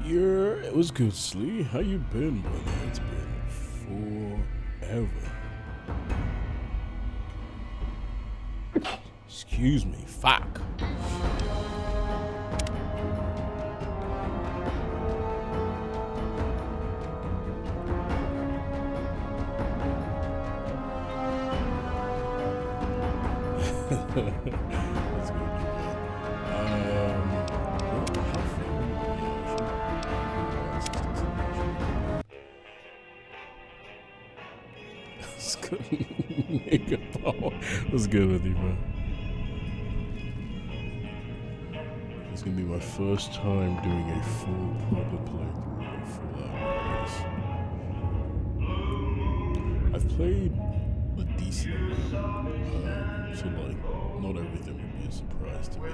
Yeah, it was good, Slee. How you been, brother? It's been forever. Excuse me, fuck. That's good, What's good, nigga, Paul? What's good with you, man? It's gonna be my first time doing a full proper playthrough of Fallout. I've played a decent amount, so like, not everything would be a surprise to me,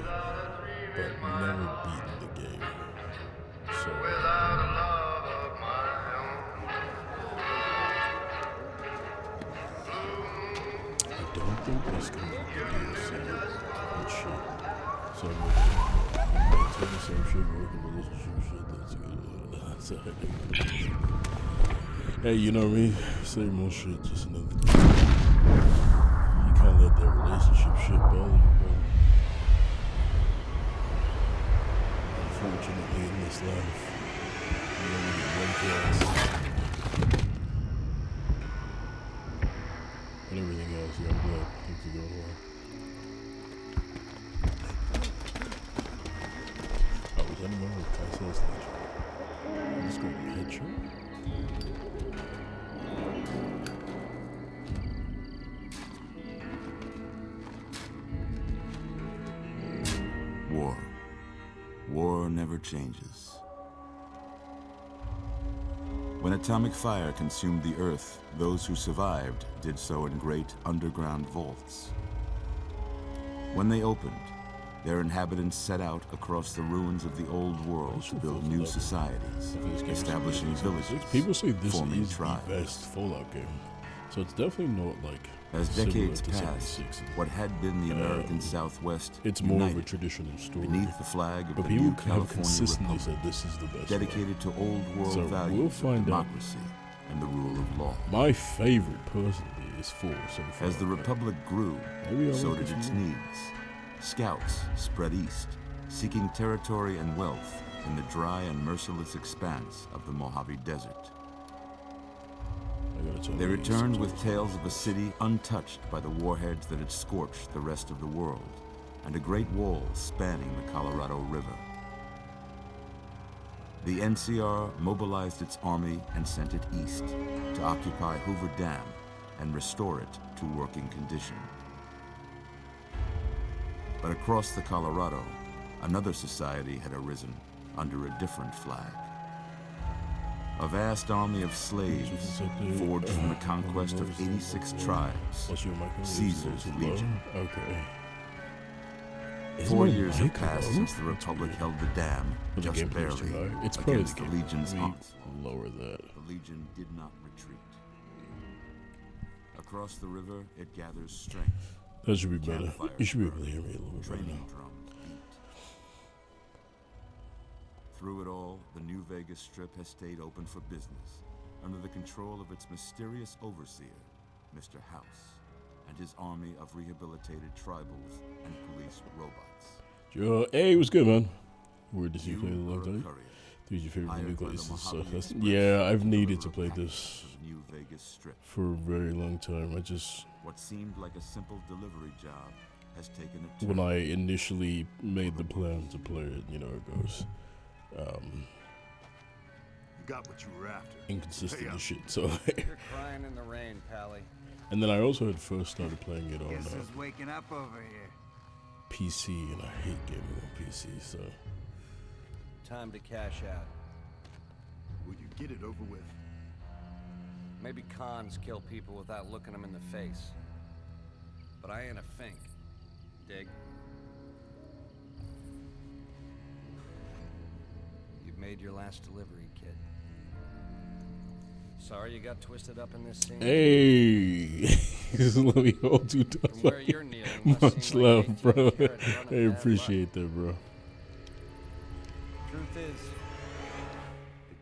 but never beaten the game. So I don't think this comes with the DLC and shit. So I'm tell the same shit, working relationship shit, that's good. That's a headache. Hey, you know me, same old shit, just another thing. You can't let that relationship shit bother you, bro. Unfortunately, in this life, you only get one chance. And everything else, yeah, I'm glad things are going well. Oh, was anyone with Kaiser stage? I'm just going to headshot. War never changes. When atomic fire consumed the Earth, those who survived did so in great underground vaults. When they opened, their inhabitants set out across the ruins of the old world to build new societies, establishing villages, People say this forming is tribes. the best Fallout game, so it's definitely not like. As decades passed, what had been the American Southwest it's more of a traditional story. Beneath the flag of but the people new have California consistently Republic, said this is the best. dedicated to old world so values we'll find of democracy and the rule of law. My favorite, personally, is 4 so far. As the Republic grew, so did its needs. Scouts spread east, seeking territory and wealth in the dry and merciless expanse of the Mojave Desert. They returned with tales of a city untouched by the warheads that had scorched the rest of the world, and a great wall spanning the Colorado River. The NCR mobilized its army and sent it east to occupy Hoover Dam and restore it to working condition. But across the Colorado, another society had arisen under a different flag. A vast army of slaves forged from the conquest of 86 tribes, Caesar's Legion. Okay. 4 years have passed since the Republic held the dam, just barely, it's against the Legion's onslaught. Lower that. The Legion did not retreat. Across the river, it gathers strength. That should be better. You should be able to hear me a little bit better now. Drums beat. Through it all, the New Vegas Strip has stayed open for business, under the control of its mysterious overseer, Mr. House, and his army of rehabilitated tribals and police robots. Hey, what's good, man? Where did you play the long time? Who's your favorite new places? Yeah, I've needed to play this for a very long time. What seemed like a simple delivery job has taken a turn. When I initially made the plan to play it, you know, it goes you got what you were after. inconsistent and shit. So You're crying in the rain, Pally. and then I also had first started playing it on Guess who's waking up over here? PC, and I hate gaming on PC. So Time to cash out. Will you get it over with? Maybe cons kill people without looking them in the face. But I ain't a fink. Dig? You've made your last delivery, kid. Sorry you got twisted up in this scene. hey, let me hold you down. From where you're kneeling, Much love, bro. I appreciate that, bro. Truth is,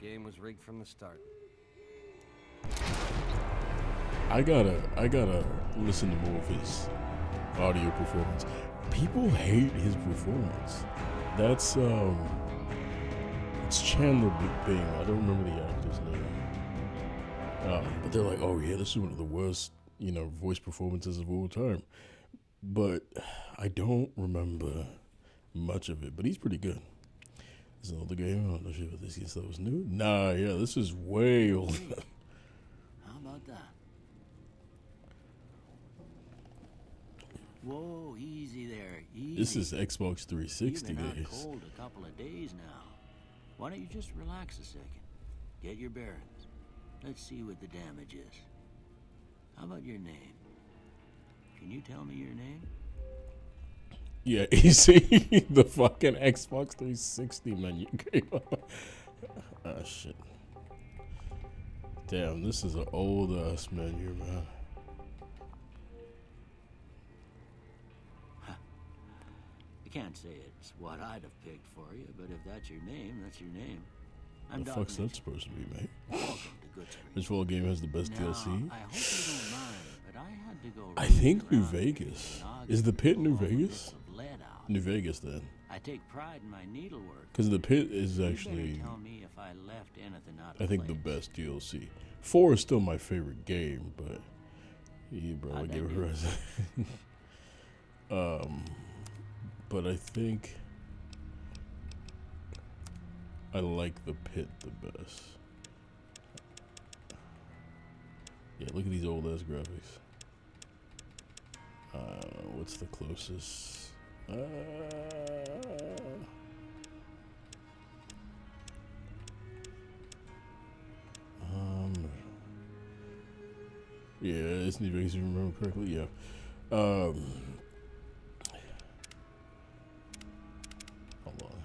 The game was rigged from the start. I gotta listen to more of his audio performance. People hate his performance. That's it's Chandler Bing. I don't remember the actor's name. But they're like, oh yeah, this is one of the worst, voice performances of all time. But I don't remember much of it. But he's pretty good. This is an older game. I'm not sure if this stuff was new. Nah, yeah, this is way older. How about that? Whoa, easy there, easy. This is Xbox 360 You've been out days. cold a couple of days now. Why don't you just relax a second? Get your bearings. Let's see what the damage is. How about your name? Can you tell me your name? Yeah, you see the fucking Xbox 360 menu came up. Ah, shit. Damn, this is an old ass menu, man. I can't say it's what I'd have picked for you, but if that's your name, that's your name. The fuck's that supposed to be, mate? Welcome to Good Spring. This full game has the best Now, DLC. I hope you don't mind, but I had to go. I think New around Vegas. and Is the pit New all the Vegas? bits of lead out. New Vegas, then. I take pride in my needlework. Because the pit is You better actually, tell me if I left anything out I of think, the place. best DLC. 4 is still my favorite game, but yeah, bro, I How'd give that it a rest. But I think I like the pit the best. Yeah, look at these old ass graphics. What's the closest? Yeah, it's New Vegas, if you remember correctly. Yeah. Hold on.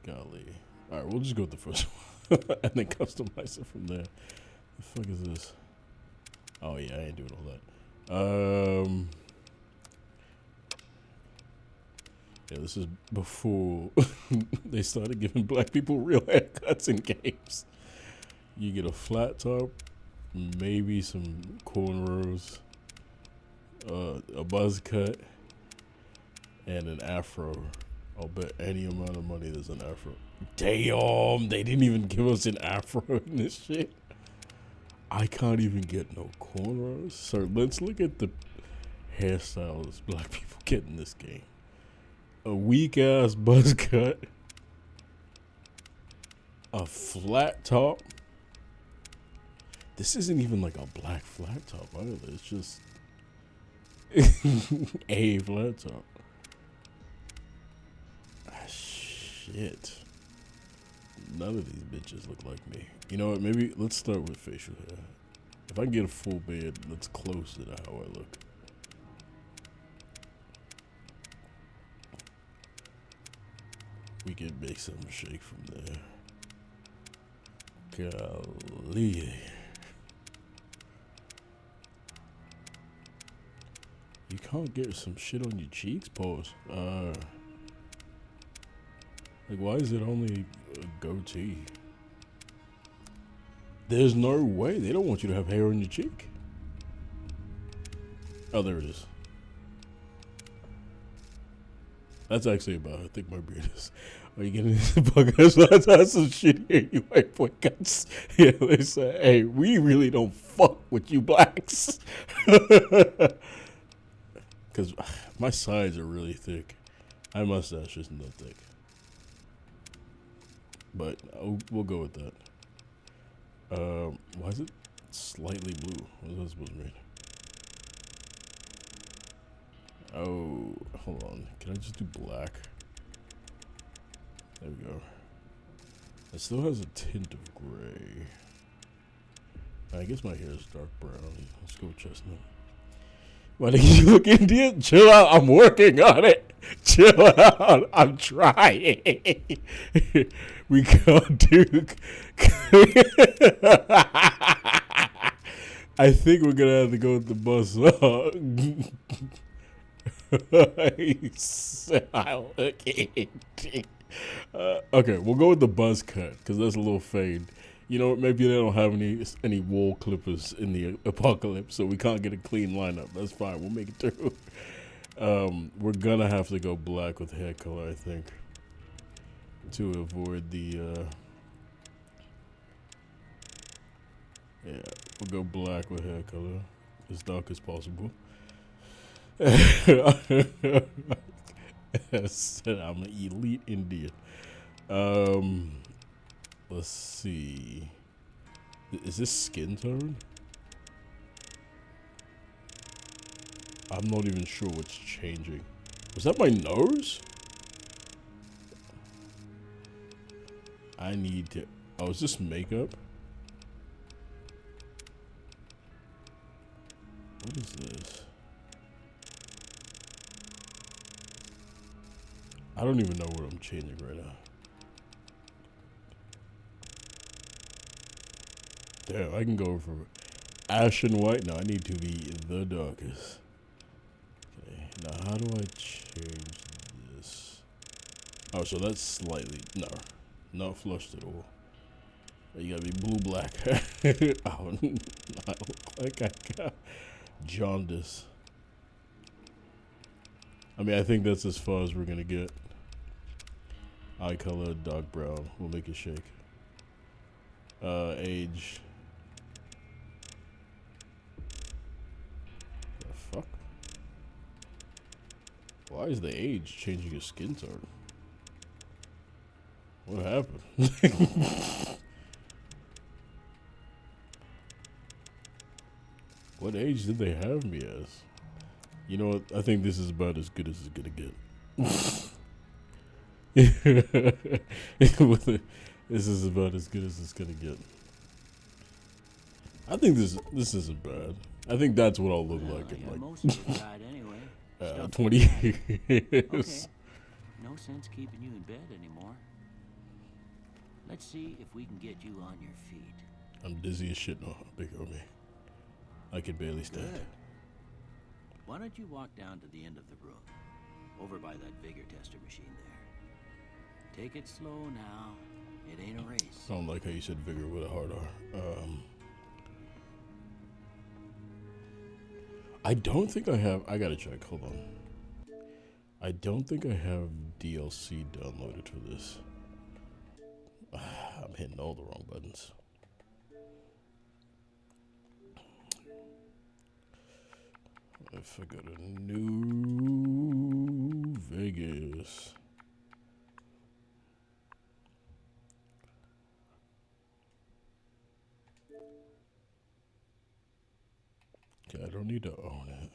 Golly. All right, we'll just go with the first one and then customize it from there. The fuck is this? Oh yeah, I ain't doing all that. Yeah, this is before they started giving black people real haircuts in games. You get a flat top, maybe some cornrows, a buzz cut, and an afro. I'll bet any amount of money there's an afro. Damn, they didn't even give us an afro in this shit. I can't even get no cornrows. So let's look at the hairstyles black people get in this game. A weak ass buzz cut, a flat top. This isn't even like a black flat top either. It's just a flat top. Ah, shit. None of these bitches look like me. You know what? Maybe let's start with facial hair. If I can get a full beard, that's closer to how I look. We can make something shake from there. Golly. You can't get some shit on your cheeks? Pause. Like, why is it only a goatee? There's no way. They don't want you to have hair on your cheek. Oh, there it is. That's actually about, I think my beard is. Are you getting this podcast? That's some shit here, you white boy cuts. Yeah, they say, hey, we really don't fuck with you blacks. Because my sides are really thick. My mustache isn't that thick. But we'll go with that. Why is it slightly blue? What is that supposed to mean? Oh, hold on. Can I just do black? There we go. It still has a tint of gray. I guess my hair is dark brown. Let's go with chestnut. Why did you look Indian? Chill out. I'm working on it. Chill out. I'm trying. We can't do. I think we're gonna have to go with the buzz. Okay, we'll go with the buzz cut because that's a little fade. You know, maybe they don't have any wall clippers in the apocalypse, so we can't get a clean lineup. That's fine. We'll make it through. We're gonna have to go black with hair color, I think, to avoid the. Yeah, we'll go black with hair color, as dark as possible. Said I'm an elite Indian. Let's see. Is this skin tone? I'm not even sure what's changing. Was that my nose? I need to. Oh, is this makeup? What is this? I don't even know what I'm changing right now. Damn, I can go for ashen white. No, I need to be the darkest. Okay, now how do I change this? Oh, so that's slightly, no, not flushed at all. You gotta be blue black. Oh, I look like I got jaundice. I mean, I think that's as far as we're gonna get. Eye color, dark brown. We'll make it shake. Age. The fuck? Why is the age changing his skin tone? What happened? What age did they have me as? You know what? I think this is about as good as it's gonna get. This is about as good as it's gonna get. I think this isn't bad. I think that's what I'll look like in like most of it tried anyway. 20 years. Okay. No sense keeping you in bed anymore. Let's see if we can get you on your feet. I'm dizzy as shit now, big homie. I can barely stand. Good. Why don't you walk down to the end of the room, over by that vigor tester machine there. Take it slow now. It ain't a race. I don't like how you said vigor with a hard R. I don't think I have. I gotta check. Hold on. I don't think I have DLC downloaded for this. I'm hitting all the wrong buttons. If I go to New Vegas. Okay, I don't need to own it.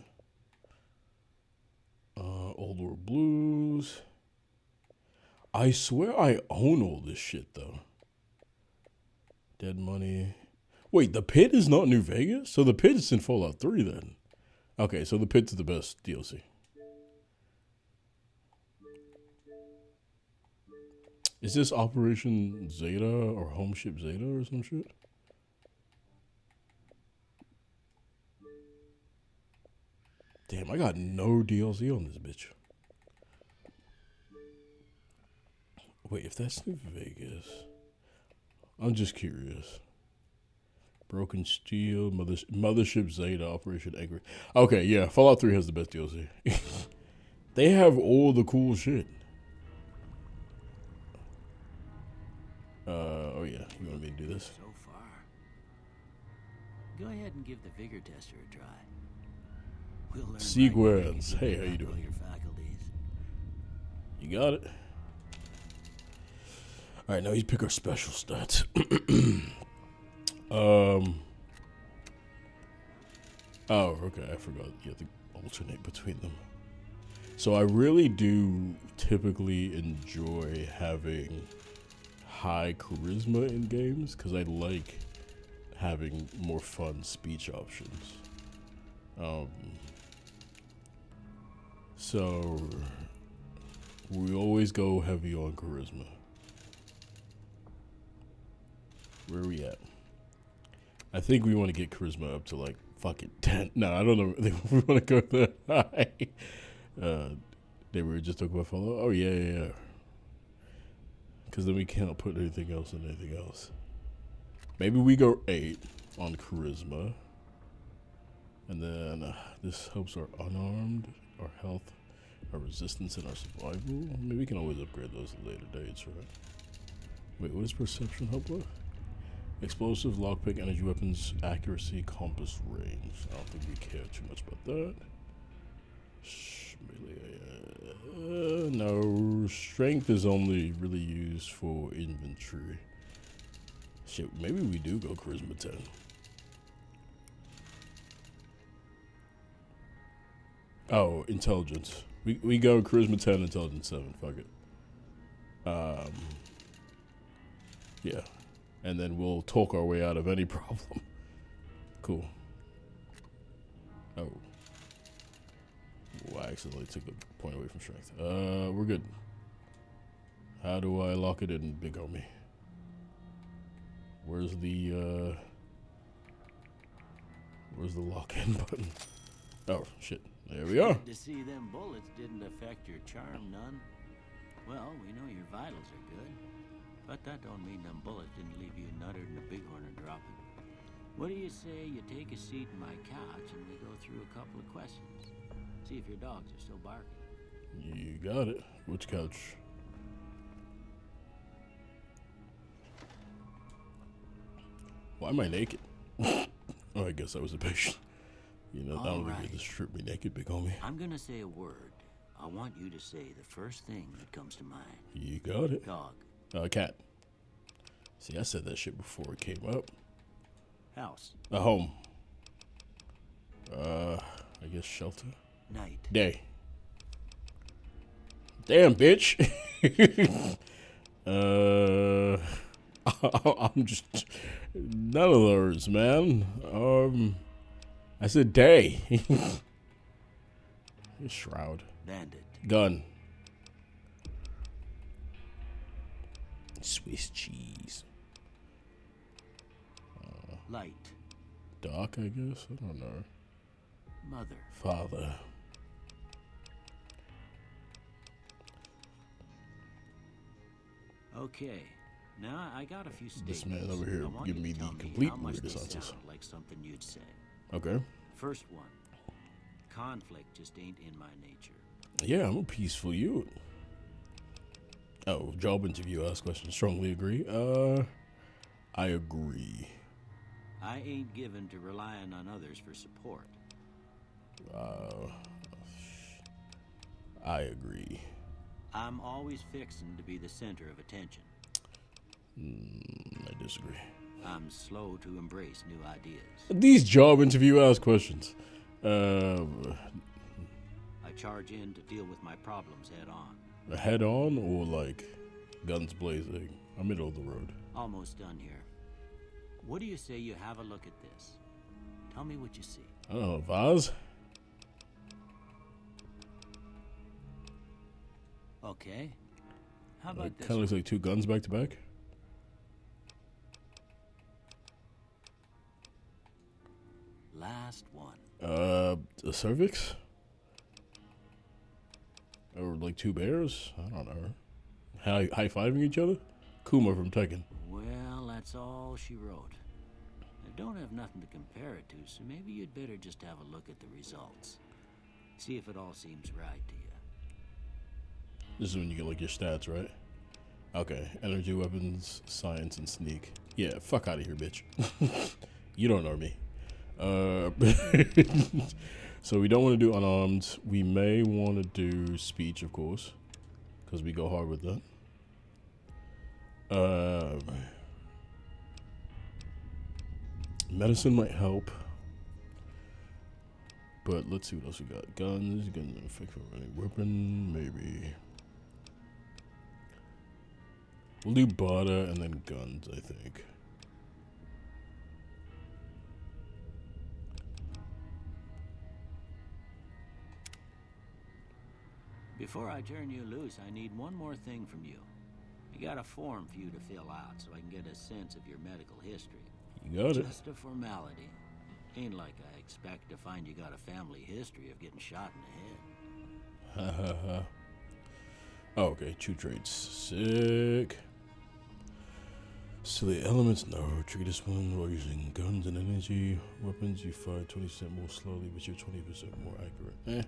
Old World Blues. I swear I own all this shit though. Dead Money. Wait, the Pit is not New Vegas? So the Pit is in Fallout 3 then. Okay, so the Pit's the best DLC. Is this Operation Zeta or Homeship Zeta or some shit? Damn, I got no DLC on this bitch. Wait, if that's New Vegas, I'm just curious. Broken Steel, Mothership Zeta, Operation Angry. Okay, yeah, Fallout 3 has the best DLC. They have all the cool shit. Oh yeah, you want me to do this? So far. Go ahead and give the vigor tester a try. We'll learn Sequence. right Hey, how you all doing? your faculties. You got it. All right, now you pick our special stats. Oh, okay. I forgot. You have to alternate between them. So I really do typically enjoy having high charisma in games because I like having more fun speech options. So we always go heavy on charisma. Where are we at? I think we want to get charisma up to like fucking 10. No, I don't know if we want to go that high. They were just talking about Fallout. Oh yeah. Because then we can't put anything else in anything else. Maybe we go 8 on charisma, and then this helps our unarmed, our health, our resistance, and our survival. I mean, we can always upgrade those at later dates, right? Wait, what does perception help with? Explosive, lockpick, energy weapons, accuracy, compass, range. I don't think we care too much about that. Melee, no, strength is only really used for inventory. Shit, maybe we do go charisma 10. Oh, intelligence. We go charisma 10, intelligence 7. Fuck it. Yeah. And then we'll talk our way out of any problem. Cool. Oh. I accidentally took a point away from strength. We're good. How do I lock it in, big homie? Where's the lock-in button? Oh, shit. There we are. Good to see them bullets didn't affect your charm none. Well, we know your vitals are good. But that don't mean them bullets didn't leave you nuttered and a bighorn are dropping. What do you say you take a seat in my couch and we go through a couple of questions? See if your dogs are still barking. You got it. Which couch? Why am I naked? Oh, I guess I was a patient. You know, I don't think you just strip me naked, big homie. I'm gonna say a word. I want you to say the first thing that comes to mind. You got it. Dog. Cat. See, I said that shit before it came up. House. A home. I guess shelter. Night. Day. Damn, bitch. I'm just none of those, man. I said day. Shroud. Bandit. Gun. Swiss cheese. Light. Doc, I guess. I don't know. Mother. Father. Okay. Now I got a few statements. This man over here giving me the complete weird responses. Like something you'd say. Okay. First one. Conflict just ain't in my nature. Yeah, I'm a peaceful youth. Oh, job interview, ask questions. Strongly agree. I agree. I ain't given to relying on others for support. I agree. I'm always fixing to be the center of attention. I disagree. I'm slow to embrace new ideas. These job interview ask questions. I charge in to deal with my problems head on. Head on or like guns blazing? I'm middle of the road. Almost done here. What do you say you have a look at this? Tell me what you see. I don't know, vase? Okay. How about this? Kind of looks like two guns back to back. Last one. A cervix? Or like two bears? I don't know. High-fiving each other? Kuma from Tekken. Well, that's all she wrote. I don't have nothing to compare it to, so maybe you'd better just have a look at the results. See if it all seems right to you. This is when you get like your stats, right? Okay. Energy, weapons, science, and sneak. Yeah, fuck out of here, bitch. You don't know me. So we don't want to do unarmed. We may want to do speech, of course, because we go hard with that. Medicine might help, but let's see what else we got. Guns effect for any weapon, maybe. We'll do butter and then guns, I think. Before I turn you loose, I need one more thing from you. I got a form for you to fill out so I can get a sense of your medical history. You got it. Just a formality. Ain't like I expect to find you got a family history of getting shot in the head. Oh, okay, 2 traits. Sick. Silly elements, no. Trigger this one while using guns and energy weapons. You fire 20% more slowly, but you're 20% more accurate.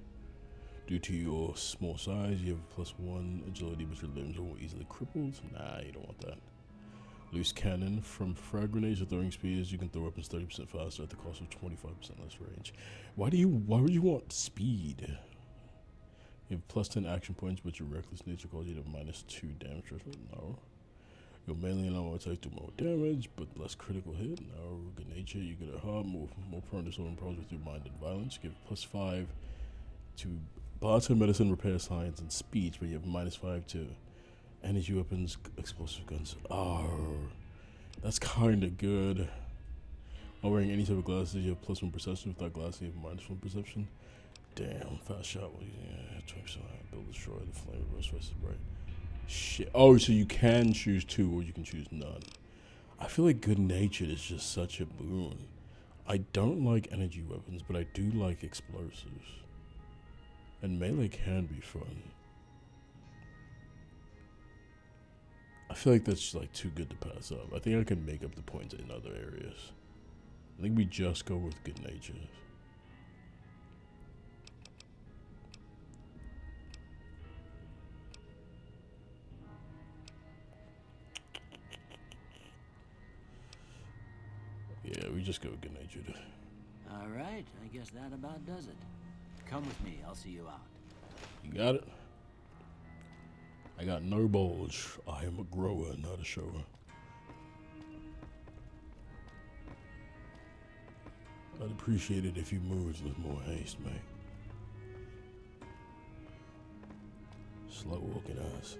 Due to your small size, you have +1 agility, but your limbs are more easily crippled. Nah, you don't want that. Loose cannon. From frag grenades or throwing spears, you can throw weapons 30% faster at the cost of 25% less range. Why would you want speed? You have +10 action points, but your reckless nature calls you to -2 damage threshold. No. Your melee and normal attacks do more damage, but less critical hit. No. Good nature, you get a heart, more prone to solving problems with your mind and violence. Give +5 to barter, medicine, repair, science, and speech, but you have -5 to energy weapons, explosive guns. Oh, that's kind of good. While wearing any type of glasses, you have +1 perception. Without glasses, you have -1 perception. Damn, fast shot. Well, yeah, 20% build, destroy, the flame, reverse, twice as bright. Shit. Oh, so you can choose 2 or you can choose none. I feel like good natured is just such a boon. I don't like energy weapons, but I do like explosives. And melee can be fun. I feel like that's like too good to pass up. I think I can make up the points in other areas. I think we just go with good nature. Yeah, we just go with good natured. All right, I guess that about does it. Come with me, I'll see you out. You got it? I got no bulge. I am a grower, not a shower. I'd appreciate it if you moved with more haste, mate. Slow walking ass.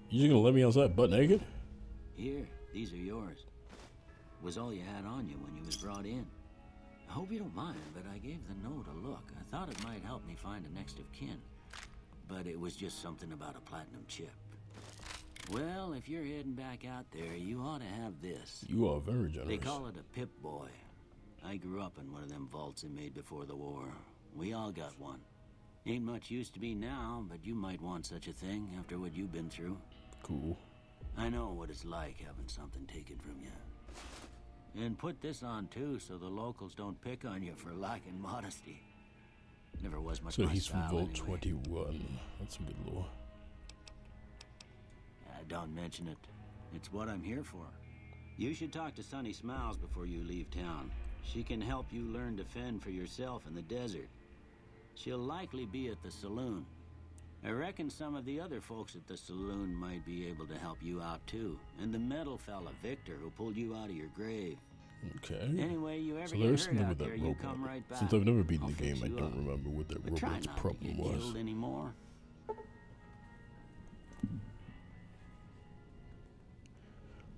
You just gonna let me outside butt naked? Here, these are yours. Was all you had on you when you was brought in. I hope you don't mind, but I gave the note a look. I thought it might help me find a next of kin. But it was just something about a platinum chip. Well, if you're heading back out there, you ought to have this. You are very generous. They call it a Pip-Boy. I grew up in one of them vaults they made before the war. We all got one. Ain't much use to me now, but you might want such a thing after what you've been through. Cool. I know what it's like having something taken from you. And put this on too, so the locals don't pick on you for lacking modesty. Never was much. So my he's from style Vault anyway. 21. That's some good lore. Don't mention it. It's what I'm here for. You should talk to Sunny Smiles before you leave town. She can help you learn to fend for yourself in the desert. She'll likely be at the saloon. I reckon some of the other folks at the saloon might be able to help you out too. And the metal fella, Victor, who pulled you out of your grave. Okay. Anyway, you ever So get there's hurt something out with there, that you robot. come right back. Since I've never beaten I'll the game, fix I you don't up. remember what that But try robot's not to problem get was. killed anymore.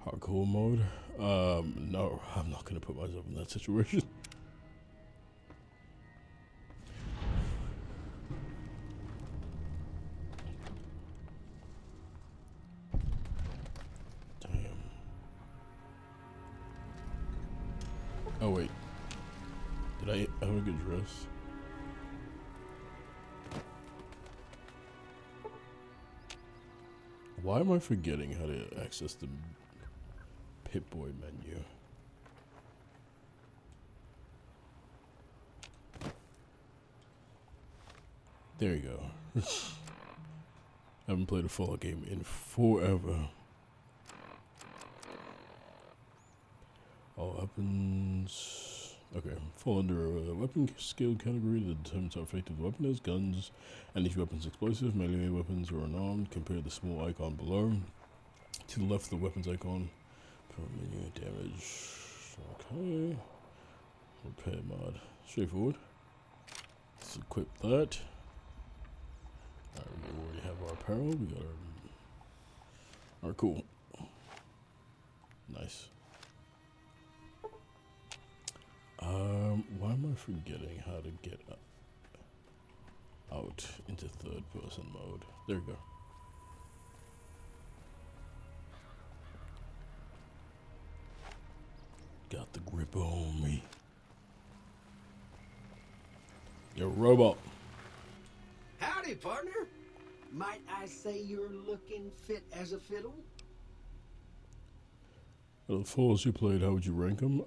Hardcore mode? No, I'm not gonna put myself in that situation. Damn. Oh wait. Did I have a good dress? Why am I forgetting how to access the Pip-Boy menu? There you go. Haven't played a Fallout game in forever. All weapons. Okay, fall under a weapon skill category that determines how effective the weapon is. Guns, and each weapon's explosive. Melee weapons are unarmed. Compare the small icon below. To the left, the weapons icon. Menu damage. Okay. Repair mod. Straightforward. Let's equip that. Alright, we already have our apparel. We got our. Alright, cool. Nice. Why am I forgetting how to get out into third person mode? There we go. Got the grip on me. Yo, robot. Howdy, partner. Might I say you're looking fit as a fiddle? The fours you played, how would you rank them?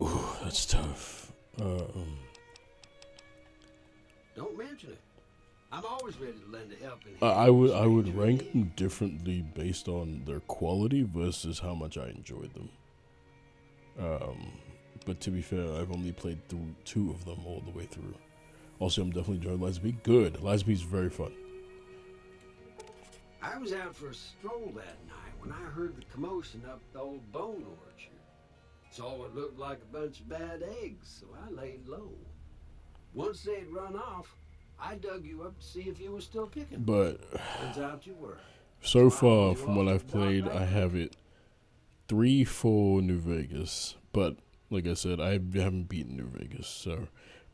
Ooh, that's tough. Don't mention it. I'm always ready to lend a helping hand. I would rank them differently based on their quality versus how much I enjoyed them. But to be fair, I've only played through 2 of them all the way through. Also, I'm definitely enjoying Lasby. Good. Lasby's very fun. I was out for a stroll that night when I heard the commotion up the old bone orchard. Saw what looked like a bunch of bad eggs, so I laid low. Once they'd run off, I dug you up to see if you were still kicking. But turns out you were. So far, from what I've played, I have it 3 for New Vegas. But like I said, I haven't beaten New Vegas, so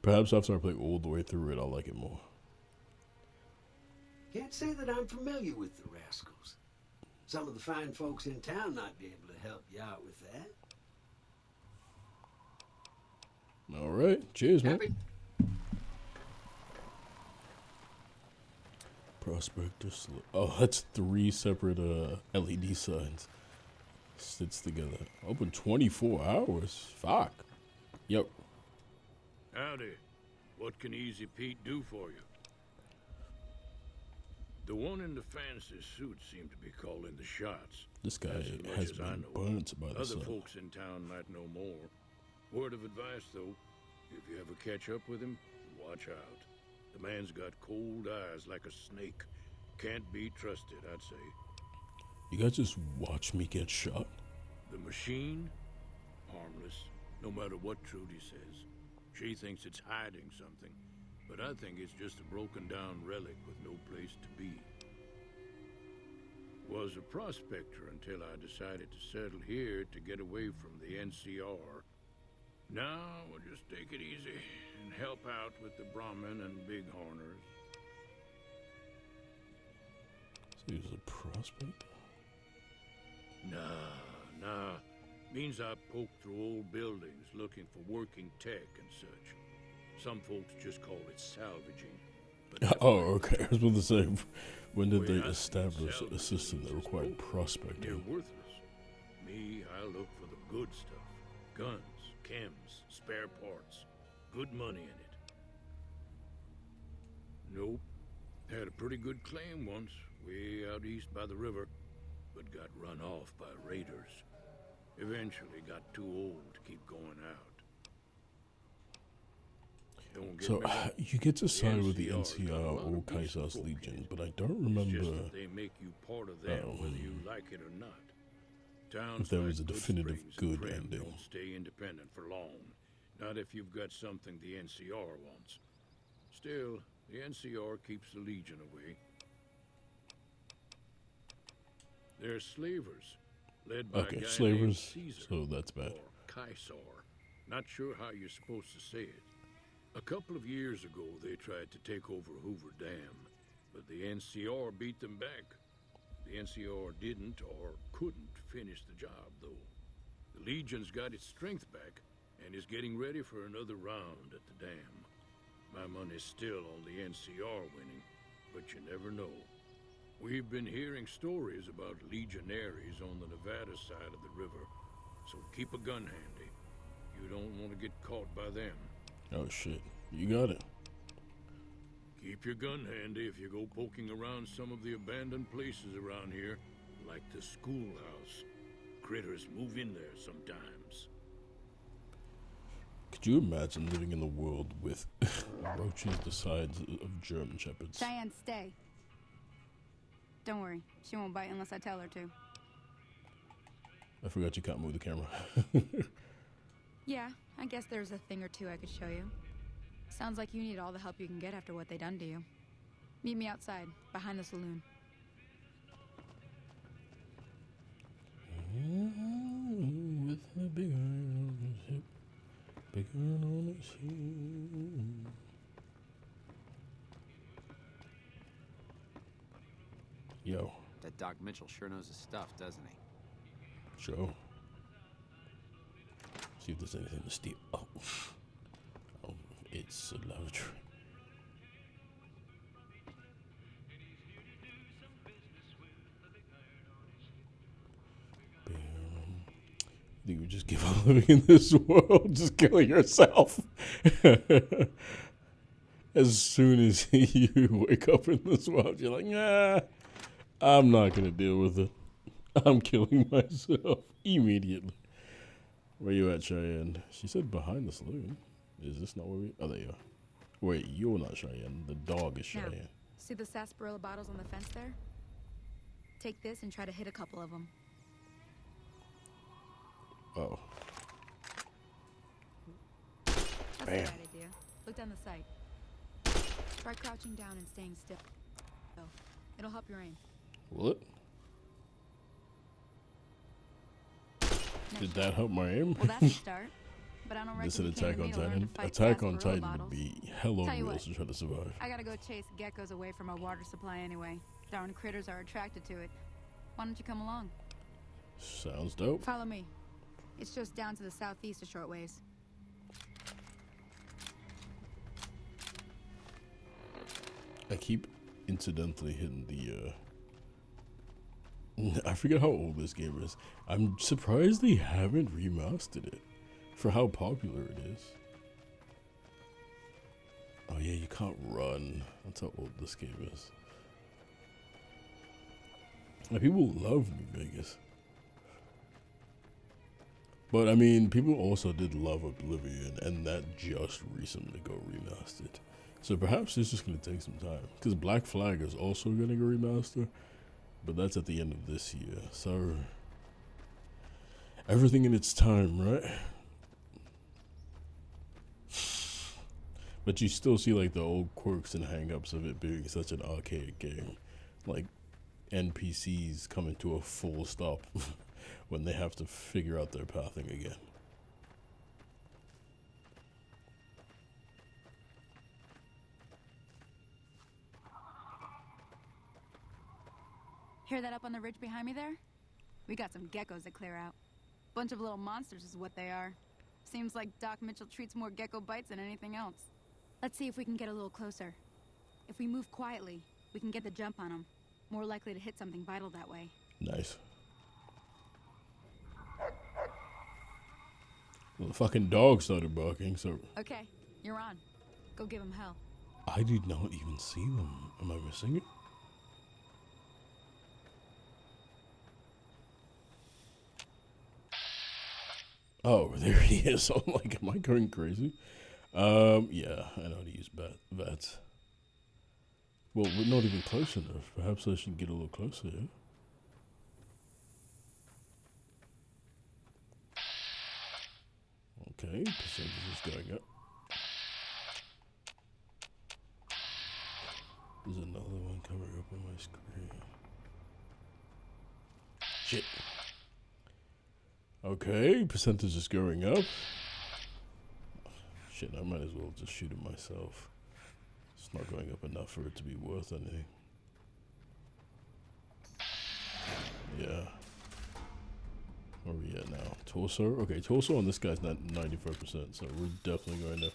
perhaps after I play all the way through it, I'll like it more. Can't say that I'm familiar with the rascals. Some of the fine folks in town might be able to help you out with that. All right, cheers, man. Prospectus. Oh, that's 3 separate LED signs. Sits together. Open 24 hours. Fuck. Yep. Howdy. What can Easy Pete do for you? The one in the fancy suit seemed to be calling the shots. This guy That's as much has as I been know. burnt by the Other sun. folks in town might know more. Word of advice, though, if you ever catch up with him, watch out. The man's got cold eyes like a snake. Can't be trusted, I'd say. You guys just watch me get shot? The machine? Harmless, no matter what Trudy says. She thinks it's hiding something, but I think it's just a broken down relic with no place to be. Was a prospector until I decided to settle here to get away from the NCR. Now we'll just take it easy and help out with the Brahmin and Bighorners. So he's a prospector? Nah. Means I poke through old buildings looking for working tech and such. Some folks just call it salvaging. But Oh, okay. I was about to say, when did Wait, they I think establish a salvaging system that is required broken, prospecting? They're worthless. Me, I look for the good stuff. Guns, chems, spare parts. Good money in it. Nope. Had a pretty good claim once, way out east by the river, but got run off by raiders. Eventually got too old to keep going out. Don't get So, me wrong, you get to side with the NCR's got a NCR lot or of decent Kaiser's folk in Legion, it. but I don't It's remember just that they make you part of them whether you like it or not. Towns if there like was a Good definitive Springs and good Primm ending. don't stay independent for long. Not if you've got something the NCR wants. Still, the NCR keeps the Legion away. They're slavers, led by a Okay, guy named slavers, Caesar, so that's bad. or Kaisar. Not sure how you're supposed to say it. A couple of years ago, they tried to take over Hoover Dam, but the NCR beat them back. The NCR didn't or couldn't finish the job, though. The Legion's got its strength back and is getting ready for another round at the dam. My money's still on the NCR winning, but you never know. We've been hearing stories about legionaries on the Nevada side of the river, so keep a gun handy. You don't want to get caught by them. Oh shit, you got it. Keep your gun handy if you go poking around some of the abandoned places around here, like the schoolhouse. Critters move in there sometimes. Could you imagine living in a world with roaches the size of German shepherds? Cheyenne, stay. Don't worry, she won't bite unless I tell her to. I forgot you can't move the camera. Yeah, I guess there's a thing or two I could show you. Sounds like you need all the help you can get after what they done to you. Meet me outside, behind the saloon. With a big iron on his hip, big iron on his hip. Yo, That Doc Mitchell sure knows his stuff, doesn't he? Joe. See if there's anything to steal. Oh, it's a lavatory. just give up living in this world, just killing yourself. As soon as you wake up in this world, you're like, nah, I'm not gonna deal with it. I'm killing myself immediately. Where you at, Cheyenne? She said behind the saloon. Is this not where we... Oh, there you are. Wait, you're not Cheyenne. The dog is Cheyenne. Now, see the sarsaparilla bottles on the fence there? Take this and try to hit a couple of them. Oh. That's Bam. the right idea. Look down the sight. Try crouching down and staying still. It'll help your aim. What? Did that help my aim? Well, that's a start. But I don't reckon This an you came Attack to on me to learn Titan? to fight Attack on sarsaparilla Titan would bottles. be hell Tell you on what, wheels to try to survive. I gotta go chase geckos away from our water supply anyway. Darn critters are attracted to it. Why don't you come along? Sounds dope. Follow me. It's just down to the southeast a short ways. I keep incidentally hitting the, I forget how old this game is. I'm surprised they haven't remastered it for how popular it is. Oh yeah, you can't run. That's how old this game is. And people love New Vegas. But I mean, people also did love Oblivion, and that just recently got remastered. So perhaps it's just going to take some time. Because Black Flag is also going to go remaster, but that's at the end of this year. So everything in its time, right? But you still see like the old quirks and hang-ups of it being such an archaic game. Like NPCs coming to a full stop when they have to figure out their pathing again. Hear that up on the ridge behind me there? We got some geckos to clear out. Bunch of little monsters is what they are. Seems like Doc Mitchell treats more gecko bites than anything else. Let's see if we can get a little closer. If we move quietly, we can get the jump on them. More likely to hit something vital that way. Nice. Well, the fucking dog started barking, so... Okay, you're on. Go give him hell. I did not even see them. Am I missing it? Oh, there he is. I'm like, am I going crazy? Yeah, I know how to use VATS. Well, we're not even close enough. Perhaps I should get a little closer, yeah? Okay, percentage is going up. There's another one coming up on my screen. Shit. Okay, percentage is going up. Shit, I might as well just shoot it myself. It's not going up enough for it to be worth anything. Yeah. Where are we at now? Torso? Okay, torso on this guy's not 95%, so we're definitely going to...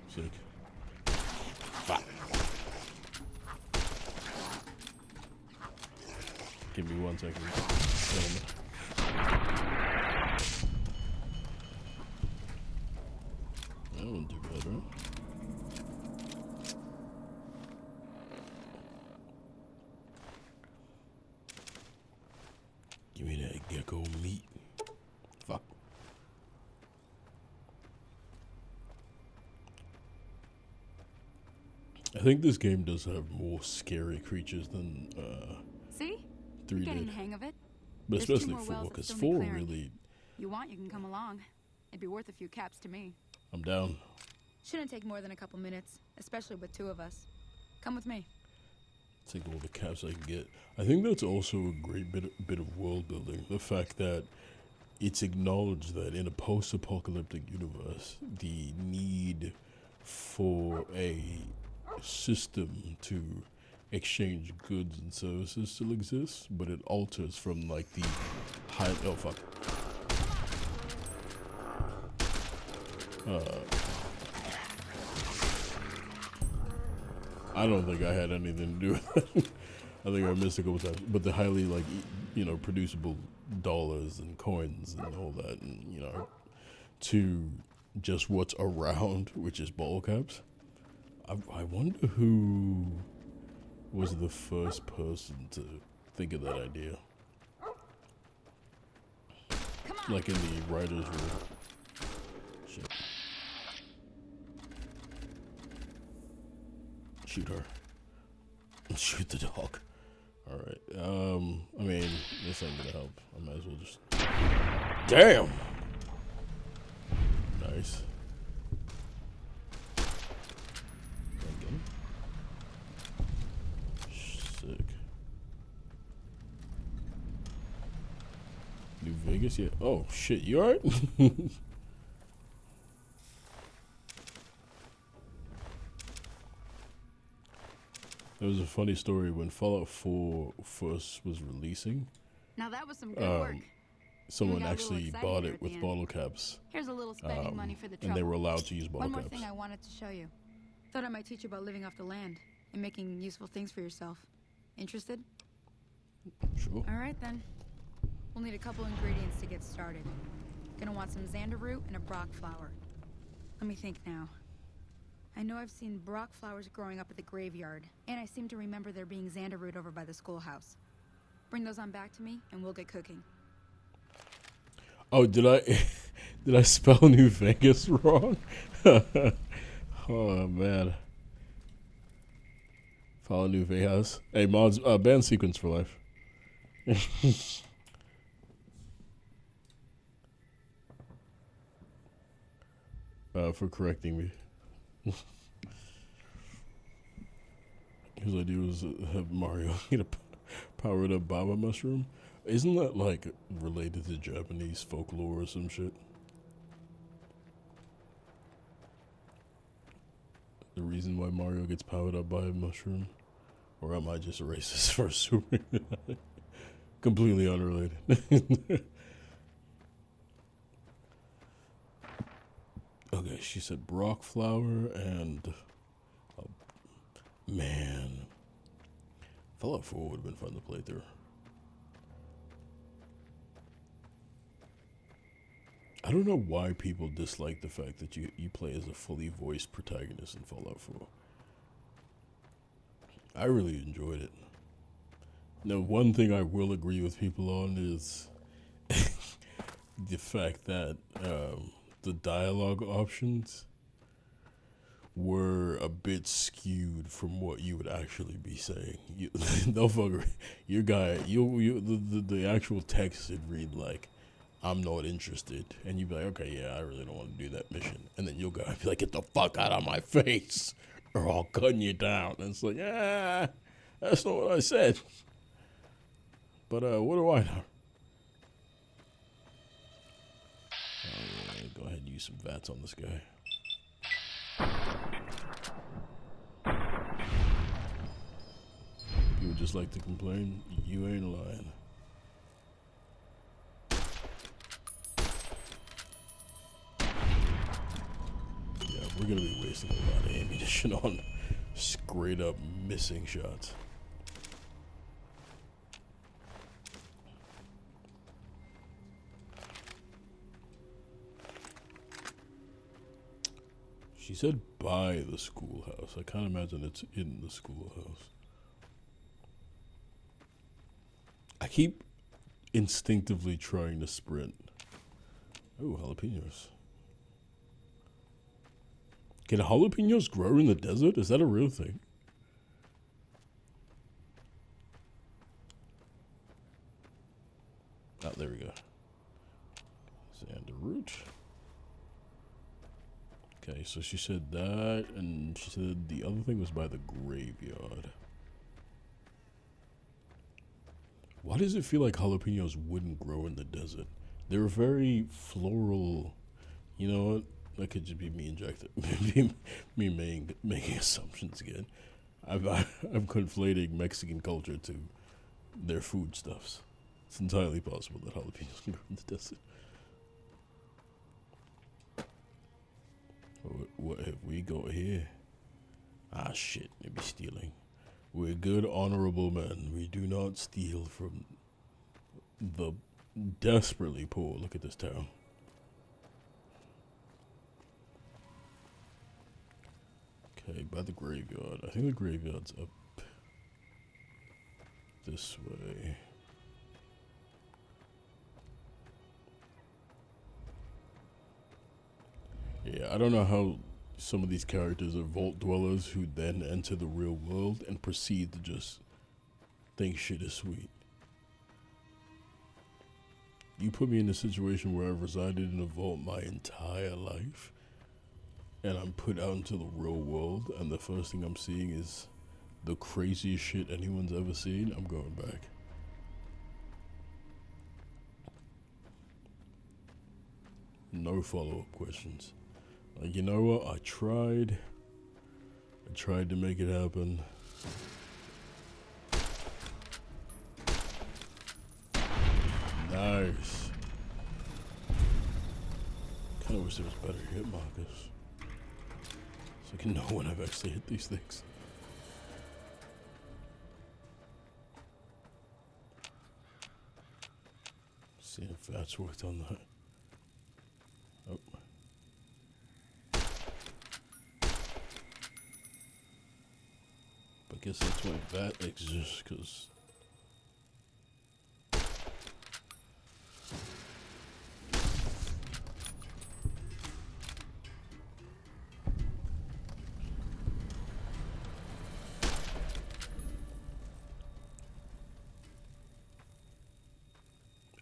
Sick. Fuck. Give me 1 second. That wouldn't do bad, right? Give me that gecko meat. Fuck. I think this game does have more scary creatures than See? 3 Getting did. the hang of it. But There's 2 especially more 4, wells that because still 4 need clearing. really... You want, you can come along. It'd be worth a few caps to me. I'm down. Shouldn't take more than a couple minutes, especially with 2 of us. Come with me. Take all the caps I can get. I think that's also a great bit of world building. The fact that it's acknowledged that in a post-apocalyptic universe, the need for a system to exchange goods and services still exists, but it alters from like the high... Oh, fuck. I don't think I had anything to do with it. I think I missed a couple times, but the highly like producible dollars and coins and all that, and to just what's around, which is bottle caps. I wonder who was the first person to think of that idea. Like in the writer's room. Shit. Shoot her. Shoot the dog. Alright. I mean, this ain't gonna help. I might as well just. Damn! Nice. Again. Sick. New Vegas? Yeah. Oh, shit. You alright? There was a funny story when Fallout 4 first was releasing. Now that was some good work. Someone actually bought it with bottle caps. Here's a little spending money for the trouble. And they were allowed to use bottle caps. One more thing I wanted to show you. Thought I might teach you about living off the land and making useful things for yourself. Interested? Sure. All right then. We'll need a couple ingredients to get started. Gonna want some xander root and a brock flower. Let me think now. I know I've seen brock flowers growing up at the graveyard, and I seem to remember there being xander root over by the schoolhouse. Bring those on back to me, and we'll get cooking. Oh, did I spell New Vegas wrong? Oh man. Follow New Vegas. Hey mods, ban sequence for life. For correcting me. His idea was to have Mario get a powered up Baba mushroom. Isn't that like related to Japanese folklore or some shit? The reason why Mario gets powered up by a mushroom? Or am I just a racist for assuming that? Completely unrelated. Okay, she said brock flower and man, Fallout 4 would have been fun to play through. I don't know why people dislike the fact that you play as a fully voiced protagonist in Fallout 4. I really enjoyed it. Now, one thing I will agree with people on is the fact that the dialogue options were a bit skewed from what you would actually be saying. They'll fucker your guy. The actual text would read like, "I'm not interested," and you'd be like, "Okay, yeah, I really don't want to do that mission." And then your guy would be like, "Get the fuck out of my face, or I'll gun you down." And it's like, that's not what I said. But what do I know? Go ahead and use some VATS on this guy. You would just like to complain? You ain't lying. Yeah, we're gonna be wasting a lot of ammunition on straight up missing shots. She said by the schoolhouse. I can't imagine it's in the schoolhouse. I keep instinctively trying to sprint. Oh, jalapenos. Can jalapenos grow in the desert? Is that a real thing? Oh, there we go. Xander root. Okay, so she said that, and she said the other thing was by the graveyard. Why does it feel like jalapenos wouldn't grow in the desert? They're very floral. You know what? That could just be me me making assumptions again. I'm conflating Mexican culture to their foodstuffs. It's entirely possible that jalapenos can grow in the desert. What have we got here? Ah, shit. Maybe stealing. We're good, honorable men. We do not steal from the desperately poor. Look at this town. Okay, by the graveyard. I think the graveyard's up this way. Yeah, I don't know how some of these characters are vault dwellers who then enter the real world and proceed to just think shit is sweet. You put me in a situation where I've resided in a vault my entire life, and I'm put out into the real world, and the first thing I'm seeing is the craziest shit anyone's ever seen. I'm going back. No follow-up questions. Like, you know what? I tried to make it happen. Nice. Kinda wish there was better hit markers, so I can know when I've actually hit these things. See if that's worked on that. Oh. I guess that's why that exists, because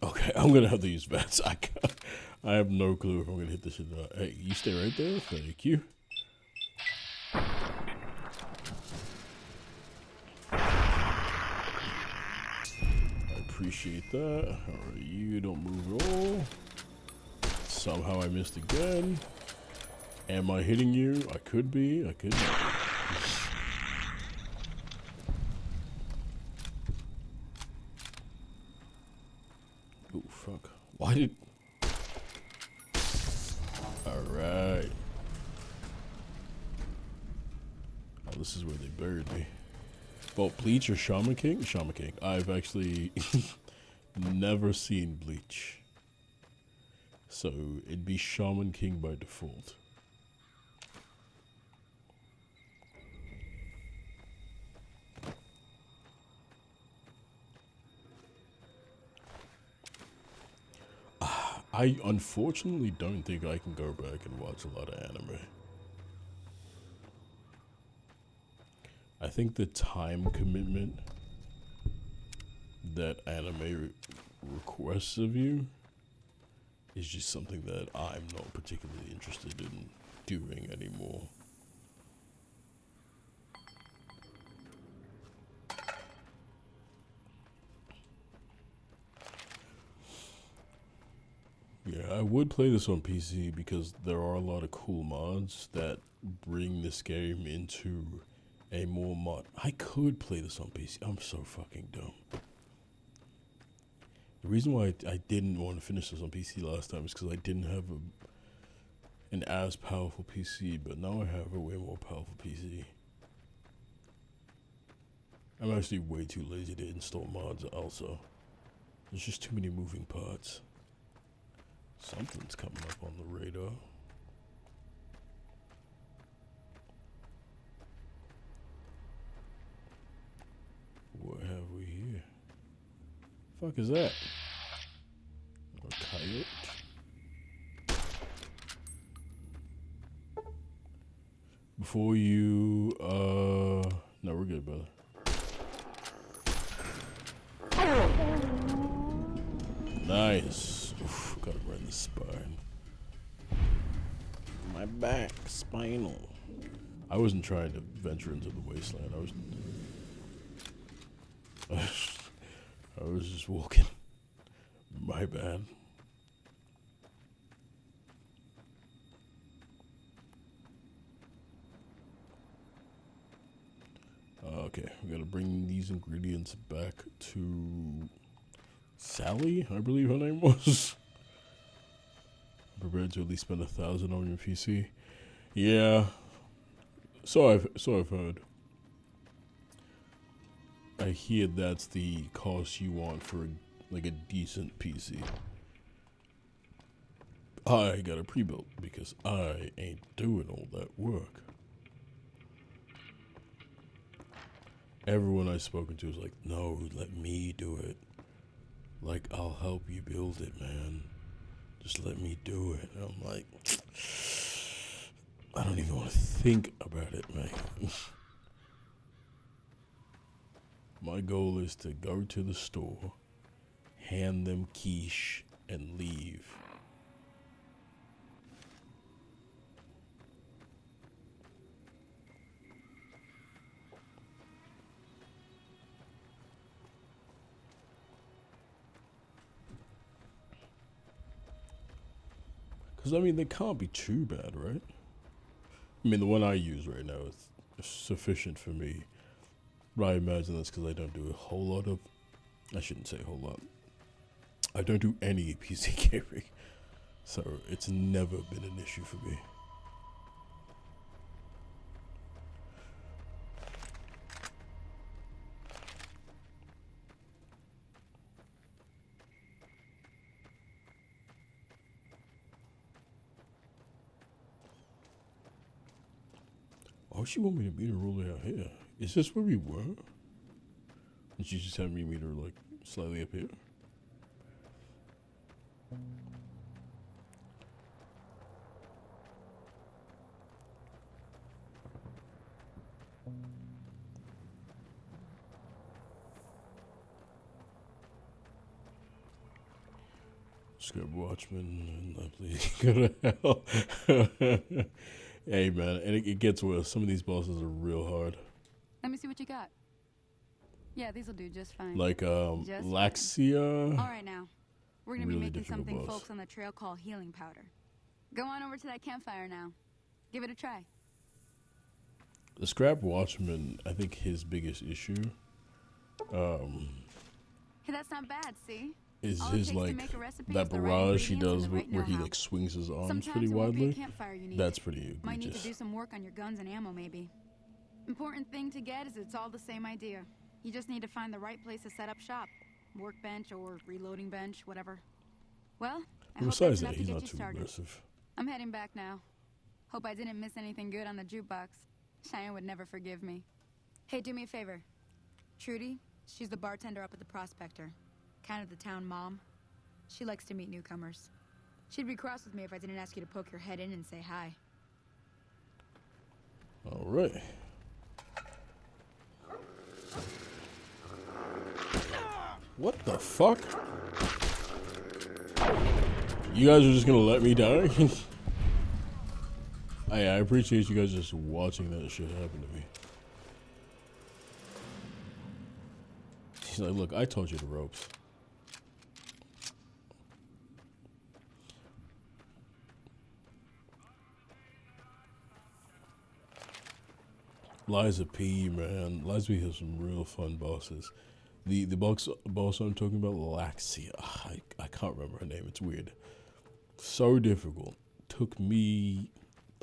okay, I'm gonna have to use bats. I have no clue if I'm gonna hit this shit or not. Hey, you stay right there. Thank you. Appreciate that. Alright, you don't move at all. Somehow I missed again. Am I hitting you? I could be. I could not. Oh, fuck. Why did... Alright. Oh, this is where they buried me. Vault Bleach or Shaman King? Shaman King. I've actually never seen Bleach. So it'd be Shaman King by default. I unfortunately don't think I can go back and watch a lot of anime. I think the time commitment that anime requests of you is just something that I'm not particularly interested in doing anymore. Yeah, I would play this on PC because there are a lot of cool mods that bring this game into a more mod. I could play this on PC. I'm so fucking dumb. The reason why I didn't want to finish this on PC last time is because I didn't have an as powerful PC, but now I have a way more powerful PC. I'm actually way too lazy to install mods also. There's just too many moving parts. Something's coming up on the radar. What have we here? Fuck is that? A coyote? Before you, no, we're good, brother. Nice. Oof, got it right in the spine. My back, spinal. I wasn't trying to venture into the wasteland. I was just walking. My bad. Okay, we gotta bring these ingredients back to Sally, I believe her name was. Prepared to at least spend 1,000 on your PC. Yeah. So I've heard. I hear that's the cost you want for like a decent PC. I got a pre-built because I ain't doing all that work. Everyone I've spoken to is like, no, let me do it. Like, I'll help you build it, man. Just let me do it. And I'm like, I don't even want to think about it, man. My goal is to go to the store, hand them quiche, and leave. Because, I mean, they can't be too bad, right? I mean, the one I use right now is sufficient for me. But I imagine that's because I don't do a whole lot of... I shouldn't say a whole lot. I don't do any PC gaming. So, it's never been an issue for me. Oh, she want me to meet her all the way out here. Is this where we were? And she just had me meet her like slightly up here. Scrub Watchman, and please go to hell. Hey man, and it gets worse. Some of these bosses are real hard. Let me see what you got. Yeah, these will do just fine. Like Laxia. All right now, we're gonna Really be making difficult something boss. folks on the trail call healing powder. Go on over to that campfire now. Give it a try. The Scrap Watchman, I think his biggest issue Hey, that's not bad, see? is All it his takes to like make a recipe that is the right barrage he ingredients does and the right where he know-how. like swings his arms Sometimes pretty it won't be a widely. campfire you need. That's pretty Might need to egregious. do some work on your guns and ammo, maybe. Important thing to get is it's all the same idea. You just need to find the right place to set up shop. Workbench or reloading bench, whatever. Well, I hope Besides that's that, enough to he's get not you too started. aggressive. I'm heading back now. Hope I didn't miss anything good on the jukebox. Cheyenne would never forgive me. Hey, do me a favor. Trudy, she's the bartender up at the Prospector. Kind of the town mom. She likes to meet newcomers. She'd be cross with me if I didn't ask you to poke your head in and say hi. All right. What the fuck? You guys are just gonna let me die? I appreciate you guys just watching that shit happen to me. She's like, look, I taught you the ropes. Liza P, man. Liza P has some real fun bosses. The boss I'm talking about, Laxia. I can't remember her name. It's weird. So difficult. Took me,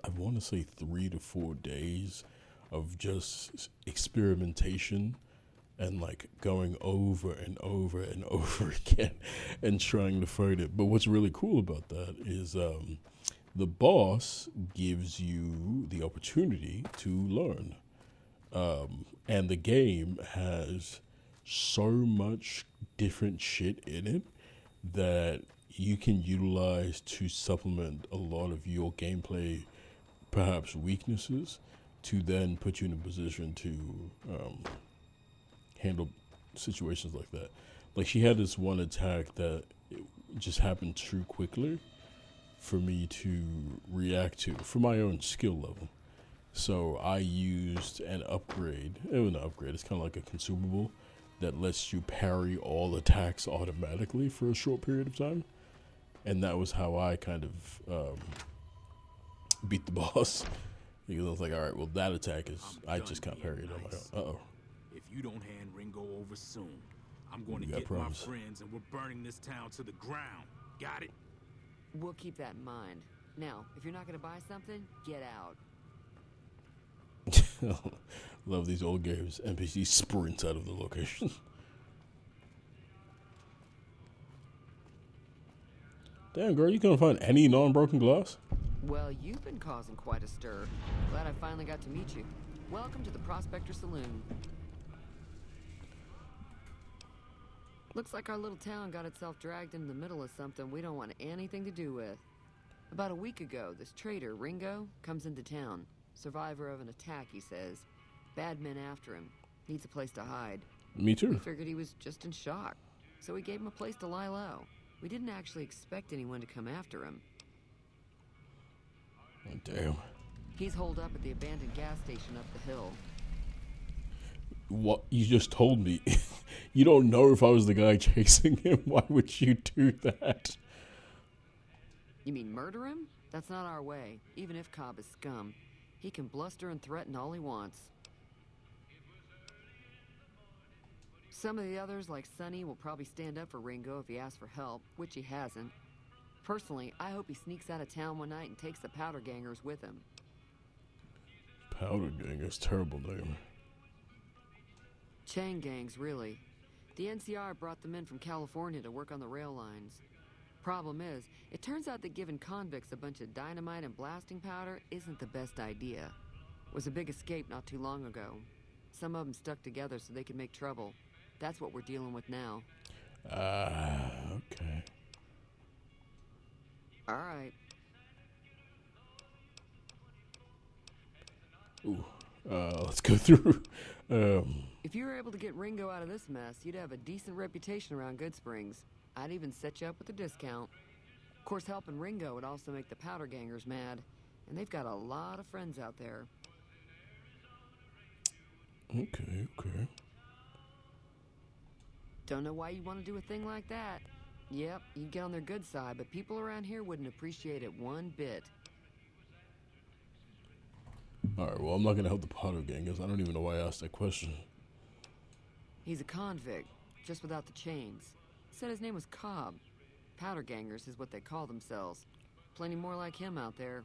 I want to say 3 to 4 days of just experimentation and like going over and over and over again and trying to fight it. But what's really cool about that is the boss gives you the opportunity to learn. And the game has so much different shit in it that you can utilize to supplement a lot of your gameplay, perhaps weaknesses, to then put you in a position to handle situations like that. Like she had this one attack that it just happened too quickly for me to react to for my own skill level. So I used an upgrade. It was an upgrade. It's kind of like a consumable that lets you parry all attacks automatically for a short period of time. And that was how I kind of beat the boss. Because I was like, all right, well, that attack is, I just can't parry it on my own. Uh-oh. If you don't hand Ringo over soon, I'm going to You got get problems. my friends and we're burning this town to the ground. Got it? We'll keep that in mind. Now, if you're not gonna buy something, get out. Love these old games. NPC sprints out of the location. Damn, girl, you couldn't find any non-broken glass? Well, you've been causing quite a stir. Glad I finally got to meet you. Welcome to the Prospector Saloon. Looks like our little town got itself dragged into the middle of something we don't want anything to do with. About a week ago, this trader, Ringo, comes into town. Survivor of an attack, he says. Bad men after him. Needs a place to hide. Me too. We figured he was just in shock, so we gave him a place to lie low. We didn't actually expect anyone to come after him. Oh, damn. He's holed up at the abandoned gas station up the hill. What? You just told me. You don't know if I was the guy chasing him. Why would you do that? You mean murder him? That's not our way. Even if Cobb is scum, he can bluster and threaten all he wants. Some of the others, like Sonny, will probably stand up for Ringo if he asks for help, which he hasn't. Personally, I hope he sneaks out of town one night and takes the Powder Gangers with him. Powder Gangers, terrible name. Chain gangs, really. The NCR brought them in from California to work on the rail lines. Problem is, it turns out that giving convicts a bunch of dynamite and blasting powder isn't the best idea. It was a big escape not too long ago. Some of them stuck together so they could make trouble. That's what we're dealing with now. Okay. All right. Ooh, let's go through. If you were able to get Ringo out of this mess, you'd have a decent reputation around Good Springs. I'd even set you up with a discount. Of course, helping Ringo would also make the Powder Gangers mad, and they've got a lot of friends out there. Okay. Don't know why you want to do a thing like that. Yep, you'd get on their good side, but people around here wouldn't appreciate it one bit. Alright, well, I'm not going to help the Powder Gangers. I don't even know why I asked that question. He's a convict, just without the chains. Said his name was Cobb. Powder Gangers is what they call themselves. Plenty more like him out there.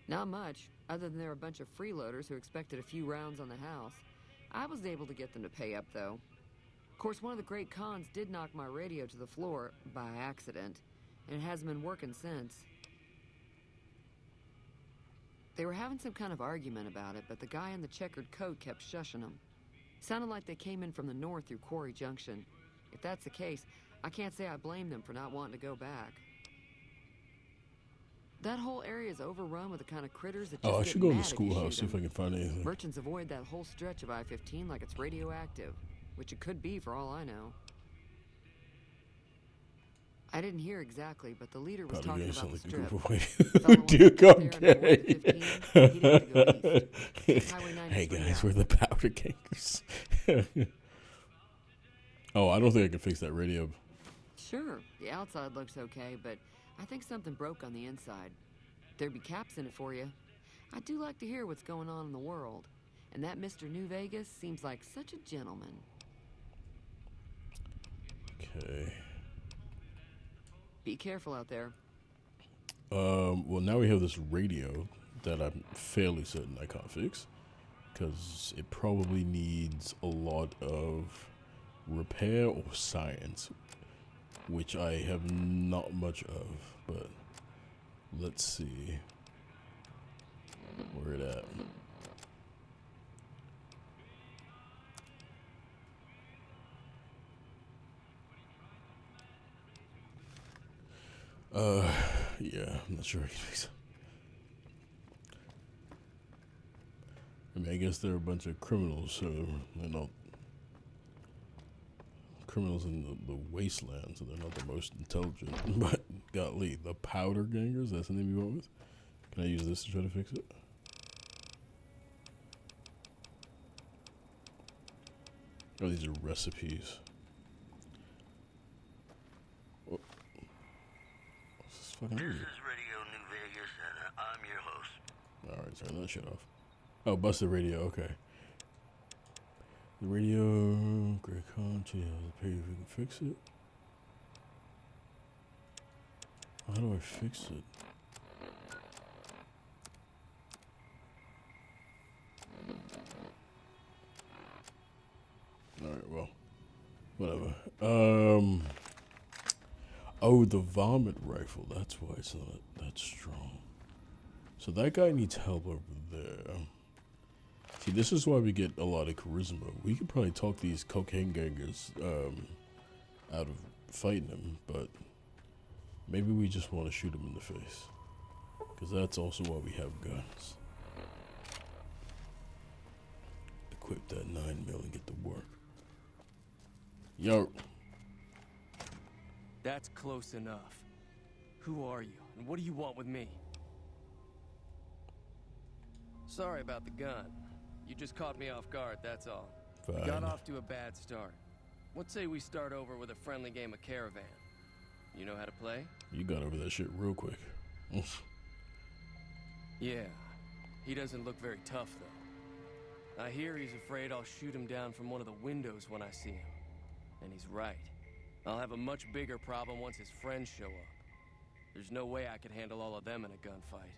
Not much, other than they're a bunch of freeloaders who expected a few rounds on the house. I was able to get them to pay up, though. Of course, one of the great cons did knock my radio to the floor by accident, and it hasn't been working since. They were having some kind of argument about it, but the guy in the checkered coat kept shushing them. Sounded like they came in from the north through Quarry Junction. If that's the case, I can't say I blame them for not wanting to go back. That whole area is overrun with the kind of critters that just I get should go in the mad if you schoolhouse, see shoot if I 'em. can find anything. Merchants avoid that whole stretch of I-15 like it's radioactive, which it could be for all I know. I didn't hear exactly, but the leader was Powder talking Gangers about the sound like a strip. group of Fellow white. wants to Dude, get I'm there and avoid the gay. 15, he'd have to go east. Highway 93 Hey guys, out. we're the Powder Gangers. Oh, I don't think I can fix that radio. Sure, the outside looks okay, but I think something broke on the inside. There'd be caps in it for you. I do like to hear what's going on in the world, and that Mr. New Vegas seems like such a gentleman. Okay. Be careful out there. Well, now we have this radio that I'm fairly certain I can't fix, because it probably needs a lot of repair or science, which I have not much of, but let's see where it at. Yeah, I'm not sure I can fix it. I mean, I guess they're a bunch of criminals, so they're not criminals in the wasteland, so they're not the most intelligent. But, golly, the Powder Gangers, that's the name you went with? Can I use this to try to fix it? Oh, these are recipes. Oh. What's this fucking This radio? is Radio New Vegas, and I'm your host. Alright, turn that shit off. Oh, busted radio, okay. The radio, great content, the page, we can fix it. How do I fix it? Whatever. Oh, the vomit rifle. That's why it's not that strong. So that guy needs help over there. See, this is why we get a lot of charisma. We could probably talk these cocaine gangers out of fighting him, but maybe we just want to shoot him in the face. Because that's also why we have guns. Equip that 9mm and get to work. Yo. That's close enough. Who are you, and what do you want with me? Sorry about the gun. You just caught me off guard, that's all. Fine. We got off to a bad start. Let's say we start over with a friendly game of Caravan. You know how to play? You got over that shit real quick. Yeah. He doesn't look very tough, though. I hear he's afraid I'll shoot him down from one of the windows when I see him. And he's right. I'll have a much bigger problem once his friends show up. There's no way I could handle all of them in a gunfight.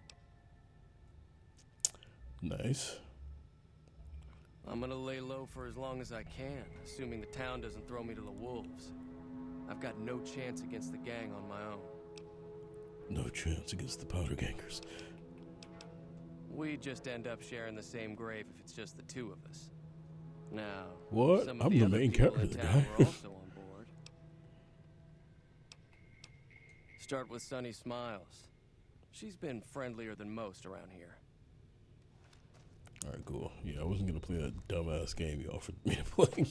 Nice. I'm gonna lay low for as long as I can, assuming the town doesn't throw me to the wolves. I've got no chance against the gang on my own. No chance against the powder gangers. We just end up sharing the same grave if it's just the two of us. Now, what? some of I'm the the other main people character, in the town guy. were also on board. Start with Sunny Smiles. She's been friendlier than most around here. Alright, cool. Yeah, I wasn't gonna play that dumbass game you offered me to play.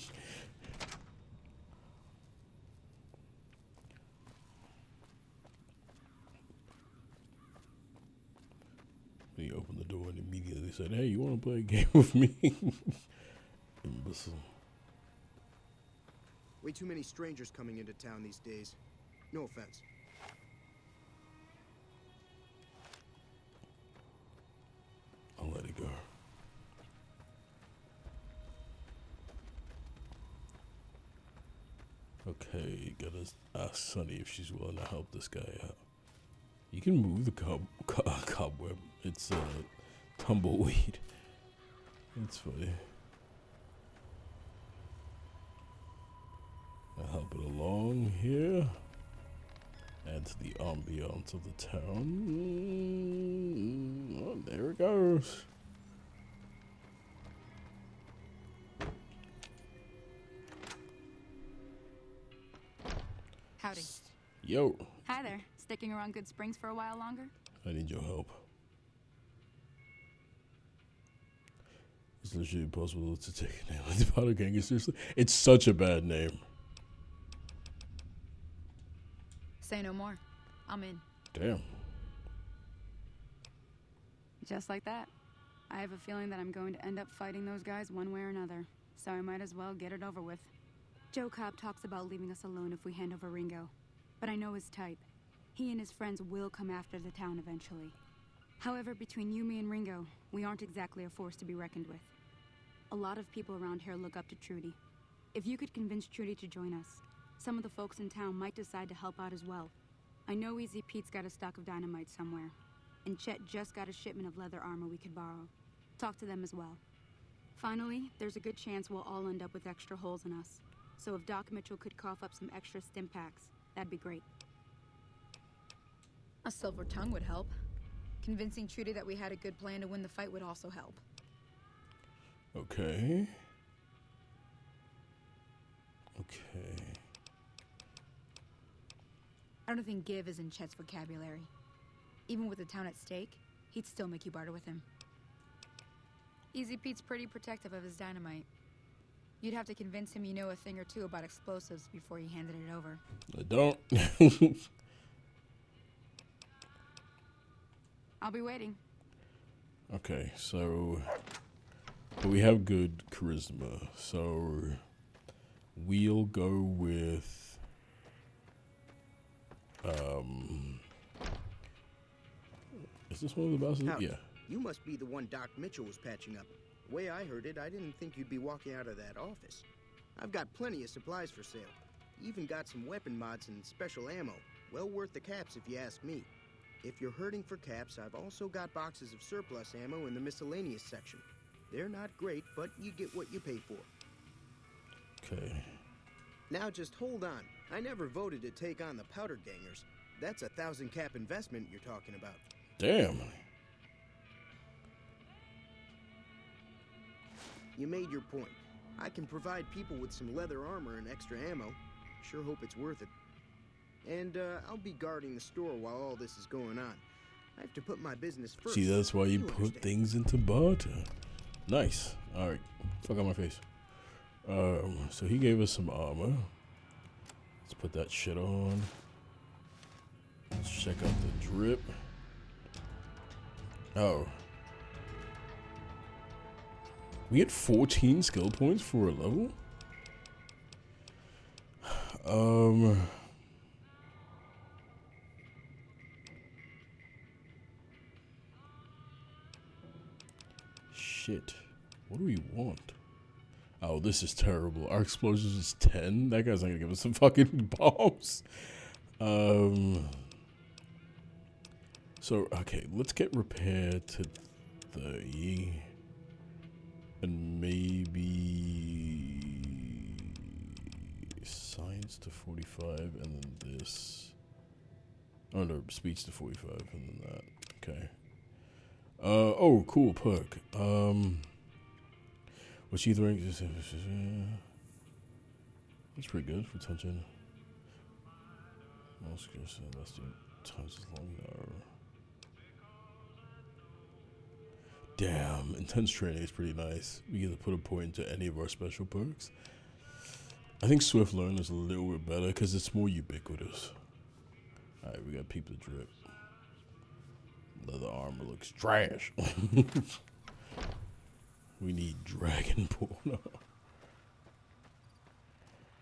He opened the door and immediately said, "Hey, you want to play a game with me?" Imbecile. Way too many strangers coming into town these days. No offense. I'll let it go. Okay, gotta ask Sunny if she's willing to help this guy out. You can move the cobweb. It's tumbleweed. It's funny. I'll help it along here. Add to the ambiance of the town. Oh, there it goes. Howdy. Yo. Hi there. Sticking around Good Springs for a while longer? I need your help. It's literally impossible to take a name like the Powder Gang. Seriously, it's such a bad name. Say no more. I'm in. Damn. Just like that. I have a feeling that I'm going to end up fighting those guys one way or another, so I might as well get it over with. Joe Cobb talks about leaving us alone if we hand over Ringo, but I know his type. He and his friends will come after the town eventually. However, between you, me, and Ringo, we aren't exactly a force to be reckoned with. A lot of people around here look up to Trudy. If you could convince Trudy to join us, some of the folks in town might decide to help out as well. I know Easy Pete's got a stock of dynamite somewhere, and Chet just got a shipment of leather armor we could borrow. Talk to them as well. Finally, there's a good chance we'll all end up with extra holes in us. So if Doc Mitchell could cough up some extra stim packs, that'd be great. A silver tongue would help. Convincing Trudy that we had a good plan to win the fight would also help. Okay. Okay. I don't think give is in Chet's vocabulary. Even with the town at stake, he'd still make you barter with him. Easy Pete's pretty protective of his dynamite. You'd have to convince him you know a thing or two about explosives before you handed it over. I don't. I'll be waiting. Okay, so we have good charisma, so we'll go with is this one of the bosses? Howdy. Yeah. You must be the one Doc Mitchell was patching up. The way I heard it, I didn't think you'd be walking out of that office. I've got plenty of supplies for sale. Even got some weapon mods and special ammo. Well worth the caps if you ask me. If you're hurting for caps, I've also got boxes of surplus ammo in the miscellaneous section. They're not great, but you get what you pay for. Okay. Now just hold on. I never voted to take on the powder gangers. That's a 1,000 cap investment you're talking about. Damn. You made your point. I can provide people with some leather armor and extra ammo. Sure hope it's worth it. And I'll be guarding the store while all this is going on. I have to put my business first. See, that's why you put things into barter. Nice. Alright. Fuck out my face. So he gave us some armor. Let's put that shit on. Let's check out the drip. Oh. We get 14 skill points for a level? Shit. What do we want? Oh, this is terrible. Our explosives is 10. That guy's not gonna give us some fucking bombs. So, okay, let's get repair to 30. And maybe science to 45, and then this. Oh no, speech to 45, and then that. Okay. Oh, cool perk. Which either rank is that's pretty good for tension. Let's do times as long now. Damn, intense training is pretty nice. We get to put a point into any of our special perks. I think Swift Learn is a little bit better because it's more ubiquitous. Alright, we got Peep the Drip. Leather armor looks trash. We need Dragon Porno.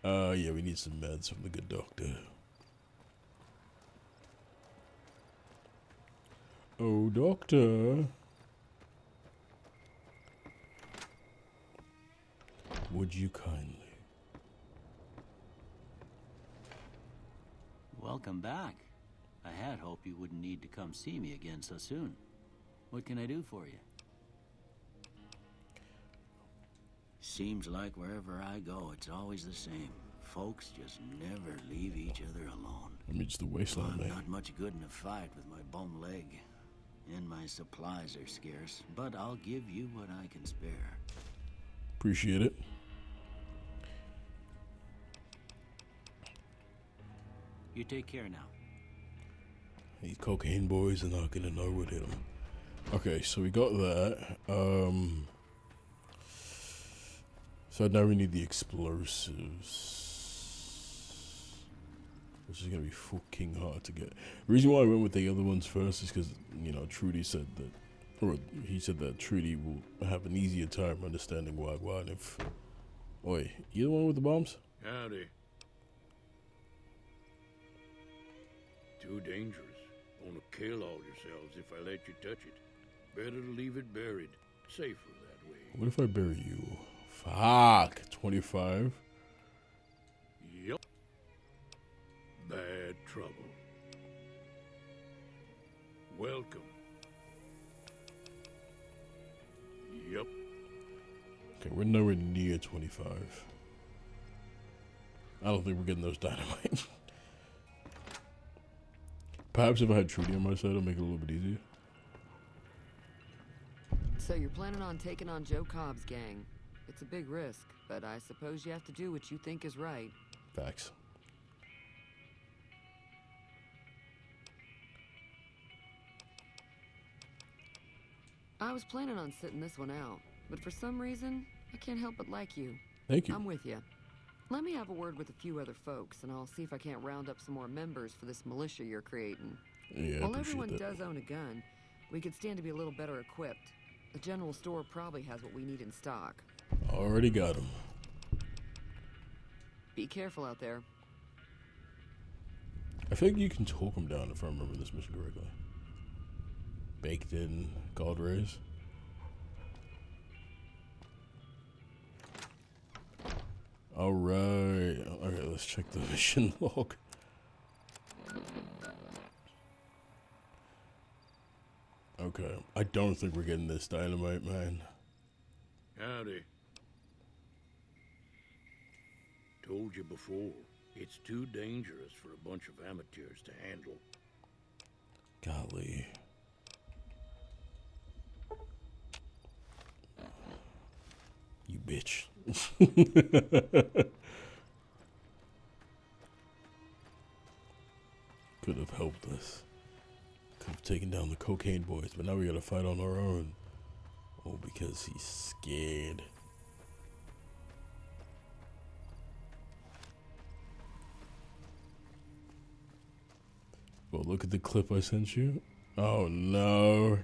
Yeah, we need some meds from the good doctor. Oh, doctor. Would you kindly? Welcome back. I had hoped you wouldn't need to come see me again so soon. What can I do for you? Seems like wherever I go, it's always the same. Folks just never leave each other alone. I mean, it's the wasteland, I'm man. not much good in a fight with my bum leg. And my supplies are scarce, but I'll give you what I can spare. Appreciate it. You take care now. These cocaine boys are not gonna know what hit them. Okay, so we got that. So now we need the explosives, which is gonna be fucking hard to get. The reason why I went with the other ones first is because, you know, Trudy said that, or he said that Trudy will have an easier time understanding Wagwan if. Oi, you the one with the bombs? Howdy. Too dangerous. Gonna kill all yourselves if I let you touch it. Better to leave it buried. Safer that way. What if I bury you? Fuck. 25. Yup. Bad trouble. Welcome. Yup. Okay, we're nowhere near 25. I don't think we're getting those dynamite. Perhaps if I had Trudy on my side, it'll make it a little bit easier. So you're planning on taking on Joe Cobb's gang. It's a big risk, but I suppose you have to do what you think is right. Facts. I was planning on sitting this one out, but for some reason, I can't help but like you. Thank you. I'm with you. Let me have a word with a few other folks, and I'll see if I can't round up some more members for this militia you're creating. Yeah, While everyone does own a gun, we could stand to be a little better equipped. The general store probably has what we need in stock. Already got him. Be careful out there. I think you can talk him down if I remember this mission correctly. Baked in gold rays. Alright. Okay, let's check the mission log. Okay. I don't think we're getting this dynamite, man. Howdy. Told you before, it's too dangerous for a bunch of amateurs to handle. Golly. You bitch. Could have helped us. Could have taken down the cocaine boys, but now we gotta fight on our own. Oh, because he's scared. Well, look at the clip I sent you. Oh no.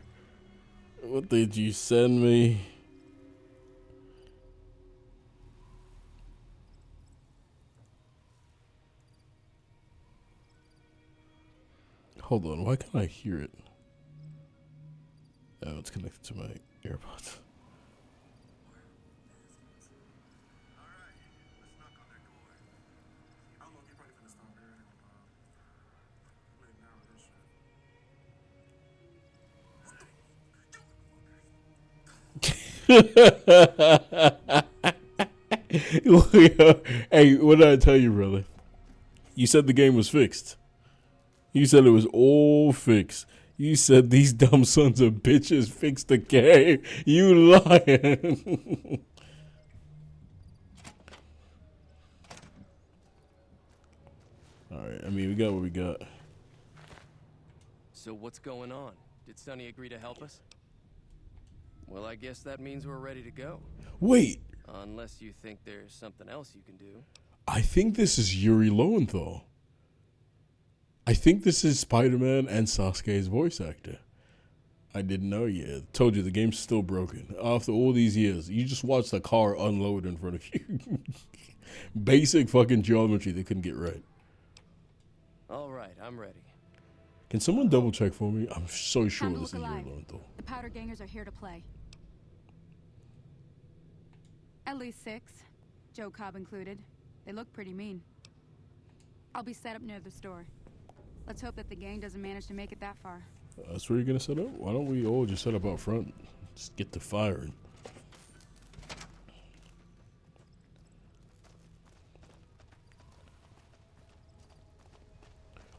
What did you send me? Hold on, why can't I hear it? Oh, it's connected to my AirPods. Hey, what did I tell you, brother? You said the game was fixed. You said it was all fixed. You said these dumb sons of bitches fixed the game. You lying. Alright, I mean, we got what we got. So what's going on? Did Sonny agree to help us? Well, I guess that means we're ready to go. Wait. Unless you think there's something else you can do. I think this is Yuri Lowenthal. I think this is Spider-Man and Sasuke's voice actor. I didn't know yet. Told you the game's still broken. After all these years, you just watched a car unload in front of you. Basic fucking geometry they couldn't get right. All right, I'm ready. Can someone double check for me? I'm so sure Time to this is look Yuri alive. Lowenthal. The powder gangers are here to play. At least 6, Joe Cobb included. They look pretty mean. I'll be set up near the store. Let's hope that the gang doesn't manage to make it that far. That's where you're gonna set up? Why don't we all just set up out front? Just get to firing.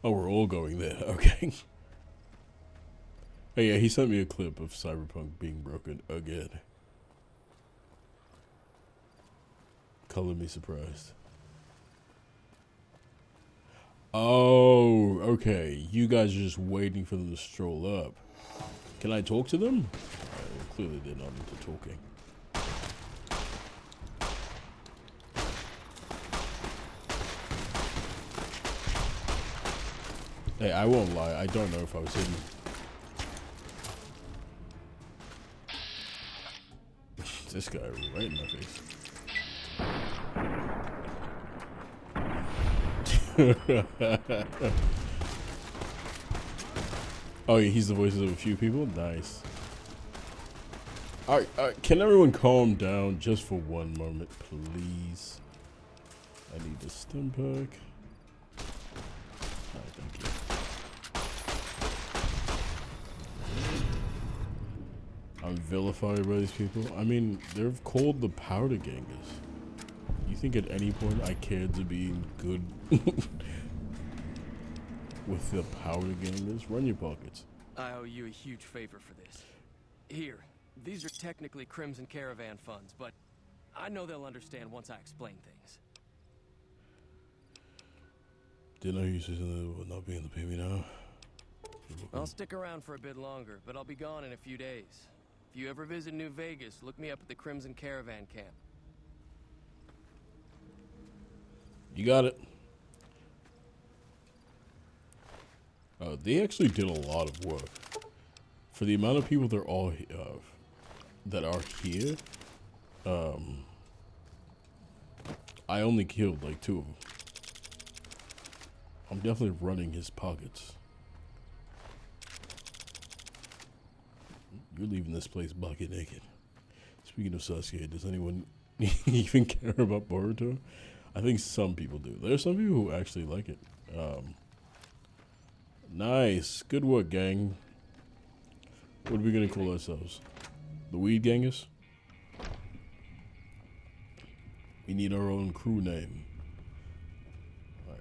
Oh, we're all going there. Okay. Hey, yeah, he sent me a clip of Cyberpunk being broken again. Color me surprised. Oh, okay. You guys are just waiting for them to stroll up. Can I talk to them? Clearly they're not into talking. Hey, I won't lie. I don't know if I was hidden. This guy right in my face. Oh yeah, he's the voices of a few people? Nice. Alright, can everyone calm down just for one moment, please? I need the stim pack. Alright, thank you. I'm vilified by these people. I mean, they're called the powder gangers. You think at any point I cared to be good with the powder gangers? Run your pockets. I owe you a huge favor for this. Here, these are technically Crimson Caravan funds, but I know they'll understand once I explain things. Didn't know you said something about not being able to pay me now. I'll stick around for a bit longer, but I'll be gone in a few days. If you ever visit New Vegas, look me up at the Crimson Caravan camp. You got it. They actually did a lot of work. For the amount of people that are here, I only killed like 2 of them. I'm definitely running his pockets. You're leaving this place bucket naked. Speaking of Sasuke, does anyone even care about Boruto? I think some people do. There are some people who actually like it. Nice. Good work, gang. What are we going to call ourselves? The Weed Gangers? We need our own crew name.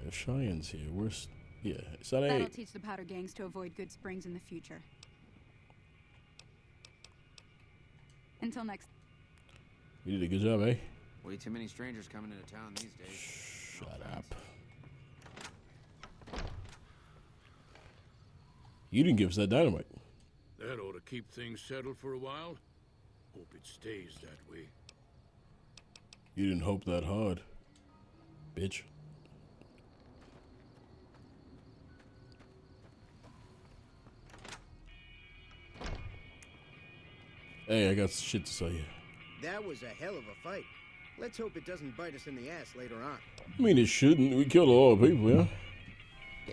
if Cheyenne's here, where's... Yeah, it's that That'll A. teach the powder gangs to avoid good springs in the future. Until next. You did a good job, eh? Way too many strangers coming into town these days. Shut up. You didn't give us that dynamite. That ought to keep things settled for a while. Hope it stays that way. You didn't hope that hard, bitch. Hey, I got shit to tell you. That was a hell of a fight. Let's hope it doesn't bite us in the ass later on. I mean, it shouldn't. We killed a lot of people, yeah?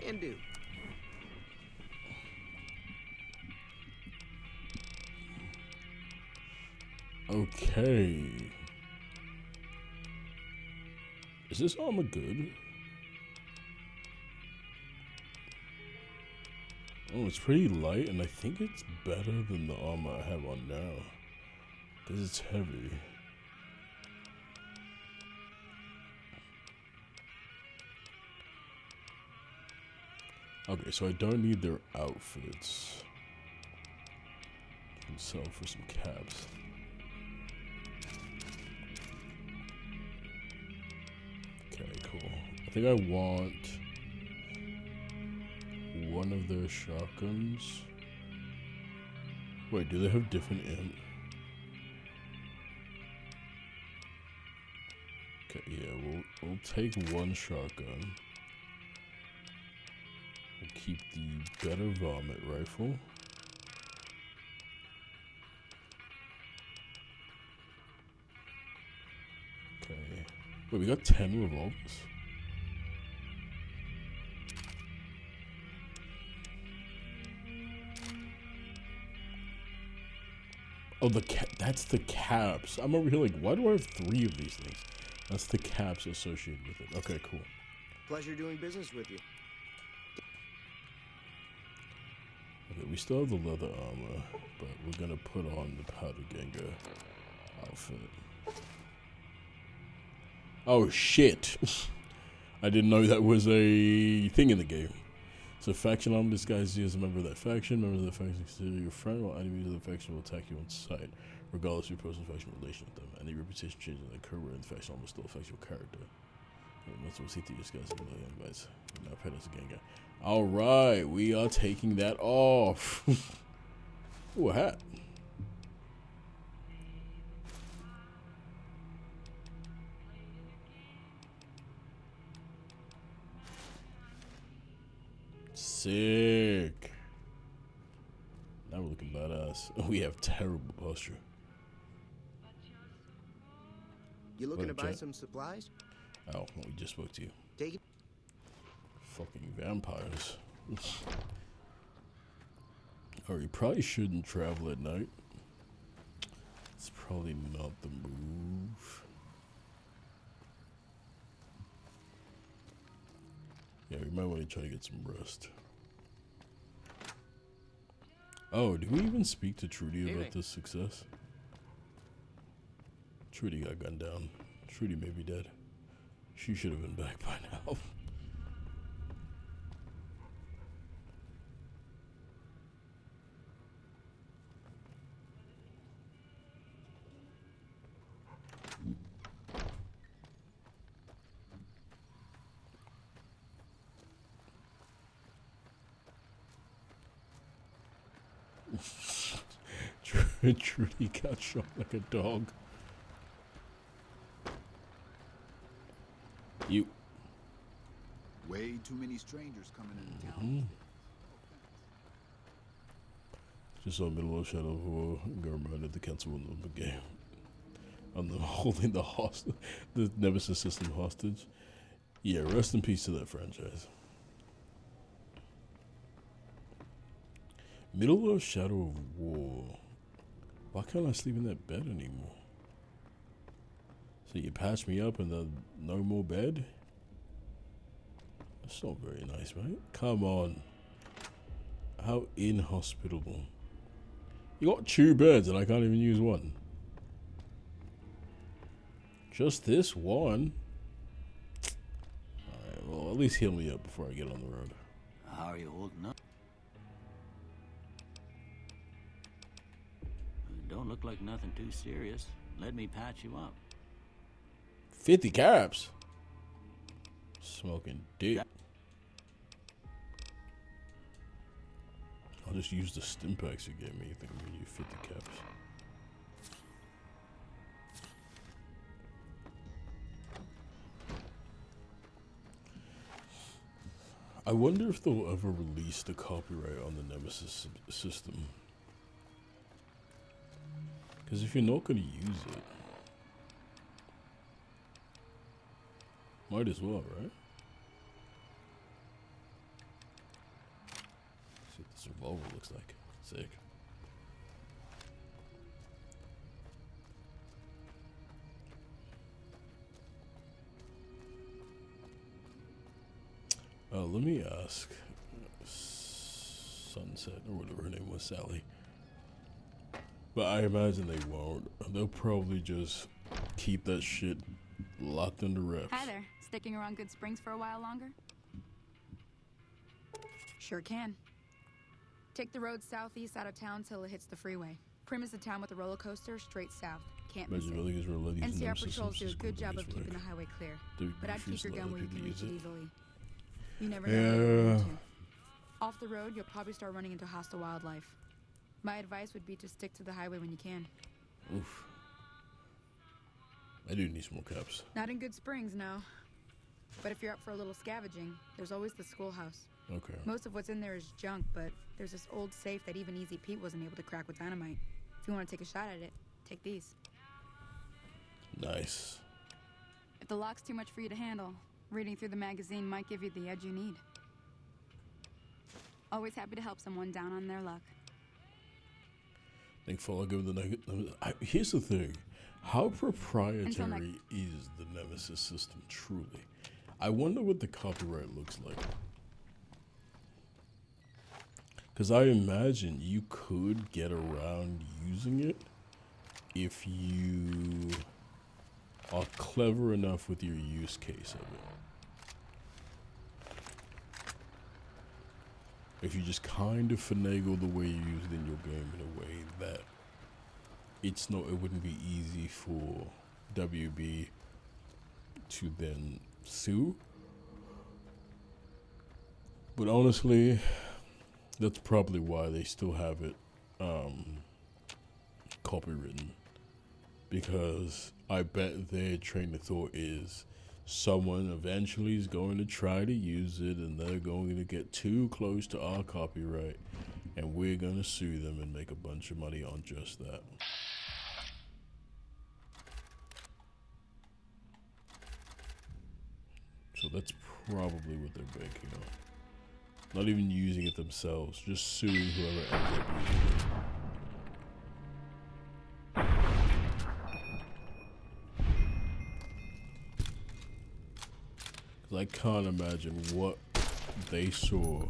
Can do. Okay. Is this armor good? Oh, it's pretty light, and I think it's better than the armor I have on now. Because it's heavy. Okay, so I don't need their outfits. Can sell for some caps. Okay, cool. I think I want one of their shotguns. Wait, do they have different ammo? Okay, yeah, we'll take one shotgun. We'll keep the better varmint rifle. Okay. Wait, we got 10 revolvers? Oh, that's the caps. I'm over here like, why do I have 3 of these things? That's the caps associated with it. Okay, cool. Pleasure doing business with you. Okay, we still have the leather armor, but we're gonna put on the powder ganga outfit. Oh shit! I didn't know that was a thing in the game. So faction armor disguises you as a member of that faction. Members of the faction consider you a friend, while enemies of the faction will attack you on sight, regardless of your personal faction relation with them. Any reputation changes that occur within the faction armor still affects your character. Multiple CT disguises and invites. Now pet as a gang guy. Alright, we are taking that off. Ooh, a hat. Sick. Now we're looking badass. We have terrible posture. You looking to buy some supplies? Oh, we just spoke to you. Take it. Fucking vampires. Oh, you probably shouldn't travel at night. It's probably not the move. Yeah, we might want to try to get some rest. Oh, did we even speak to Trudy about this success? Trudy got gunned down. Trudy may be dead. She should have been back by now. Trudy got shot like a dog. You. Way too many strangers coming into town. Just saw middle of Shadow of War and got reminded the cancel one of the game. I'm holding the Nemesis system hostage. Yeah, rest in peace to that franchise. Middle of Shadow of War. Why can't I sleep in that bed anymore? So you patch me up and then no more bed? That's not very nice, right? Come on. How inhospitable. You got 2 beds and I can't even use one. Just this one? Alright, well, at least heal me up before I get on the road. How are you holding up? Don't look like nothing too serious. Let me patch you up. 50 caps. Smoking dick. I'll just use the stim packs you gave me. You think I'm gonna use 50 caps? I wonder if they'll ever release the copyright on the Nemesis system. Because if you're not going to use it, might as well, right? See what this revolver looks like. Sick. Let me ask Sunset, or whatever her name was, Sally. But I imagine they won't. They'll probably just keep that shit locked under wraps. Hi there. Sticking around Good Springs for a while longer? Sure can. Take the road southeast out of town till it hits the freeway. Prim is the town with the roller coaster straight south. Can't miss it. NCR patrols do a good job of keeping the highway clear. But I'd keep your gun where you can reach it easily. You never know where you're going to. Off the road, you'll probably start running into hostile wildlife. My advice would be to stick to the highway when you can. Oof. I do need some more caps. Not in Good Springs, no. But if you're up for a little scavenging, there's always the schoolhouse. Okay. Most of what's in there is junk, but there's this old safe that even Easy Pete wasn't able to crack with dynamite. If you want to take a shot at it, take these. Nice. If the lock's too much for you to handle, reading through the magazine might give you the edge you need. Always happy to help someone down on their luck. Thankful I'll give the here's the thing. How proprietary is the Nemesis system truly? I wonder what the copyright looks like. Because I imagine you could get around using it if you are clever enough with your use case of it. If you just kind of finagle the way you use it in your game in a way that it wouldn't be easy for WB to then sue. But honestly, that's probably why they still have it copywritten. Because I bet their train of thought is someone eventually is going to try to use it and they're going to get too close to our copyright and we're going to sue them and make a bunch of money on just that. So that's probably what they're banking on. Not even using it themselves, just suing whoever ends up using it. I can't imagine what they saw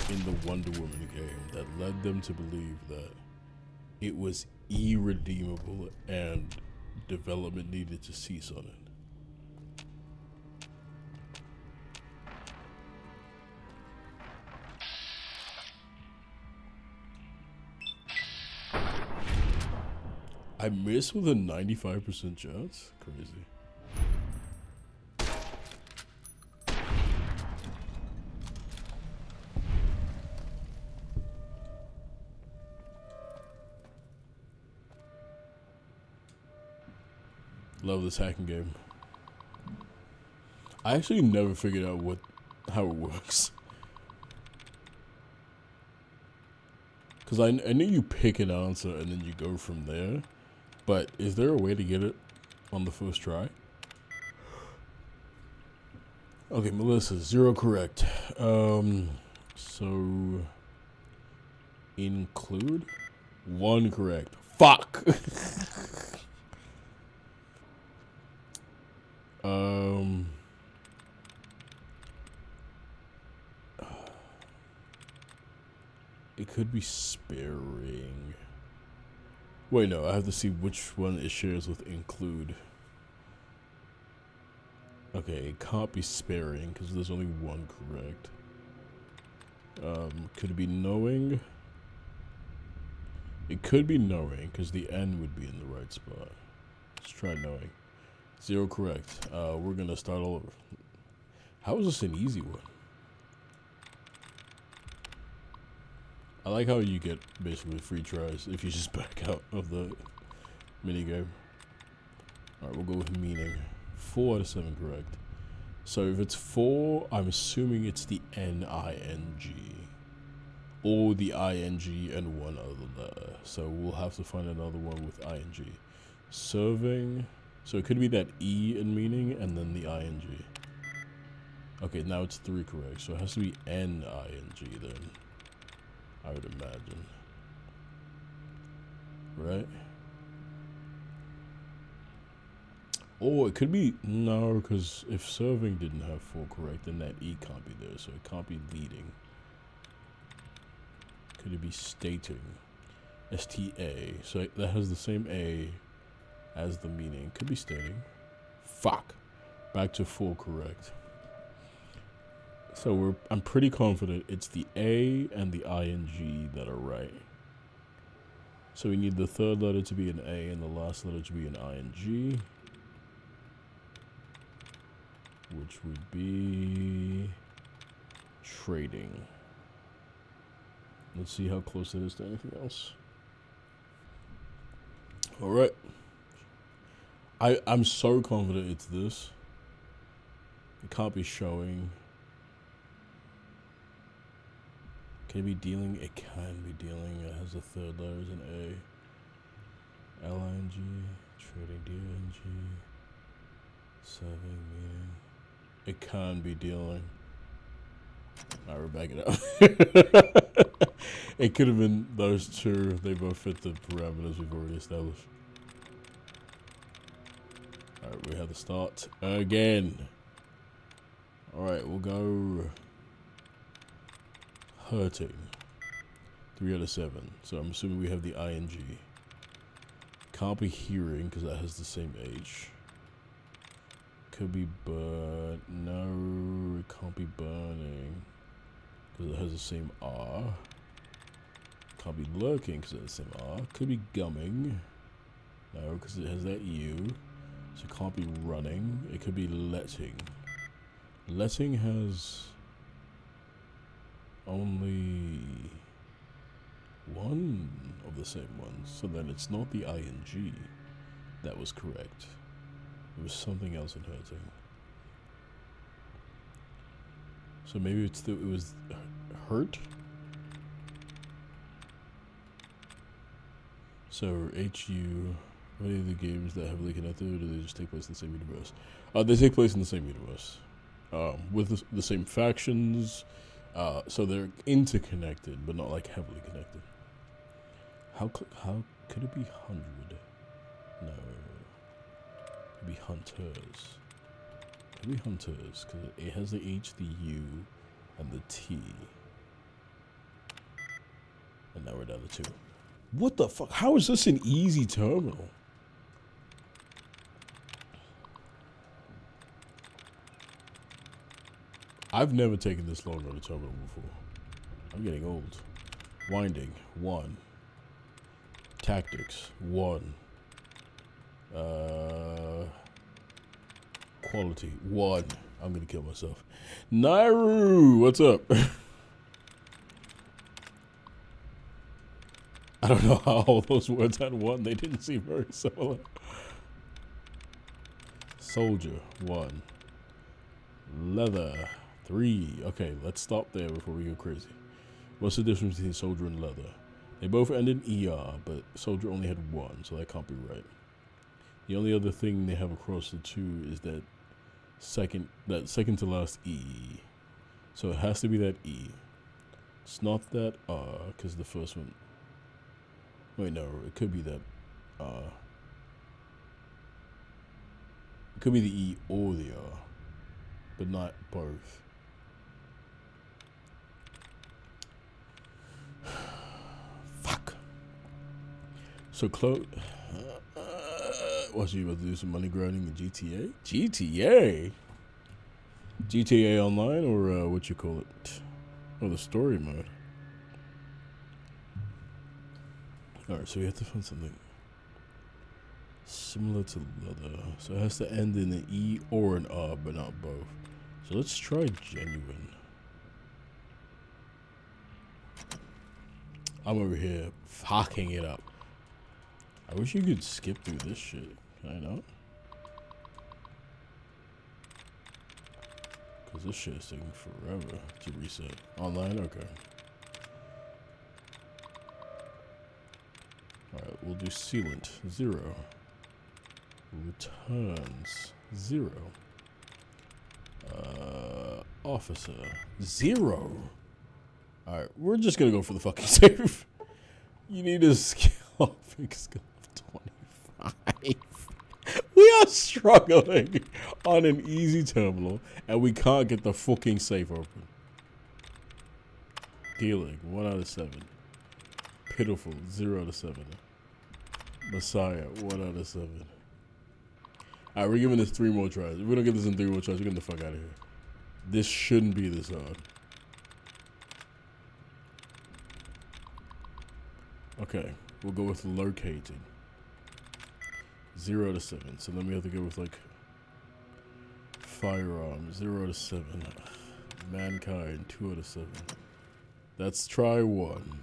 in the Wonder Woman game that led them to believe that it was irredeemable and development needed to cease on it. I missed with a 95% chance? Crazy. Love this hacking game. I actually never figured out how it works. Because I knew you pick an answer and then you go from there. But is there a way to get it on the first try? Okay, Melissa, 0 correct. So include 1 correct. Fuck. It could be sparing. Wait, no, I have to see which one it shares with include. Okay, it can't be sparing because there's only one correct. Could it be knowing? It could be knowing because the N would be in the right spot. Let's try knowing. 0 correct. We're gonna start all over. How is this an easy one? I like how you get basically free tries if you just back out of the minigame. Alright, we'll go with meaning. 4 out of 7 correct. So if it's 4, I'm assuming it's the N-I-N-G. Or the I-N-G and one other letter. So we'll have to find another one with I-N-G. Serving. So it could be that E in meaning and then the I-N-G. Okay, now it's 3 correct. So it has to be N-I-N-G then. I would imagine. Right? Or it could be, no, because if serving didn't have 4 correct, then that E can't be there, so it can't be leading. Could it be stating? S-T-A, so that has the same A as the meaning. Could be stating. Fuck. Back to 4 correct. So I'm pretty confident it's the A and the I-N-G that are right. So we need the third letter to be an A and the last letter to be an I-N-G. Which would be trading. Let's see how close it is to anything else. All right. I'm so confident it's this. It can't be showing. Can it be dealing? It can be dealing. It has the third letter as an A. L-I-N-G. Trading D-I-N-G. Serving meaning. It can be dealing. Alright, we're backing up. It could have been those two. They both fit the parameters we've already established. Alright, we have the start again. Alright, we'll go hurting. 3 out of 7. So I'm assuming we have the ING. Can't be hearing because that has the same H. Could be burn. No, it can't be burning because it has the same R. Can't be lurking because it has the same R. Could be gumming. No, because it has that U. So it can't be running. It could be letting. Letting has only one of the same ones. So then it's not the ING that was correct. It was something else in hurting. So maybe it was hurt. So HU, are any of the games that heavily connected, or do they just take place in the same universe? They take place in the same universe, with the same factions. So they're interconnected, but not like heavily connected. How could it be 100? No. Be hunters. Could be hunters because it has the H, the U, and the T. And now we're down to 2. What the fuck? How is this an easy terminal? I've never taken this long on a terminal before. I'm getting old. Winding, 1. Tactics, 1. Quality, 1. I'm gonna kill myself. Nairu, what's up? I don't know how all those words had 1. They didn't seem very similar. Soldier, 1. Leather, 3. Okay, let's stop there before we go crazy. What's the difference between soldier and leather? They both end in ER, but soldier only had 1, so that can't be right. The only other thing they have across the 2 is that second to last E. So it has to be that E. It's not that R, because the first one... Wait, no, it could be that R. It could be the E or the R, but not both. Fuck. So what, you about to do some money grinding in GTA? GTA? GTA Online or what you call it? Oh, the story mode. Alright, so we have to find something similar to leather. So it has to end in an E or an R, but not both. So let's try genuine. I'm over here fucking it up. I wish you could skip through this shit. Can I not? Because this shit is taking forever to reset. Online? Okay. Alright, we'll do sealant. 0. Returns. 0. Officer. 0. Alright, we're just gonna go for the fucking save. You need a skill of 25. We are struggling on an easy terminal, and we can't get the fucking safe open. Dealing, 1 out of 7. Pitiful, 0 out of 7. Messiah, 1 out of 7. Alright, we're giving this 3 more tries. If we don't get this in 3 more tries, we're getting the fuck out of here. This shouldn't be this hard. Okay, we'll go with located. 0 out of 7. So then we have to go with like firearm. 0 out of 7. Mankind. 2 out of 7. Let's try 1.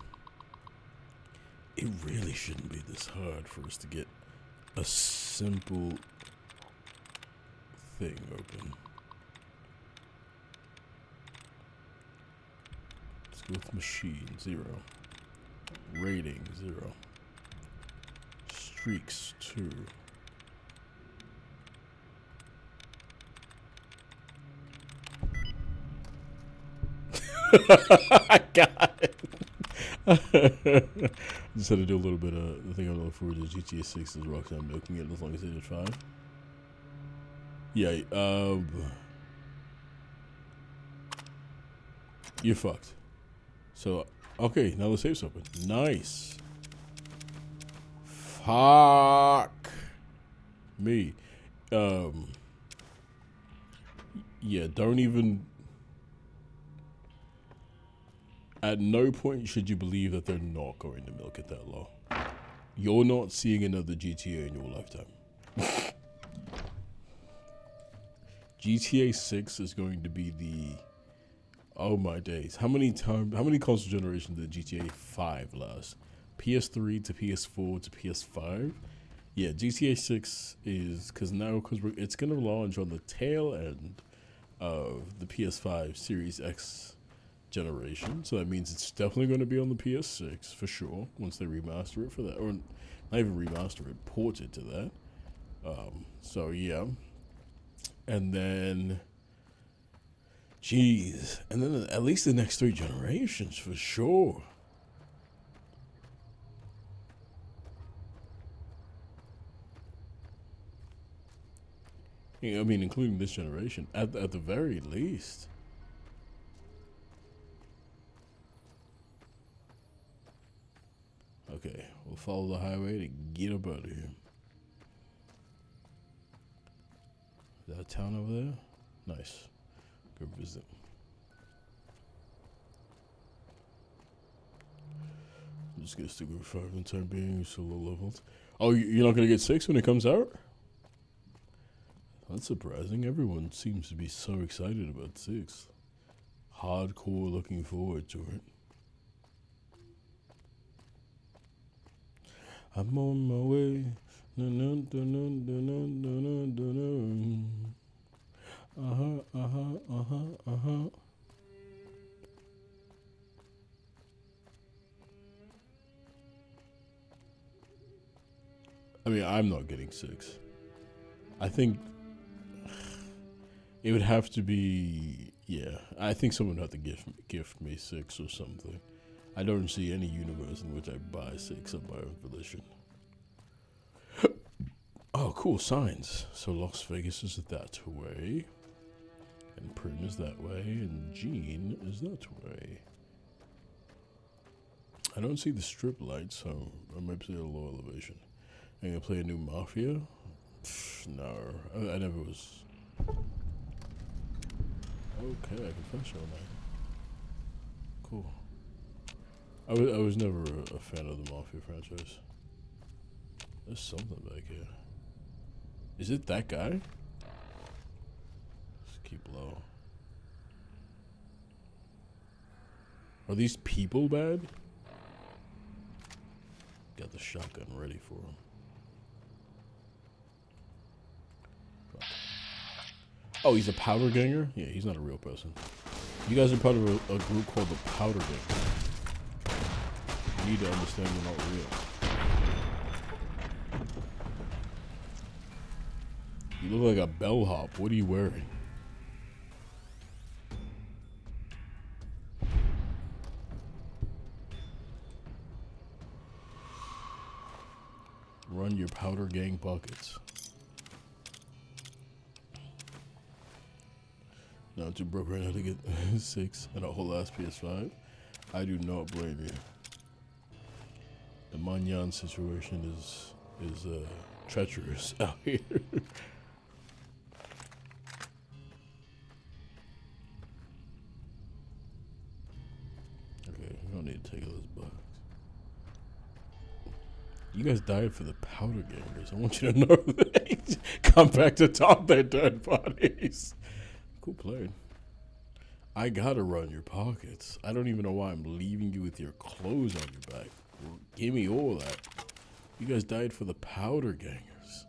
It really shouldn't be this hard for us to get a simple thing open. Let's go with machine. 0. Rating 0. Streaks 2. I got it. Just had to do a little bit of the thing I'm looking forward to. GTA 6 is Rockstar milking it as long as they did 5. Yeah, you're fucked. So, okay, now the safe's open. Nice. Fuck me. Yeah, don't even. At no point should you believe that they're not going to milk it that low. You're not seeing another GTA in your lifetime. GTA 6 is going to be the. Oh my days. How many console generations did GTA 5 last? PS3 to PS4 to PS5? Yeah, GTA 6 is because it's going to launch on the tail end of the PS5 Series X generation. So that means it's definitely going to be on the PS6 for sure once they remaster it for that. Or not even remaster it, port it to that. So yeah. And then. Jeez. And then at least the next 3 generations for sure. I mean, including this generation, at the very least. Okay, we'll follow the highway to get up out of here. Is that a town over there? Nice. Go visit. I'm just gonna stick with 5 in the time being, so low leveled. Oh, you're not gonna get 6 when it comes out? That's surprising. Everyone seems to be so excited about 6. Hardcore looking forward to it. I'm on my way. I mean, I'm not getting 6. I think it would have to be, yeah. I think someone would have to gift me 6 or something. I don't see any universe in which I buy 6 of my own volition. Oh, cool, signs. So Las Vegas is that way. And Prim is that way. And Gene is that way. I don't see the strip light, so I might play a low elevation. I'm gonna play a new Mafia? No, I never was. Okay, I confessional night. Cool. I was never a fan of the Mafia franchise. There's something back here. Is it that guy? Let's keep low. Are these people bad? Got the shotgun ready for him. Oh, he's a powder ganger? Yeah, he's not a real person. You guys are part of a group called the Powder Gang. You need to understand you're not real. You look like a bellhop. What are you wearing? Run your Powder Gang buckets. Not too broke right now to get 6 and a whole ass PS5. I do not blame you. The Manyan situation is treacherous out here. Okay, we don't need to take all those bucks. You guys died for the Powder Gangers. I want you to know that. Come back to talk their dead bodies. Cool played. I gotta run your pockets. I don't even know why I'm leaving you with your clothes on your back. Give me all that. You guys died for the Powder Gangers.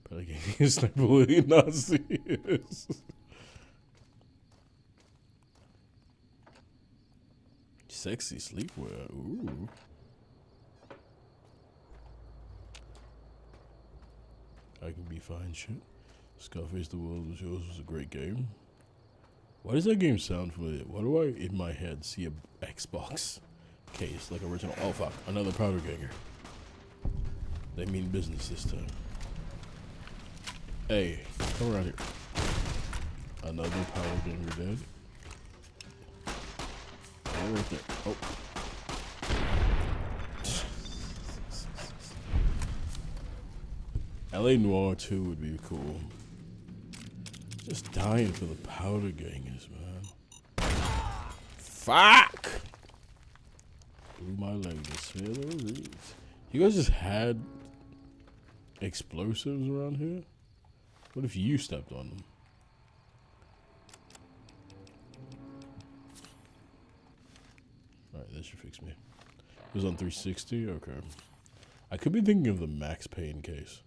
Powder Gangers not really Nazis. Sexy sleepwear. Ooh. I can be fine shit. Scarface The World Was Yours was a great game. Why does that game sound familiar? Why do I, in my head, see a Xbox case like original? Oh fuck, another Powder Ganger. They mean business this time. Hey, come around here. Another Powder Ganger dead. Oh, right there. Oh. LA Noire 2 would be cool. Just dying for the Powder Gangers, man. Fuck! Blew my leg to smithereens. You guys just had explosives around here? What if you stepped on them? Alright, that should fix me. It was on 360? Okay. I could be thinking of the Max Payne case.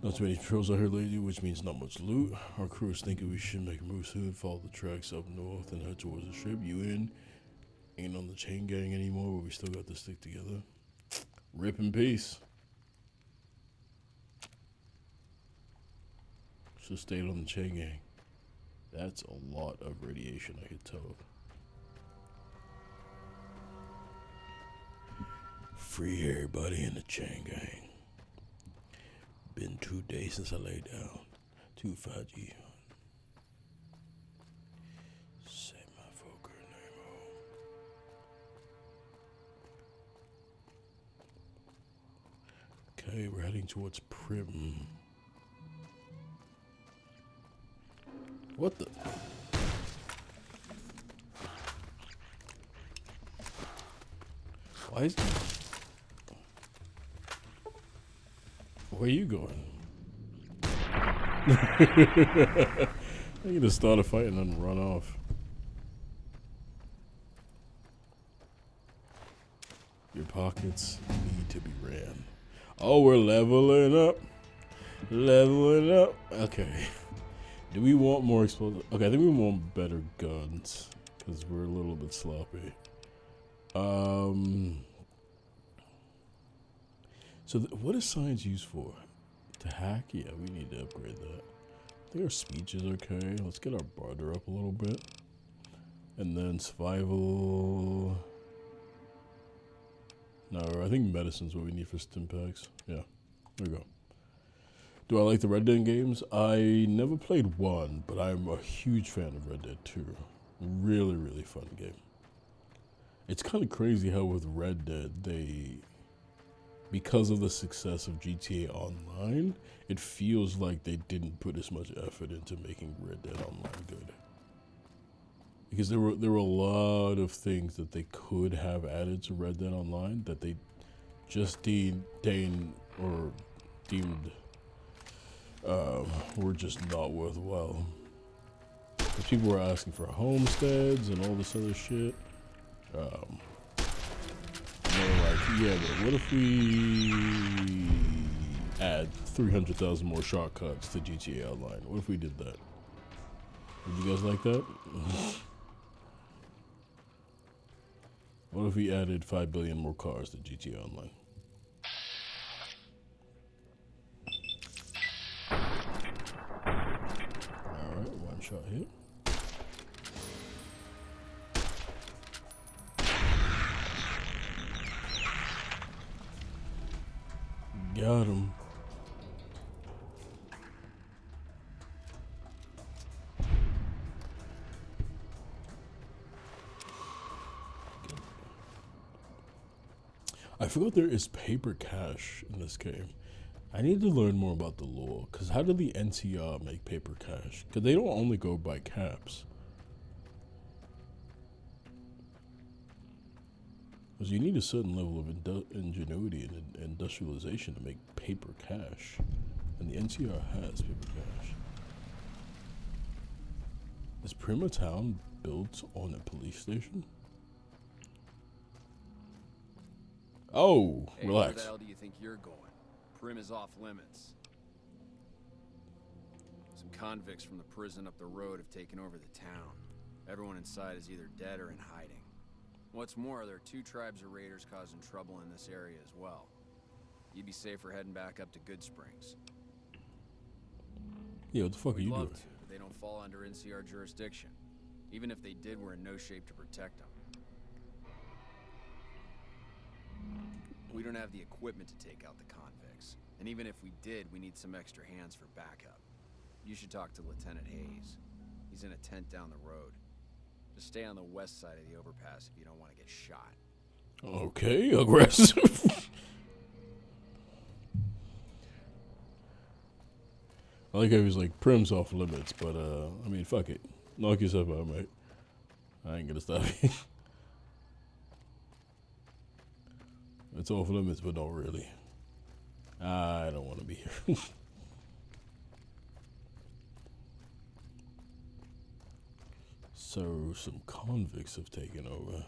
Not too many patrols out here lately, which means not much loot. Our crew is thinking we should make a move soon, follow the tracks up north and head towards the ship. You ain't on the chain gang anymore, but we still got to stick together. Rip in peace. Should stayed on the chain gang. That's a lot of radiation, I could tell. Free everybody in the chain gang. Been 2 days since I laid down. 2-5G. Say my fucker name. Okay, we're heading towards Prim. What the? Why is... Where are you going? I'm gonna start a fight and then run off. Your pockets need to be ran. Oh, we're leveling up. Leveling up. Okay. Do we want more explosive? Okay, I think we want better guns. Because we're a little bit sloppy. So what is science used for? To hack? Yeah, we need to upgrade that. I think our speech is okay. Let's get our barter up a little bit. And then survival. No, I think medicine's what we need for stim packs. Yeah, there we go. Do I like the Red Dead games? I never played 1, but I'm a huge fan of Red Dead 2. Really, really fun game. It's kind of crazy how with Red Dead, they because of the success of GTA Online, it feels like they didn't put as much effort into making Red Dead Online good. Because there were a lot of things that they could have added to Red Dead Online that they just deemed were just not worthwhile. But people were asking for homesteads and all this other shit. And they were like, yeah, but what if we add 300,000 more shortcuts to GTA Online? What if we did that? Would you guys like that? What if we added 5 billion more cars to GTA Online? Alright, one shot hit. Got him. I forgot there is paper cash in this game. I need to learn more about the law, because how do the NCR make paper cash? Because they don't only go by caps. Because you need a certain level of ingenuity and industrialization to make paper cash. And the NCR has paper cash. Is Prima Town built on a police station? Oh, hey, relax. Where the hell do you think you're going? Prim is off limits. Some convicts from the prison up the road have taken over the town. Everyone inside is either dead or in hiding. What's more, there are 2 tribes of raiders causing trouble in this area as well. You'd be safer heading back up to Good Springs. Yeah, what the fuck are you doing? Love to, but they don't fall under NCR jurisdiction. Even if they did, we're in no shape to protect them. We don't have the equipment to take out the convicts. And even if we did, we need some extra hands for backup. You should talk to Lieutenant Hayes. He's in a tent down the road. Just stay on the west side of the overpass if you don't want to get shot. Okay, aggressive. I like how he was like, Prim's off limits, but I mean, fuck it. Knock yourself out, mate. I ain't gonna stop you. It's off limits, but not really. I don't want to be here. So, some convicts have taken over.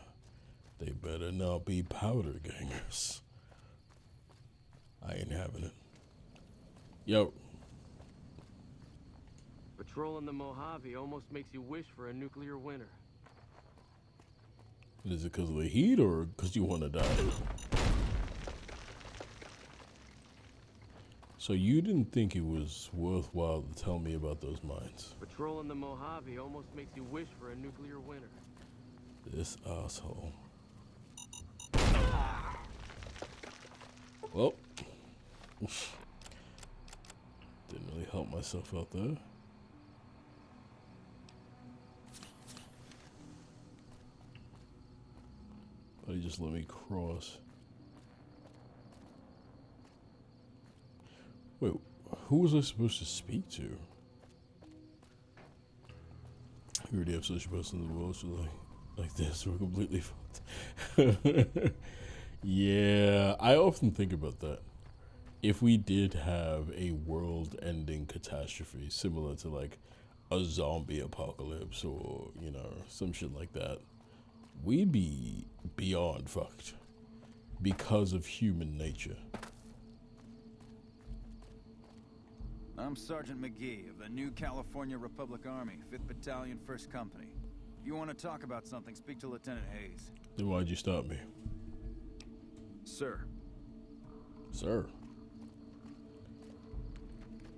They better not be powder gangers. I ain't having it. Yo. Patrolling the Mojave almost makes you wish for a nuclear winter. Is it because of the heat or because you want to die? So you didn't think it was worthwhile to tell me about those mines? Patrolling the Mojave almost makes you wish for a nuclear winter. This asshole. Well, didn't really help myself out there. But he just let me cross. Wait, who was I supposed to speak to? We already have such a person in the world, so like this, we're completely fucked. Yeah, I often think about that. If we did have a world-ending catastrophe similar to like a zombie apocalypse or, you know, some shit like that, we'd be beyond fucked because of human nature. I'm Sergeant McGee of the New California Republic Army, 5th Battalion, 1st Company. If you want to talk about something, speak to Lieutenant Hayes. Then why'd you stop me? Sir. Sir.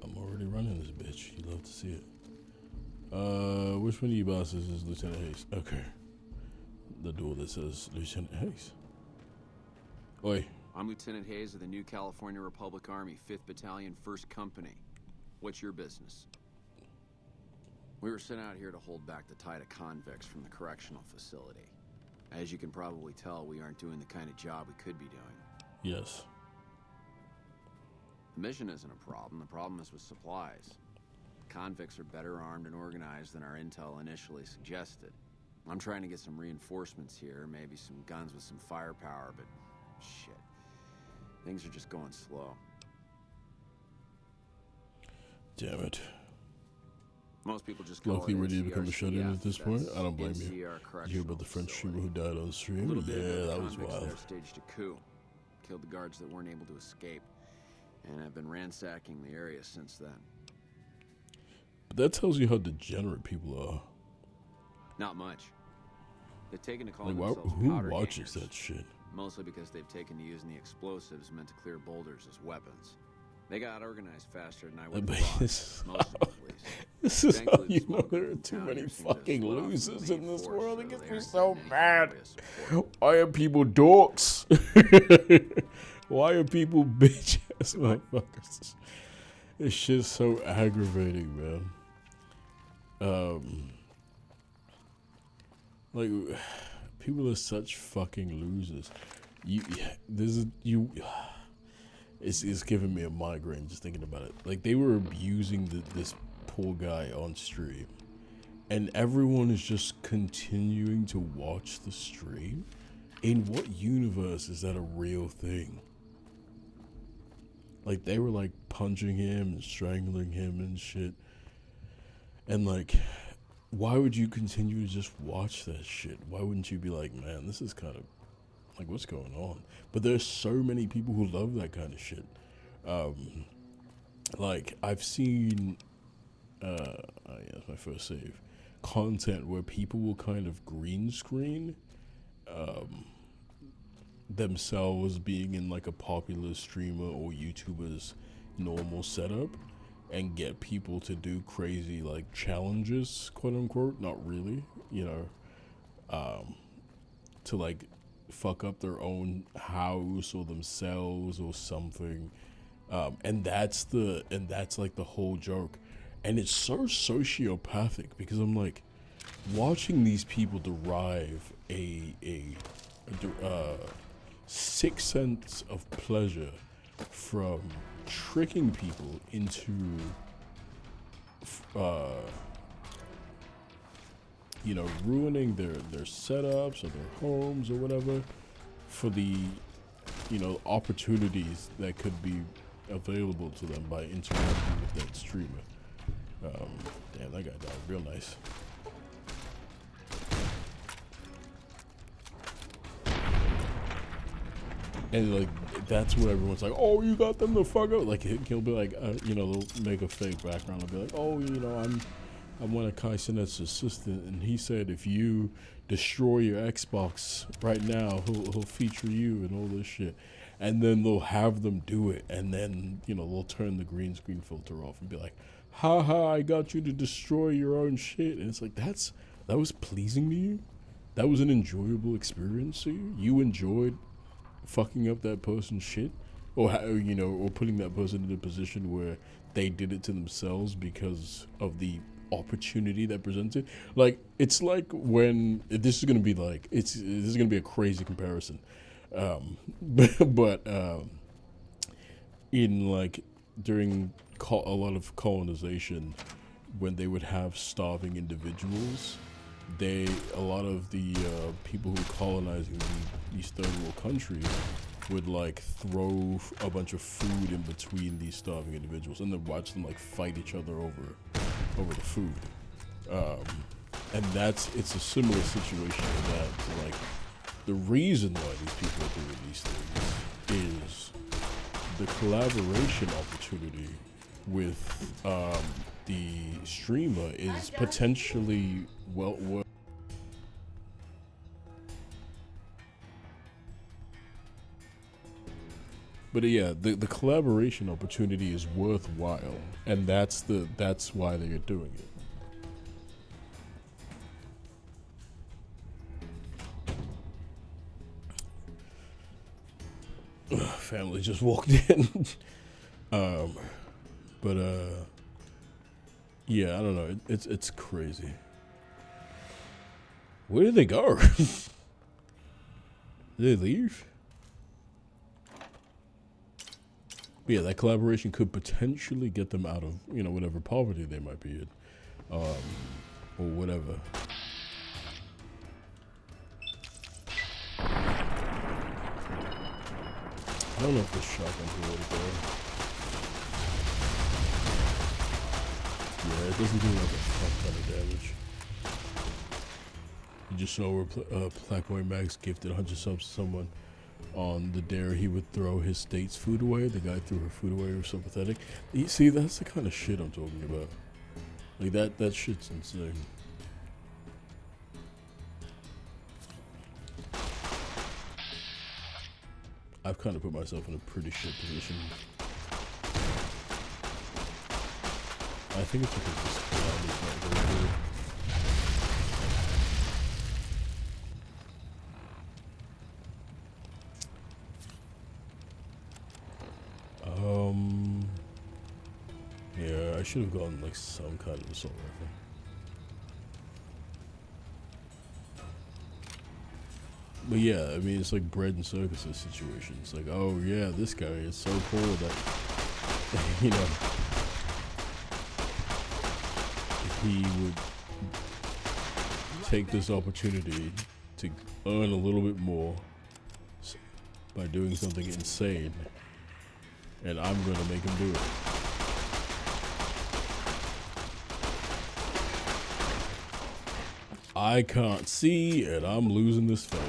I'm already running this bitch. You'd love to see it. Which one of you bosses is Lieutenant Hayes? Okay. The door that says Lieutenant Hayes. Oi. I'm Lieutenant Hayes of the New California Republic Army, 5th Battalion, 1st Company. What's your business? We were sent out here to hold back the tide of convicts from the correctional facility. As you can probably tell, we aren't doing the kind of job we could be doing. Yes. The mission isn't a problem. The problem is with supplies. Convicts are better armed and organized than our intel initially suggested. I'm trying to get some reinforcements here, maybe some guns with some firepower, but shit. Things are just going slow. Damn it. Most people just call Luckily it ready to become a NCR shut-in at this point. I don't blame you. NCR Did you hear about the French streamer who died on A stream? little bit ago, Yeah, the that was convicts wild. there staged a coup. Killed the guards that weren't able to escape. And have been ransacking the area since then. But that tells you how degenerate people are. Not much. They've taken to Like, calling why, themselves who powder watches gangers, that shit? mostly because they've taken to using the explosives meant to clear boulders as weapons. They got organized faster than I would have thought. Most of them, at least. This is how Thankfully, the you know small there group are in too town many here seem to have fucking split off from the losers main in this force, world. so It gets they me aren't so getting any mad. area support. Why are people dorks? Why are people bitch ass motherfuckers? This shit's so aggravating, man. Like, people are such fucking losers. It's giving me a migraine just thinking about it. Like, they were abusing this poor guy on stream, and everyone is just continuing to watch the stream. In what universe is that a real thing? Like, they were like punching him and strangling him and shit. And like, why would you continue to just watch that shit? Why wouldn't you be like, man, this is kind of like, what's going on? But there's so many people who love that kind of shit. Like, I've seen, yeah, that's my first save, content where people will kind of green screen themselves being in like a popular streamer or YouTuber's normal setup and get people to do crazy like challenges, quote unquote, not really, you know, to like fuck up their own house or themselves or something. And that's like the whole joke. And it's so sociopathic because I'm like, watching these people derive a sixth sense of pleasure from tricking people into you know, ruining their setups or their homes or whatever for the, you know, opportunities that could be available to them by interacting with that streamer. Damn, that guy died real nice. And like, that's where everyone's like, oh, you got them the fuck up. Like, he'll be like, you know, they'll make a fake background. They'll be like, oh, you know, I'm one of Kai Cenat's assistant, and he said if you destroy your Xbox right now, he'll feature you and all this shit. And then they'll have them do it, and then, you know, they'll turn the green screen filter off and be like, haha, I got you to destroy your own shit. And it's like, that was pleasing to you? That was an enjoyable experience to you? You enjoyed fucking up that person's shit, or you know, or putting that person in a position where they did it to themselves because of the opportunity that presented. Like, it's like when this is gonna be like, this is gonna be a crazy comparison, but in like during a lot of colonization, when they would have starving individuals, a lot of the people who were colonizing these third world countries would like throw a bunch of food in between these starving individuals and then watch them like fight each other over the food. And it's a similar situation to that. Like, the reason why these people are doing these things is the collaboration opportunity with the streamer is potentially well. But yeah, the collaboration opportunity is worthwhile, and that's why they are doing it. Family just walked in. Yeah, I don't know. It's crazy. Where did they go? Did they leave? But yeah, that collaboration could potentially get them out of, you know, whatever poverty they might be in, or whatever. I don't know if this shotgun's really good. Yeah, it doesn't do like a fuck ton of damage. You just saw where Black Boy Max gifted 100 subs to someone on the dare he would throw his state's food away. The guy threw her food away. Was so pathetic. You see, that's the kind of shit I'm talking about. Like that shit's insane. I've kind of put myself in a pretty shit position. I think it's because this ground is not very good. Yeah, I should have gotten like some kind of assault rifle. But yeah, I mean, it's like bread and circuses situation. It's like, oh yeah, this guy is so cool that, you know, he would take this opportunity to earn a little bit more by doing something insane, and I'm gonna make him do it. I can't see, and I'm losing this fight.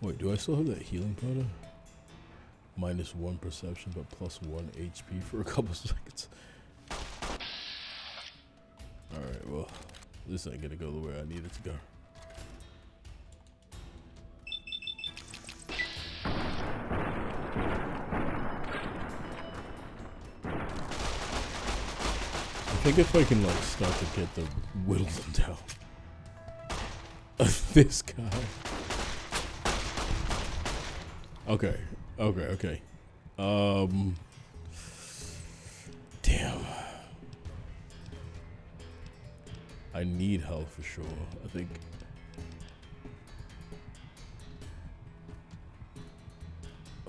Wait, do I still have that healing powder? -1 perception, but +1 HP for a couple seconds. Alright, well, this ain't gonna go the way I need it to go. I think if I can like start to get the whittle them down. This guy. Okay. Damn. I need health for sure. I think.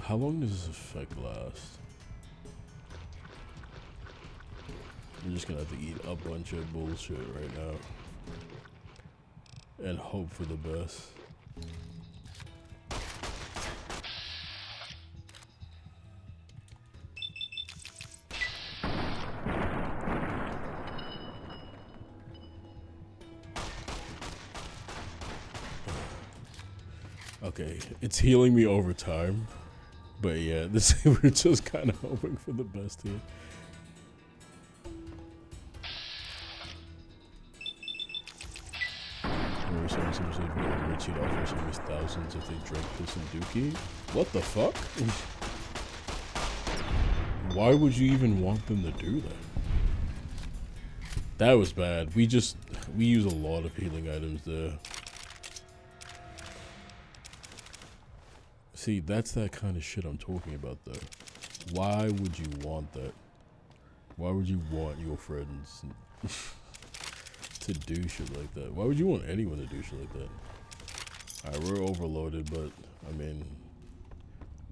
How long does this effect last? I'm just gonna have to eat a bunch of bullshit right now. And hope for the best. Okay, it's healing me over time. But yeah, we're just kind of hoping for the best here. Someone said rich he'd offer somebody's thousands if they drank this in Dookie. What the fuck? Why would you even want them to do that? That was bad. We use a lot of healing items there. See, that's that kind of shit I'm talking about though. Why would you want that? Why would you want your friends to do shit like that? Why would you want anyone to do shit like that? Alright, we're overloaded, but I mean,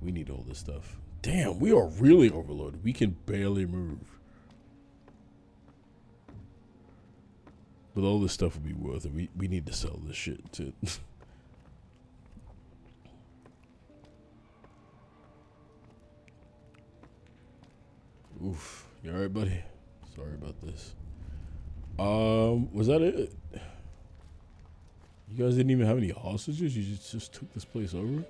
we need all this stuff. Damn, we are really overloaded. We can barely move. But all this stuff would be worth it. We need to sell this shit to... Oof. You alright, buddy? Sorry about this. Was that it? You guys didn't even have any hostages? You just took this place over?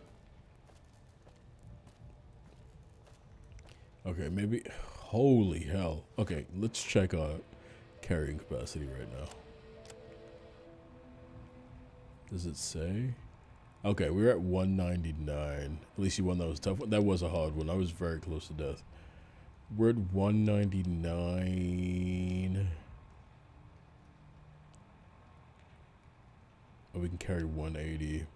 Okay, maybe... Holy hell. Okay, let's check our carrying capacity right now. Does it say? Okay, we're at 199. At least you won that was tough. That was a hard one. I was very close to death. We're at 199. Oh, we can carry 180.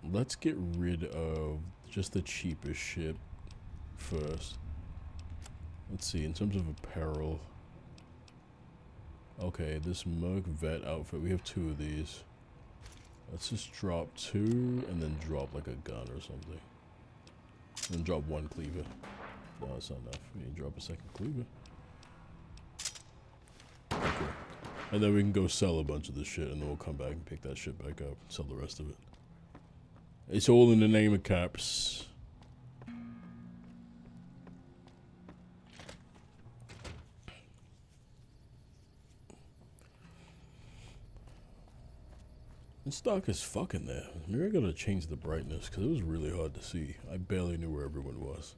Let's get rid of just the cheapest shit first. Let's see, in terms of apparel. Okay, this Merc Vet outfit, we have 2 of these. Let's just drop 2 and then drop like a gun or something. Then drop 1 cleaver. No, that's not enough. We need to drop a 2nd cleaver. Okay. And then we can go sell a bunch of this shit and then we'll come back and pick that shit back up and sell the rest of it. It's all in the name of caps. It's dark as fuck in there. Maybe I gotta change the brightness because it was really hard to see. I barely knew where everyone was.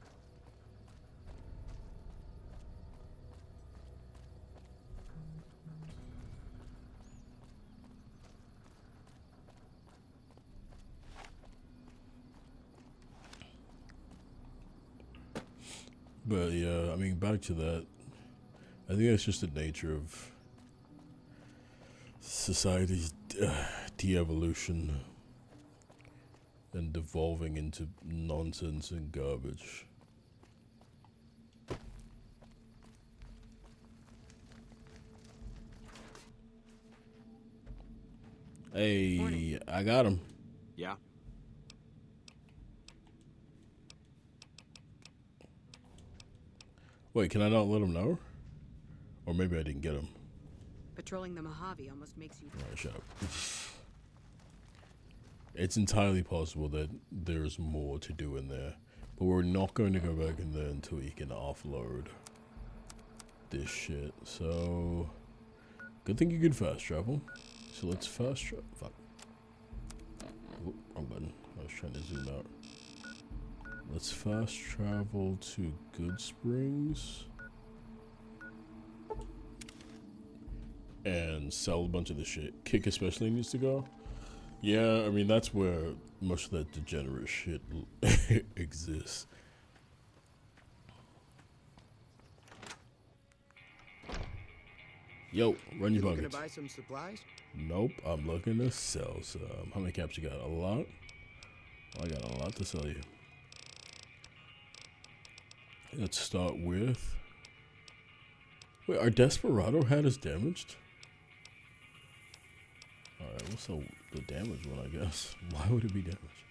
But yeah, I mean, back to that. I think that's just the nature of society's de-evolution and devolving into nonsense and garbage. Hey, morning. I got him. Yeah. Wait, can I not let him know? Or maybe I didn't get him. Patrolling the Mojave almost makes you... Alright, shut up. It's entirely possible that there's more to do in there. But we're not going to go back in there until we can offload this shit. So, good thing you can fast travel. So let's fast travel. Fuck. Oh, wrong button. I was trying to zoom out. Let's fast travel to Good Springs. And sell a bunch of the shit. Kick especially needs to go. Yeah, I mean, that's where most of that degenerate shit exists. Yo, run your buckets. Looking to buy some supplies? Nope, I'm looking to sell some. How many caps you got? A lot? I got a lot to sell you. Let's start with... Wait, our Desperado hat is damaged? Alright, we'll sell the damaged one, I guess. Why would it be damaged?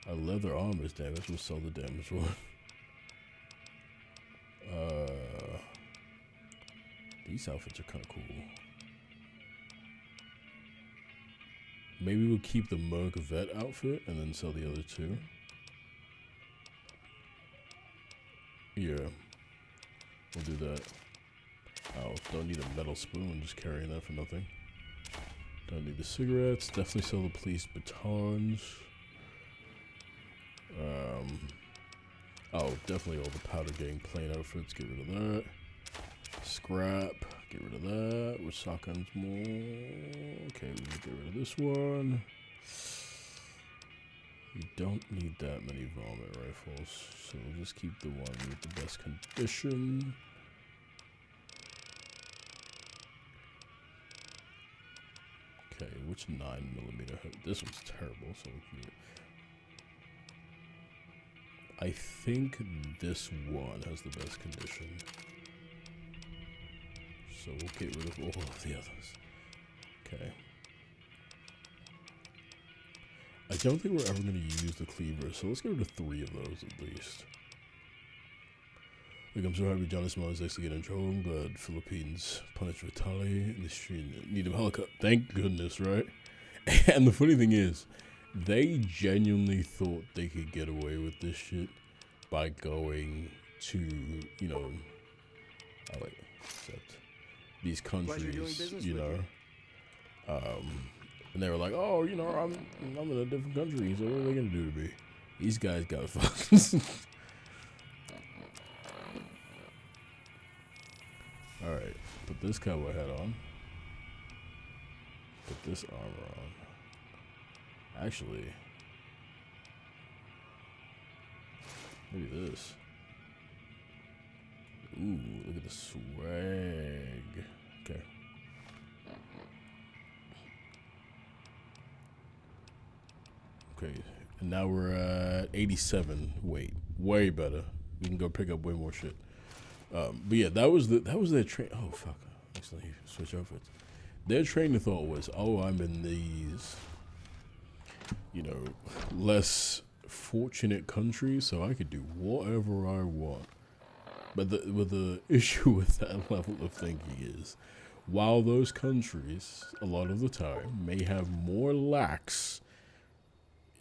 Our leather arm is damaged. We'll sell the damaged one. These outfits are kind of cool. Maybe we'll keep the Merc Vet outfit and then sell the other 2. Yeah, we'll do that. Oh, don't need a metal spoon, just carrying that for nothing. Don't need the cigarettes, definitely sell the police batons. Oh, definitely all the powder gang plain outfits, get rid of that. Scrap, get rid of that. With shotguns more. Okay, we can get rid of this one. You don't need that many vomit rifles, so we'll just keep the one with the best condition. Okay, which 9mm? This one's terrible, so we can... I think this one has the best condition. So we'll get rid of all of the others. Okay. I don't think we're ever going to use the cleaver, so let's get rid of 3 of those at least. Like, I'm so happy Johnny Small is actually getting in trouble. I'm glad Philippines punished Vitali in the street. Need a helicopter. Thank goodness, right? And the funny thing is, they genuinely thought they could get away with this shit by going to, you know, except these countries, you know. And they were like, oh, you know, I'm in a different country, so what are they gonna do to me? These guys got fucked. Alright, put this cowboy hat on. Put this armor on. Actually, maybe this. Ooh, look at the swag. Okay. Okay, and now we're at 87 weight. Way better. We can go pick up way more shit. But yeah, that was their train. Oh fuck! Actually, switch outfits. Their train of thought was, oh, I'm in these, less fortunate countries, so I could do whatever I want. But the issue with that level of thinking is, while those countries, a lot of the time, may have more lax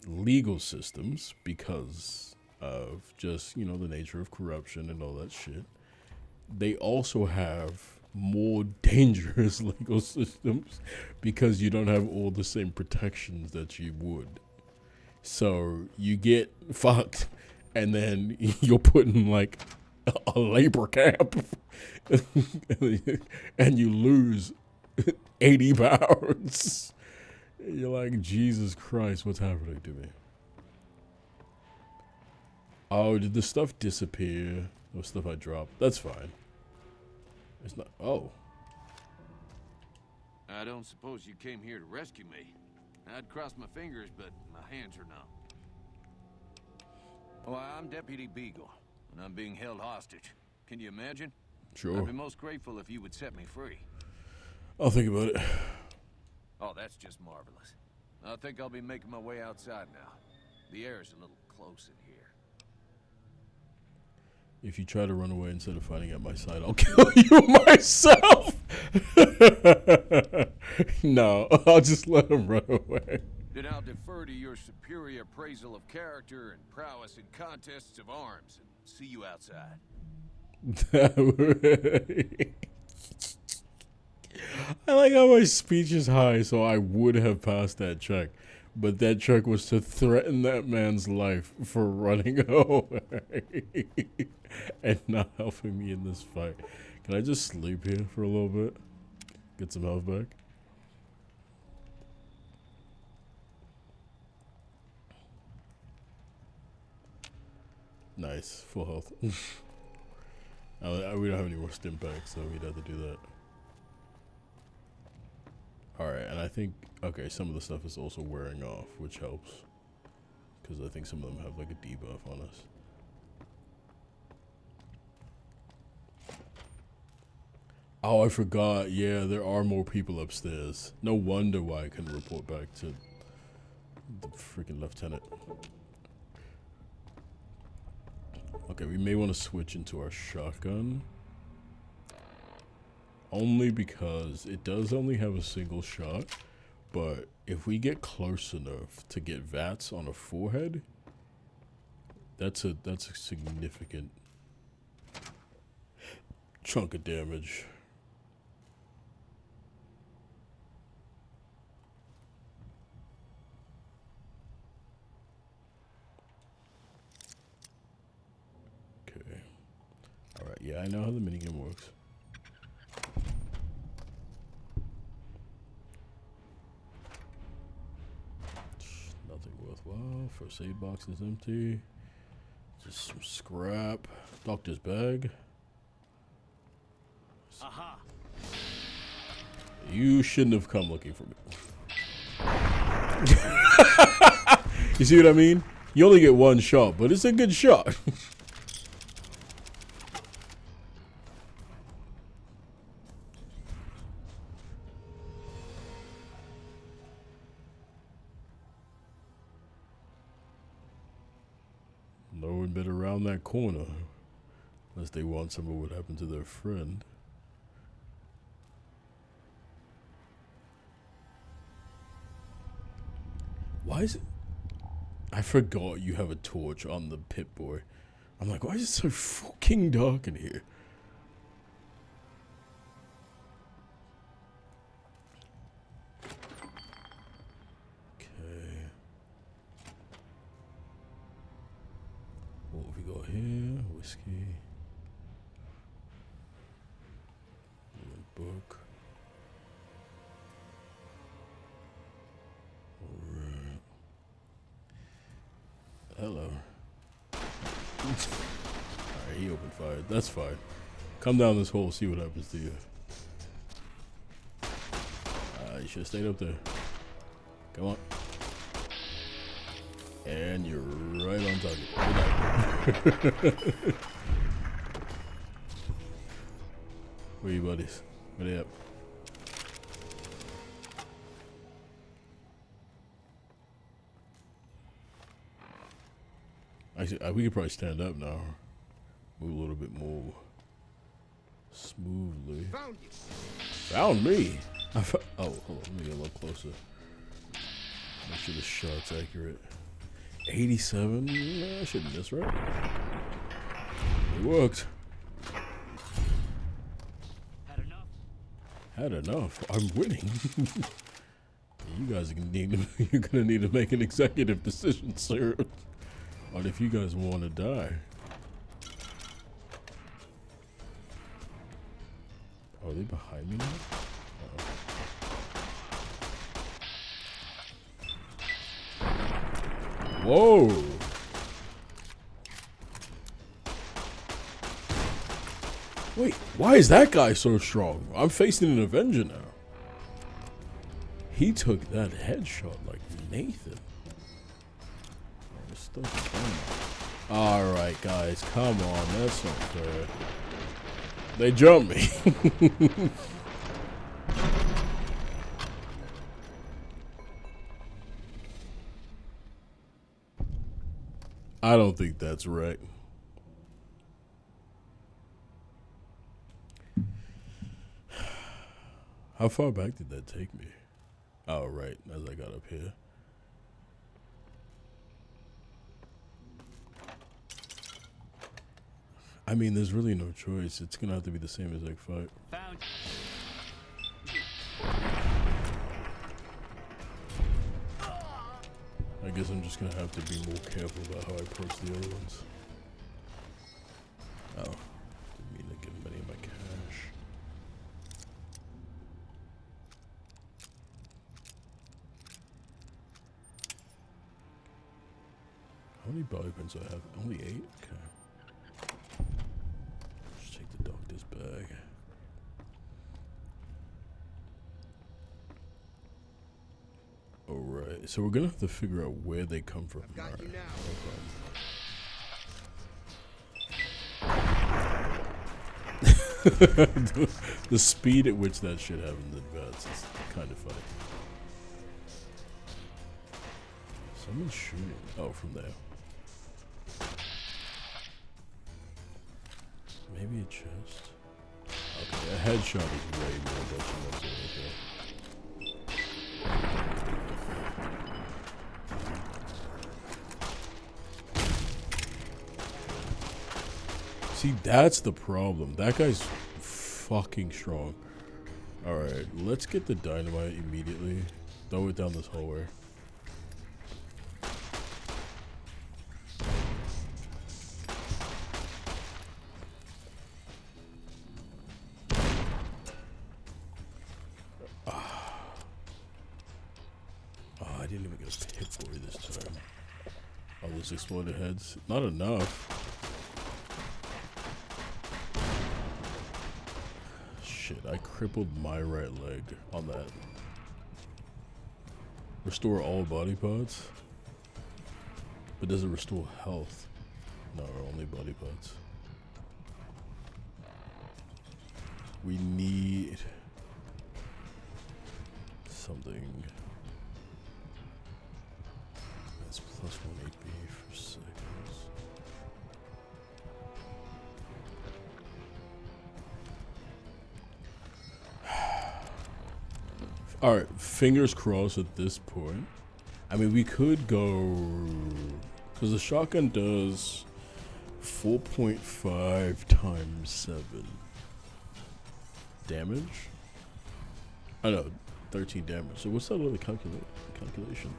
legal systems because of just, the nature of corruption and all that shit, they also have more dangerous legal systems because you don't have all the same protections that you would. So you get fucked and then you're put in like a labor camp and you lose 80 pounds. You're like, Jesus Christ, what's happening to me? Oh, did the stuff disappear? The stuff I dropped? That's fine. It's not. Oh. I don't suppose you came here to rescue me. I'd cross my fingers, but my hands are numb. Well, I'm Deputy Beagle, and I'm being held hostage. Can you imagine? Sure. I'd be most grateful if you would set me free. I'll think about it. Oh, that's just marvelous. I think I'll be making my way outside now. The air is a little close in here. If you try to run away instead of fighting at my side, I'll kill you myself. No, I'll just let him run away. Then I'll defer to your superior appraisal of character and prowess in contests of arms and see you outside. I like how my speech is high, so I would have passed that check. But that check was to threaten that man's life for running away and not helping me in this fight. Can I just sleep here for a little bit? Get some health back? Nice, full health. We don't have any more stim packs, so we'd have to do that. Alright, and I think, okay, some of the stuff is also wearing off, which helps. Because I think some of them have like a debuff on us. Oh, I forgot. Yeah, there are more people upstairs. No wonder why I couldn't report back to the freaking lieutenant. Okay, we may want to switch into our shotgun. Only because it does only have a single shot, but if we get close enough to get VATS on a forehead, that's a significant chunk of damage. Okay. Alright, yeah, I know how the minigun works. Nothing worthwhile. First aid box is empty. Just some scrap. Doctor's bag. Aha. You shouldn't have come looking for me. You see what I mean? You only get one shot, but it's a good shot. No one been around that corner. Unless they want some of what happened to their friend. Why is it? I forgot you have a torch on the Pit Boy. I'm like, why is it so fucking dark in here? Okay. What have we got here? Whiskey. Book. Alright. Hello. Alright, he opened fire. That's fine. Come down this hole, see what happens to you. You should have stayed up there. Come on. And you're right on target. Good night. Where you buddies? Where they at? Actually, we could probably stand up now. Move a little bit more smoothly. Found you. Found me? Oh, hold on. Let me get a little closer. Make sure the shot's accurate. 87? I shouldn't miss, right? It worked. Had enough. I'm winning. You guys are you're gonna need to make an executive decision, sir. On if you guys want to die. Oh, are they behind me now? Whoa! Wait, why is that guy so strong? I'm facing an Avenger now. He took that headshot like Nathan. Alright, guys, come on. That's not fair. They jumped me. I don't think that's right. How far back did that take me? Oh, right, as I got up here. I mean, there's really no choice. It's gonna have to be the same as fight. Found. I guess I'm just gonna have to be more careful about how I approach the other ones. Oh, didn't mean to give him any of my cash. How many bobby pins do I have? Only 8? Okay. Just take the doctor's bag. Alright, so we're gonna have to figure out where they come from. I've got you now. The speed at which that shit happens in bats is kind of funny. Someone's shooting. Oh, from there. Maybe a chest. Okay, a headshot is way more detrimental right there. See, that's the problem. That guy's fucking strong. Alright, let's get the dynamite immediately. Throw it down this hallway. I didn't even get a hit for it this time. All those exploded heads. Not enough. Shit, I crippled my right leg on that. Restore all body parts? But does it restore health? No, only body parts. We need something. That's plus 1 HP for seconds. Alright, fingers crossed at this point. I mean, we could go... Because the shotgun does 4.5 times 7 damage. I know, 13 damage. So what's that other calculation?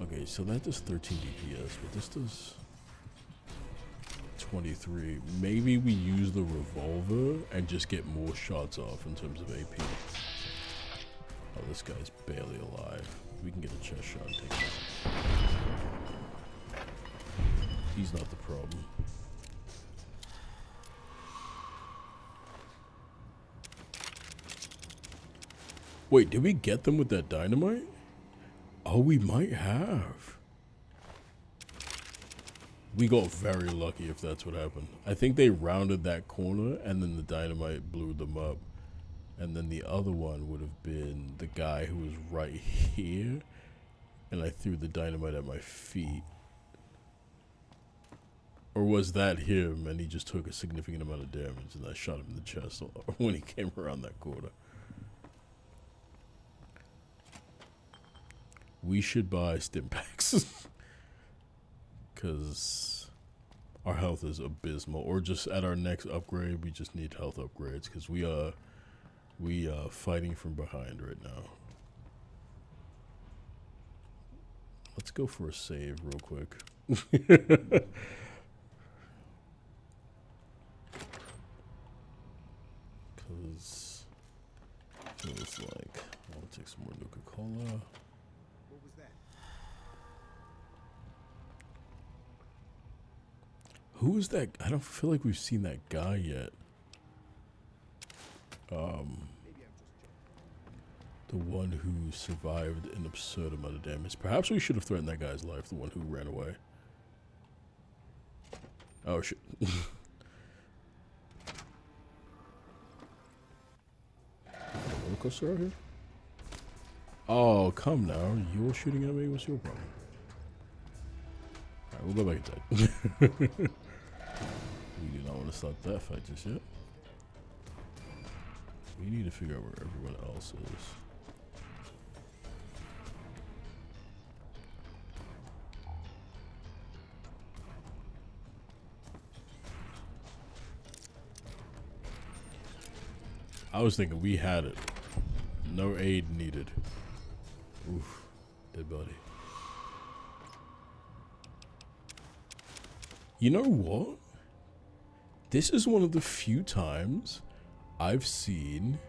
Okay, so that does 13 DPS, but this does 23. Maybe we use the revolver and just get more shots off in terms of AP. Oh, this guy's barely alive. We can get a chest shot and take him out. He's not the problem. Wait, did we get them with that dynamite? Oh, we might have. We got very lucky if that's what happened. I think they rounded that corner and then the dynamite blew them up. And then the other one would have been the guy who was right here. And I threw the dynamite at my feet. Or was that him and he just took a significant amount of damage and I shot him in the chest when he came around that corner? We should buy stim packs. Because our health is abysmal. Or just at our next upgrade, we just need health upgrades. Because we are fighting from behind right now. Let's go for a save real quick. Because it was like, I'll take some more Nuka-Cola. What was that? Who is that? I don't feel like we've seen that guy yet. The one who survived an absurd amount of damage. Perhaps we should have threatened that guy's life, the one who ran away. Oh, shit. Roller coaster out here? Oh, come now. You're shooting at me? What's your problem? Alright, we'll go back inside. We do not want to start that fight just yet. We need to figure out where everyone else is. I was thinking we had it. No aid needed. Oof. Dead body. You know what? This is one of the few times I've seen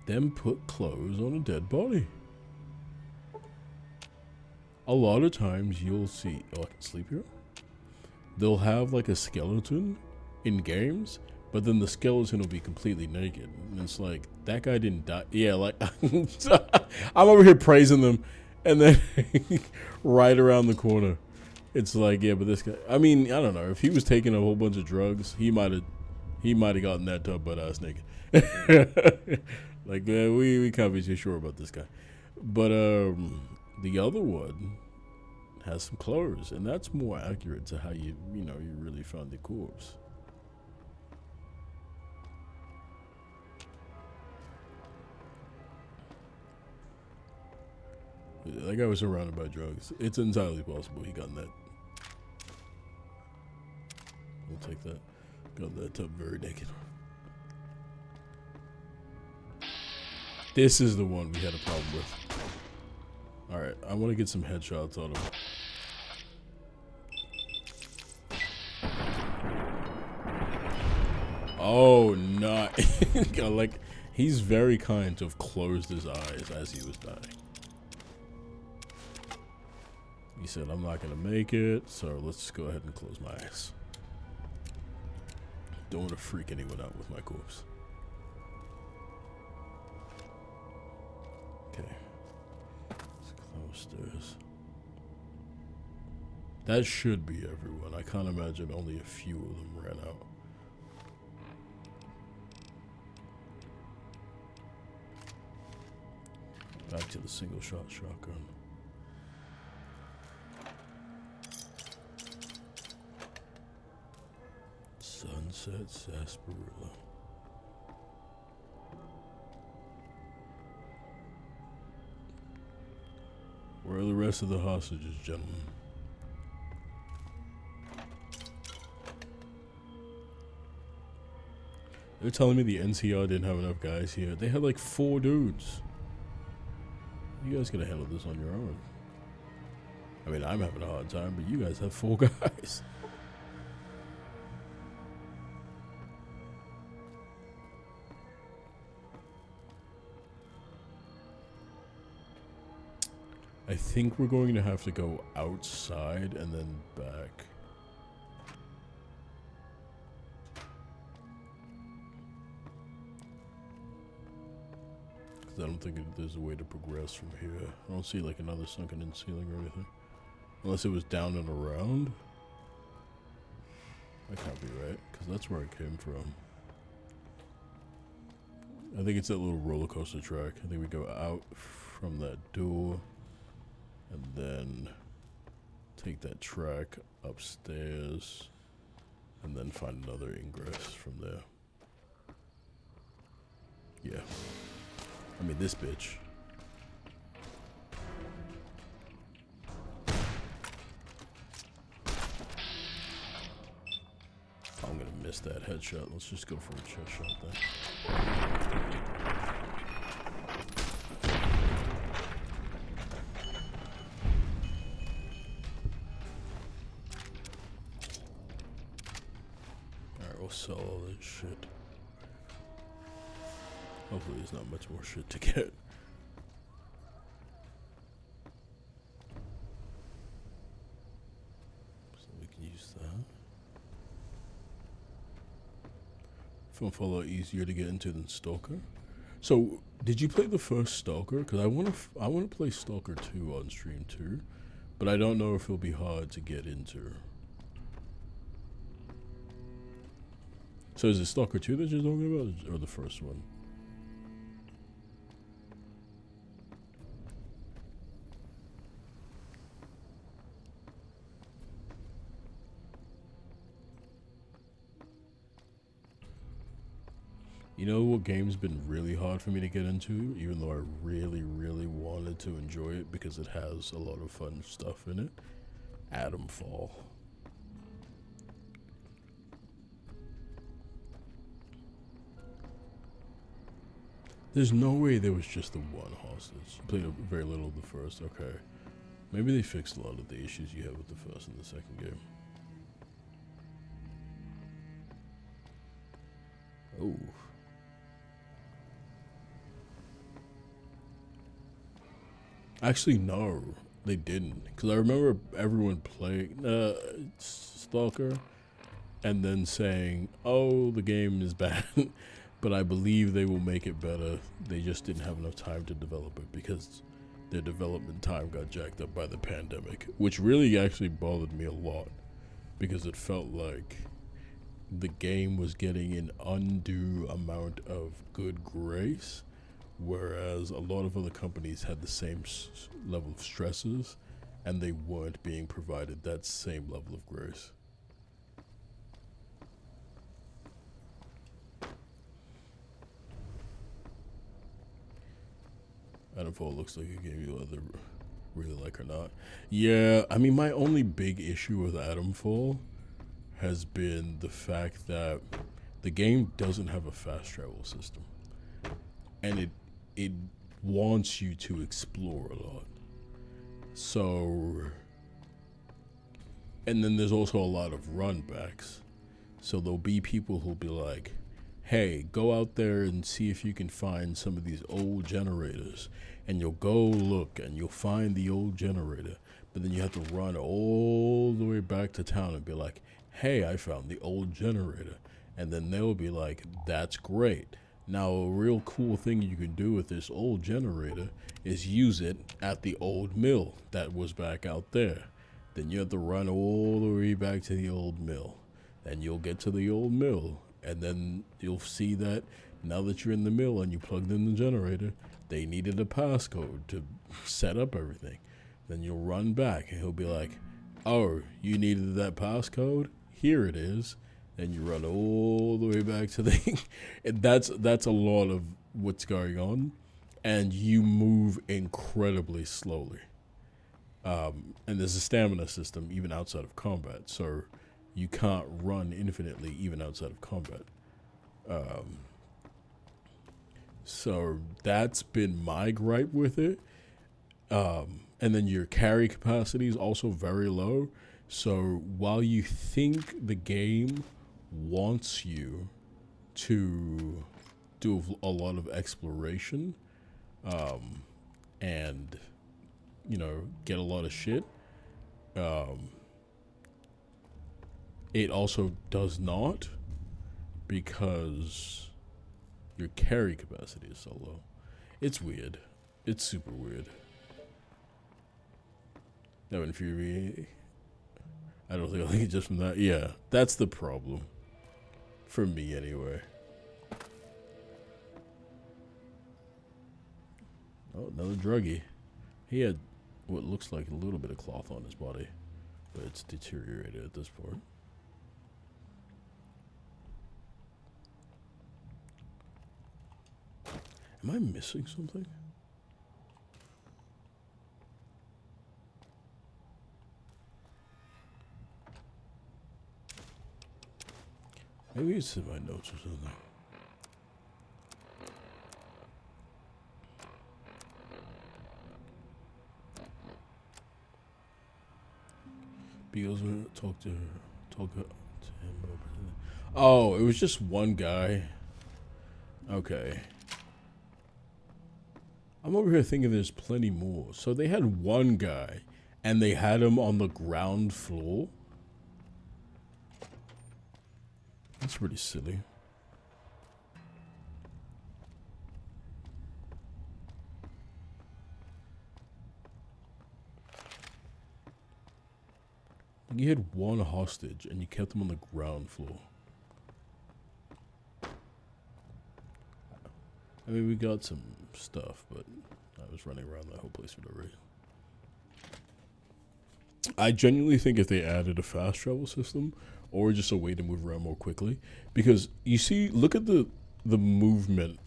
them put clothes on a dead body. A lot of times you'll see... Oh, I can sleep here? They'll have like a skeleton in games, but then the skeleton will be completely naked. And it's like, that guy didn't die. Yeah, like, I'm over here praising them. And then right around the corner, it's like, yeah, but this guy, I mean, I don't know. If he was taking a whole bunch of drugs, he might have gotten that tub butt ass naked. Like, we can't be too sure about this guy. But the other one has some clothes. And that's more accurate to how you really found the corpse. That guy was surrounded by drugs. It's entirely possible he got that. We'll take that. Got that tub very naked. This is the one we had a problem with. Alright, I want to get some headshots on him. Oh, not. Like, he's very kind to have closed his eyes as he was dying. He said, I'm not going to make it, so let's just go ahead and close my eyes. Don't want to freak anyone out with my corpse. Okay. Let's close stairs. That should be everyone. I can't imagine only a few of them ran out. Back to the single shot shotgun. Sunset Sarsaparilla. Where are the rest of the hostages, gentlemen? They're telling me the NCR didn't have enough guys here. They had like 4 dudes. You guys gonna handle this on your own. I mean, I'm having a hard time, but you guys have 4 guys. I think we're going to have to go outside and then back. Because I don't think there's a way to progress from here. I don't see like another sunken in ceiling or anything. Unless it was down and around. That can't be right, because that's where it came from. I think it's that little roller coaster track. I think we go out from that door and then take that track upstairs and then find another ingress from there. Yeah. I mean, this bitch. I'm gonna miss that headshot. Let's just go for a chest shot then. Alright, we'll sell all this shit. Hopefully there's not much more shit to get. So we can use that. Felt a lot easier to get into than Stalker. So, did you play the first Stalker? Because I want to play Stalker 2 on stream too, but I don't know if it'll be hard to get into. So is it Stalker 2 that you're talking about, or the first one? You know what game's been really hard for me to get into, even though I really, really wanted to enjoy it because it has a lot of fun stuff in it? Adamfall. There's no way there was just the one hostage. You played very little of the first, okay. Maybe they fixed a lot of the issues you had with the first and the second game. Oh. Actually, no, they didn't. Because I remember everyone playing Stalker and then saying, oh, the game is bad. But I believe they will make it better. They just didn't have enough time to develop it because their development time got jacked up by the pandemic, which really actually bothered me a lot because it felt like the game was getting an undue amount of good grace, whereas a lot of other companies had the same level of stresses and they weren't being provided that same level of grace. Adamfall looks like a game you'll either really like or not. Yeah, I mean, my only big issue with Adamfall has been the fact that the game doesn't have a fast travel system. And it wants you to explore a lot. So, and then there's also a lot of run backs. So there'll be people who'll be like, hey, go out there and see if you can find some of these old generators. And you'll go look and you'll find the old generator. But then you have to run all the way back to town and be like, hey, I found the old generator. And then they'll be like, that's great. Now, a real cool thing you can do with this old generator is use it at the old mill that was back out there. Then you have to run all the way back to the old mill. Then you'll get to the old mill. And then you'll see that now that you're in the mill and you plugged in the generator, they needed a passcode to set up everything. Then you'll run back and he'll be like, oh, you needed that passcode? Here it is. And you run all the way back to the... and that's a lot of what's going on. And you move incredibly slowly. And there's a stamina system even outside of combat. So you can't run infinitely even outside of combat. So that's been my gripe with it. And then your carry capacity is also very low. So while you think the game wants you to do a lot of exploration, and, you know, get a lot of shit, it also does not, because your carry capacity is so low. It's weird. It's super weird. That would infuriate me. I don't think I like it just from that. Yeah, that's the problem. For me, anyway. Oh, another druggie. He had what looks like a little bit of cloth on his body, but it's deteriorated at this point. Am I missing something? Maybe it's in my notes or something. Beals talk to him. Oh, it was just one guy. Okay. I'm over here thinking there's plenty more. So they had one guy, and they had him on the ground floor. That's pretty silly. You had one hostage, and you kept him on the ground floor. I mean, we got some stuff, but I was running around that whole place for no reason. I genuinely think if they added a fast travel system, or just a way to move around more quickly, because you see, look at the movement,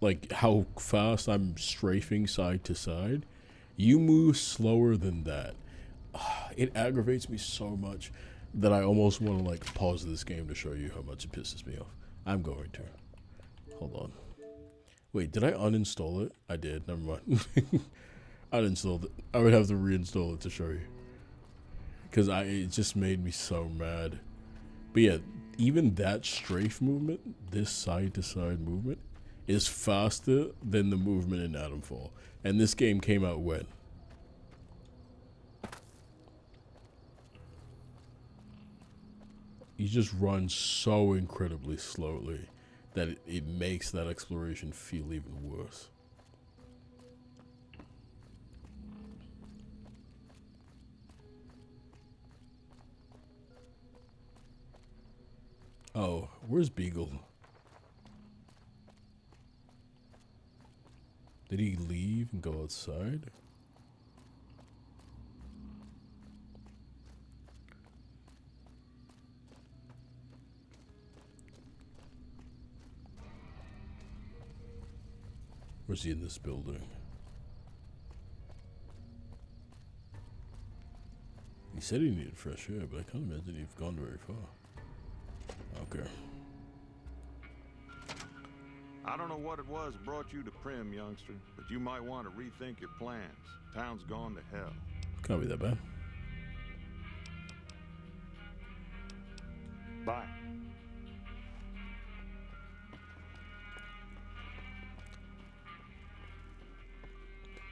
like how fast I'm strafing side to side. You move slower than that. It aggravates me so much that I almost want to like pause this game to show you how much it pisses me off. I'm going to. Hold on. Wait, did I uninstall it? I did. Never mind. I uninstalled it. I would have to reinstall it to show you. Because it just made me so mad. But yeah, even that strafe movement, this side-to-side movement, is faster than the movement in Atomfall. And this game came out when? You just run so incredibly slowly that it makes that exploration feel even worse. Oh, where's Beagle? Did he leave and go outside? Or is he in this building? He said he needed fresh air, but I can't imagine he's gone very far. Okay. I don't know what it was brought you to Prim, youngster, but you might want to rethink your plans. Town's gone to hell. Can't be that bad. Bye.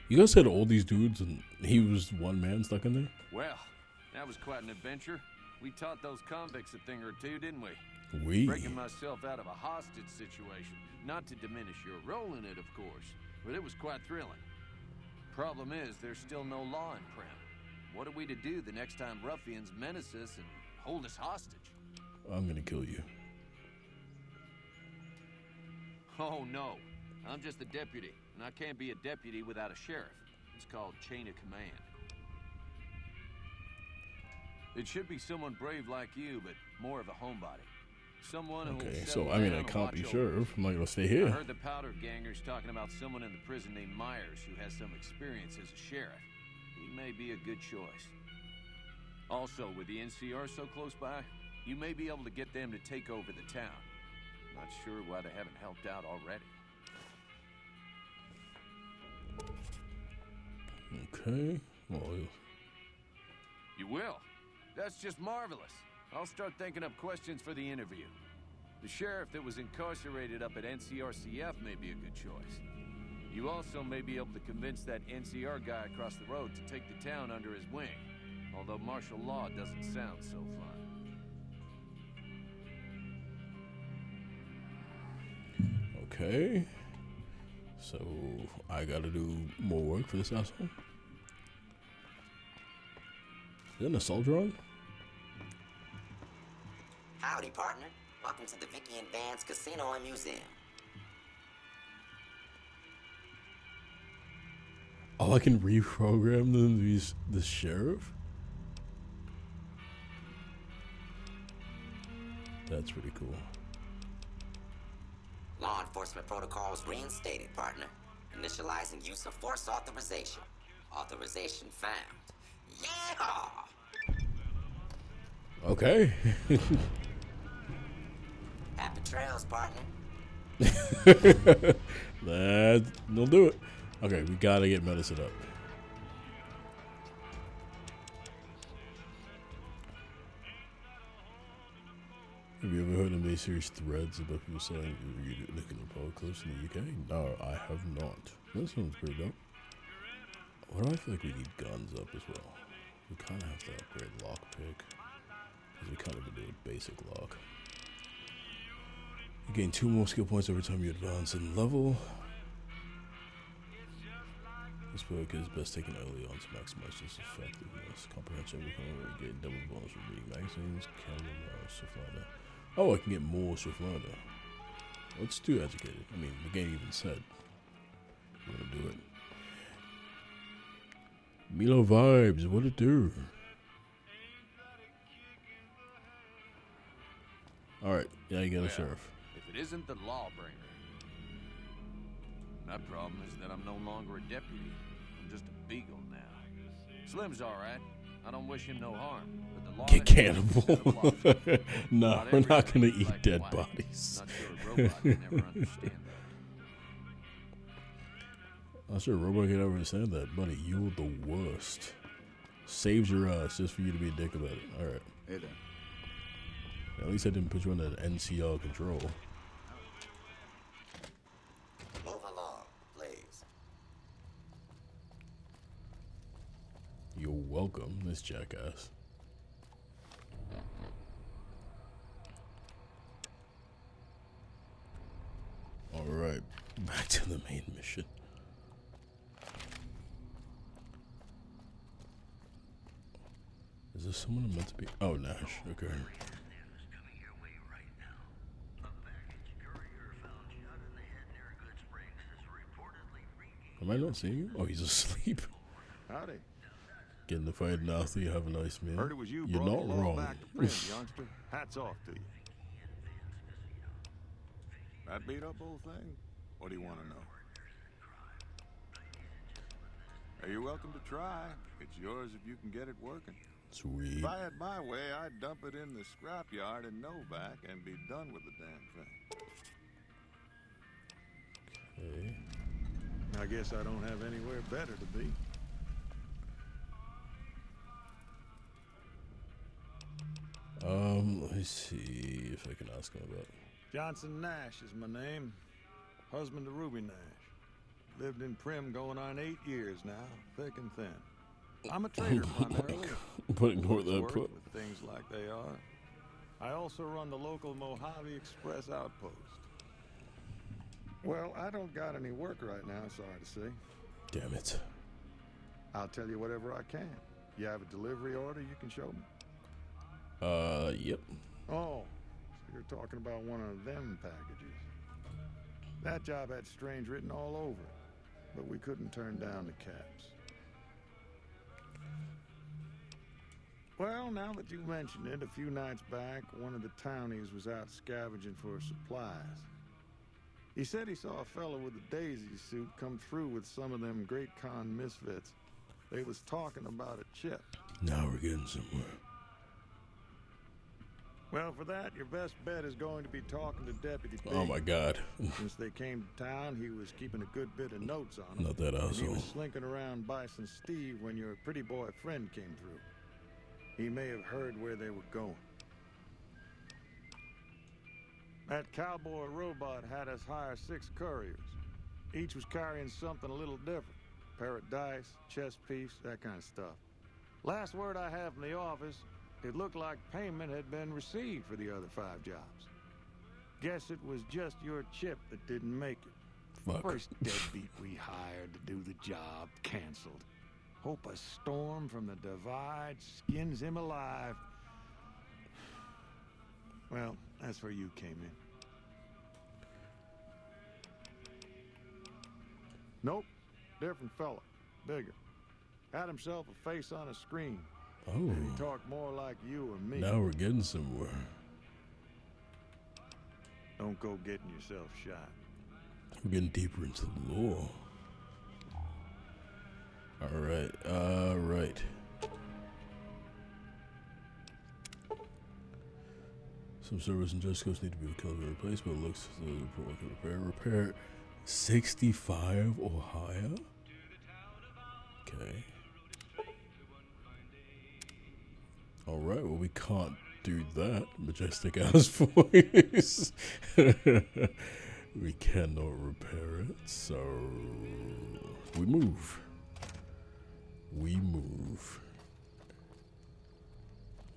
You guys had all these dudes and he was one man stuck in there? Well, that was quite an adventure. We taught those convicts a thing or two, didn't we? Breaking myself out of a hostage situation. Not to diminish your role in it, of course, but it was quite thrilling. Problem is, there's still no law in Prim. What are we to do the next time ruffians menace us and hold us hostage? I'm gonna kill you. Oh, no. I'm just a deputy, and I can't be a deputy without a sheriff. It's called chain of command. It should be someone brave like you, but more of a homebody. Someone who Okay, so I mean I can't be sheriff. I'm not gonna stay I here. heard the powder gangers talking about someone in the prison named Myers who has some experience as a sheriff. He may be a good choice. Also, with the NCR so close by, you may be able to get them to take over the town. Not sure why they haven't helped out already. Okay. Well, You will? That's just marvelous. I'll start thinking up questions for the interview. The sheriff that was incarcerated up at NCRCF may be a good choice. You also may be able to convince that NCR guy across the road to take the town under his wing. Although martial law doesn't sound so fun. okay. So I gotta do more work for this asshole. Isn't a soldier on? Howdy, partner. Welcome to the Vicky and Vance Casino and Museum. Oh, I can reprogram them to be the sheriff? That's pretty cool. Law enforcement protocols reinstated, partner. Initializing use of force authorization. Authorization found. Yeah! Okay. Happy trails, partner. That'll do it. Okay, we gotta get medicine up. Have you ever heard of any serious threads about people saying you're looking at apocalypse in the UK? No, I have not. That sounds pretty dope. What do I feel like we need guns up as well? We kind of have to upgrade lockpick. Because we kind of do a basic lock. You gain 2 more skill points every time you advance in level. This perk is best taken early on to maximize its effectiveness. Comprehension become get double bonus from reading magazines. Camera, Swiftlander. Oh, I can get more Swiftlander. Let's do educated. I mean, the game even said we're gonna do it. Milo vibes, what it do? Alright, yeah, you got a sheriff. If it isn't the lawbringer. My problem is that I'm no longer a deputy. I'm just a beagle now. Slim's alright. I don't wish him no harm. But the law Get cannibal. No, we're not gonna eat dead bodies. Not sure a robot can ever understand that. I'm sure a robot can ever understand that, buddy. You're the worst. Saves your ass just for you to be a dick about it. Alright. Hey there. At least I didn't put you under NCR control. Move along, please. You're welcome, this jackass. Alright, back to the main mission. Is this someone I'm meant to be? Oh, Nash. Okay. Am I not seeing him? Oh, he's asleep. Howdy. Getting the fight now, so you have a nice meal. Heard it was you You're brought not the law wrong. back to print, youngster. Hats off to you. That beat up old thing? What do you want to know? Hey, you're welcome to try. It's yours if you can get it working. Sweet. If I had my way, I'd dump it in the scrapyard in Novak and be done with the damn thing. Okay. I guess I don't have anywhere better to be. Let me see if I can ask him about. Johnson Nash is my name. Husband to Ruby Nash. Lived in Prim going on 8 years now, thick and thin. I'm a trader primarily. But ignore that Work put. with things like they are. I also run the local Mojave Express outpost. Well, I don't got any work right now, sorry to say. Damn it. I'll tell you whatever I can. You have a delivery order you can show me? Yep. Oh, so you're talking about one of them packages. That job had Strange written all over it, but we couldn't turn down the caps. Well, now that you mention it, a few nights back, one of the townies was out scavenging for supplies. He said he saw a fellow with a daisy suit come through with some of them Great Con misfits. They was talking about a chip. Now we're getting somewhere. Well, for that, your best bet is going to be talking to Deputy B. Oh my God. Since they came to town, he was keeping a good bit of notes on them. Not that And he asshole. was slinking around Bison Steve when your pretty boy friend came through. He may have heard where they were going. That cowboy robot had us hire 6 couriers. Each was carrying something a little different. Pair of dice, chess piece, that kind of stuff. Last word I have from the office, it looked like payment had been received for the other 5 jobs. Guess it was just your chip that didn't make it. Fuck. First deadbeat we hired to do the job canceled. Hope a storm from the divide skins him alive. Well, that's where you came in. Nope, different fella, bigger. Had himself a face on a screen. Oh. He talked more like you or me. Now we're getting somewhere. Don't go getting yourself shot. We're getting deeper into the lore. Alright. Some servers and just codes need to be replaced, but it looks repair 65 or higher. Okay. Alright, well we can't do that. Majestic ass voice. We cannot repair it, so we move.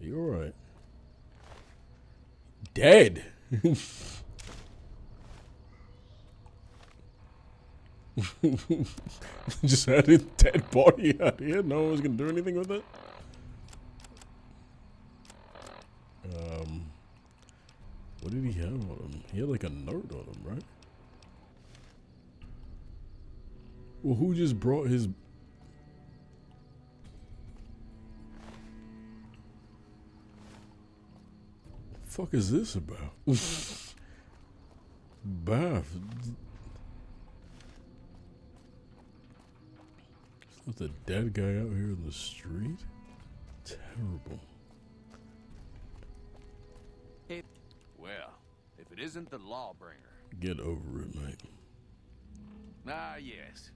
You alright? Dead. Just had a dead body out here. No one was gonna do anything with it. What did he have on him? He had like a note on him, right? Well, who just brought his... fuck is this about? Bath. Is that the dead guy out here in the street? Terrible. Well, if it isn't the Lawbringer. Get over it, mate. Ah, yes.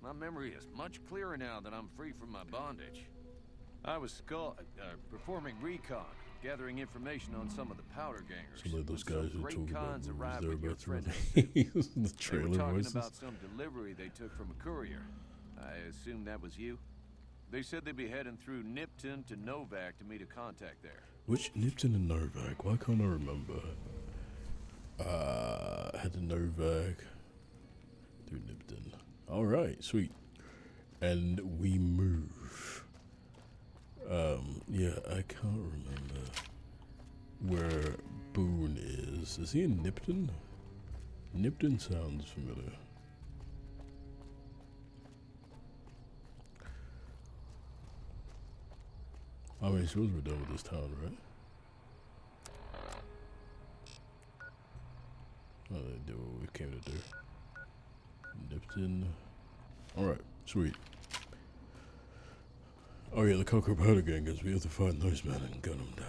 My memory is much clearer now that I'm free from my bondage. I was performing recon, gathering information on some of the powder gangers. So like those guys who talk about movies arrived there with your about friend. the trailer They were talking voices. about some delivery they took from a courier. I assume that was you? They said they'd be heading through Nipton to Novak to meet a contact there. Which Nipton and Novak? Why can't I remember? Had to Novak through Nipton. Alright, sweet. And we move. Yeah, I can't remember where Boone is. Is he in Nipton? Nipton sounds familiar. I mean, suppose we're done with this town, right? Oh, they do what we came to do. Nipton. Alright, sweet. Oh yeah, the Cocoa Powder Gangers. We have to find those men and gun them down.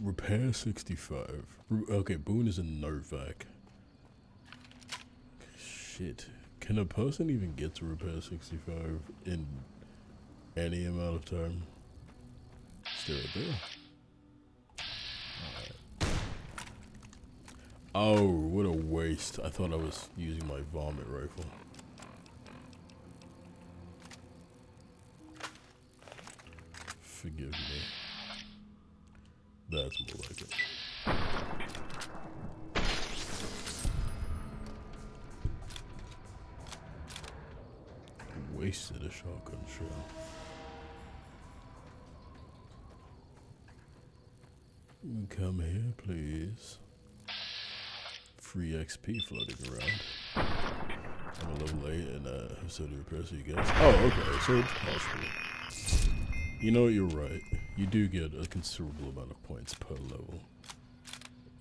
Repair 65. Okay, Boone is in Novak. Shit. Can a person even get to repair 65 in any amount of time? Stay right there. Alright. Oh, what a waste. I thought I was using my vomit rifle. Forgive me. That's more like it. Wasted a shotgun shell. Come here, please. Free XP floating around. I'm a little late and have so to repair so you guys. Oh, okay, so it's possible. You know what, you're right. You do get a considerable amount of points per level.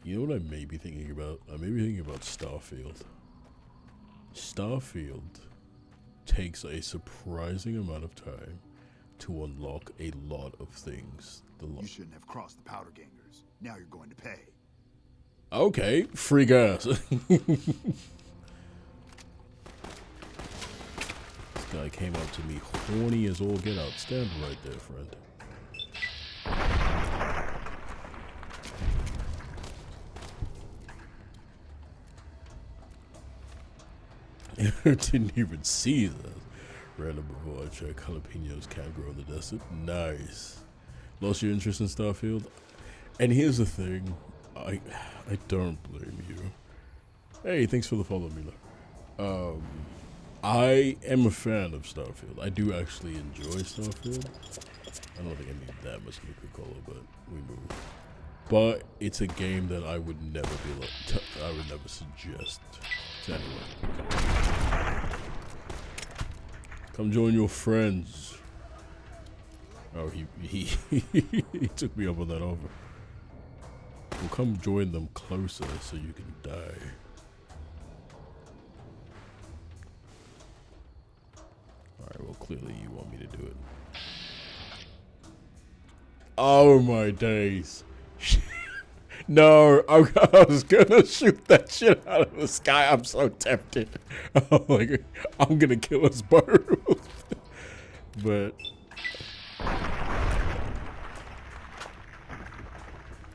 You know what I may be thinking about? I may be thinking about Starfield. Starfield takes a surprising amount of time to unlock a lot of things. You shouldn't have crossed the powder gangers. Now you're going to pay. Okay, free gas. This guy came up to me horny as all get out. Stand right there, friend. Didn't even see that. Random before I check. Jalapenos can't grow in the desert. Nice. Lost your interest in Starfield? And here's the thing. I don't blame you. Hey, thanks for the follow, Mila. I am a fan of Starfield. I do actually enjoy Starfield. I don't think I need that much nuclear cola, but we move. But it's a game that I would never be like. I would never suggest to anyone. Come join your friends. Oh, he took me up on that offer. Well, come join them closer so you can die. Alright, well, clearly you want me to do it. Oh my days. No, I was gonna shoot that shit out of the sky. I'm so tempted. Oh my God. I'm gonna kill us both. But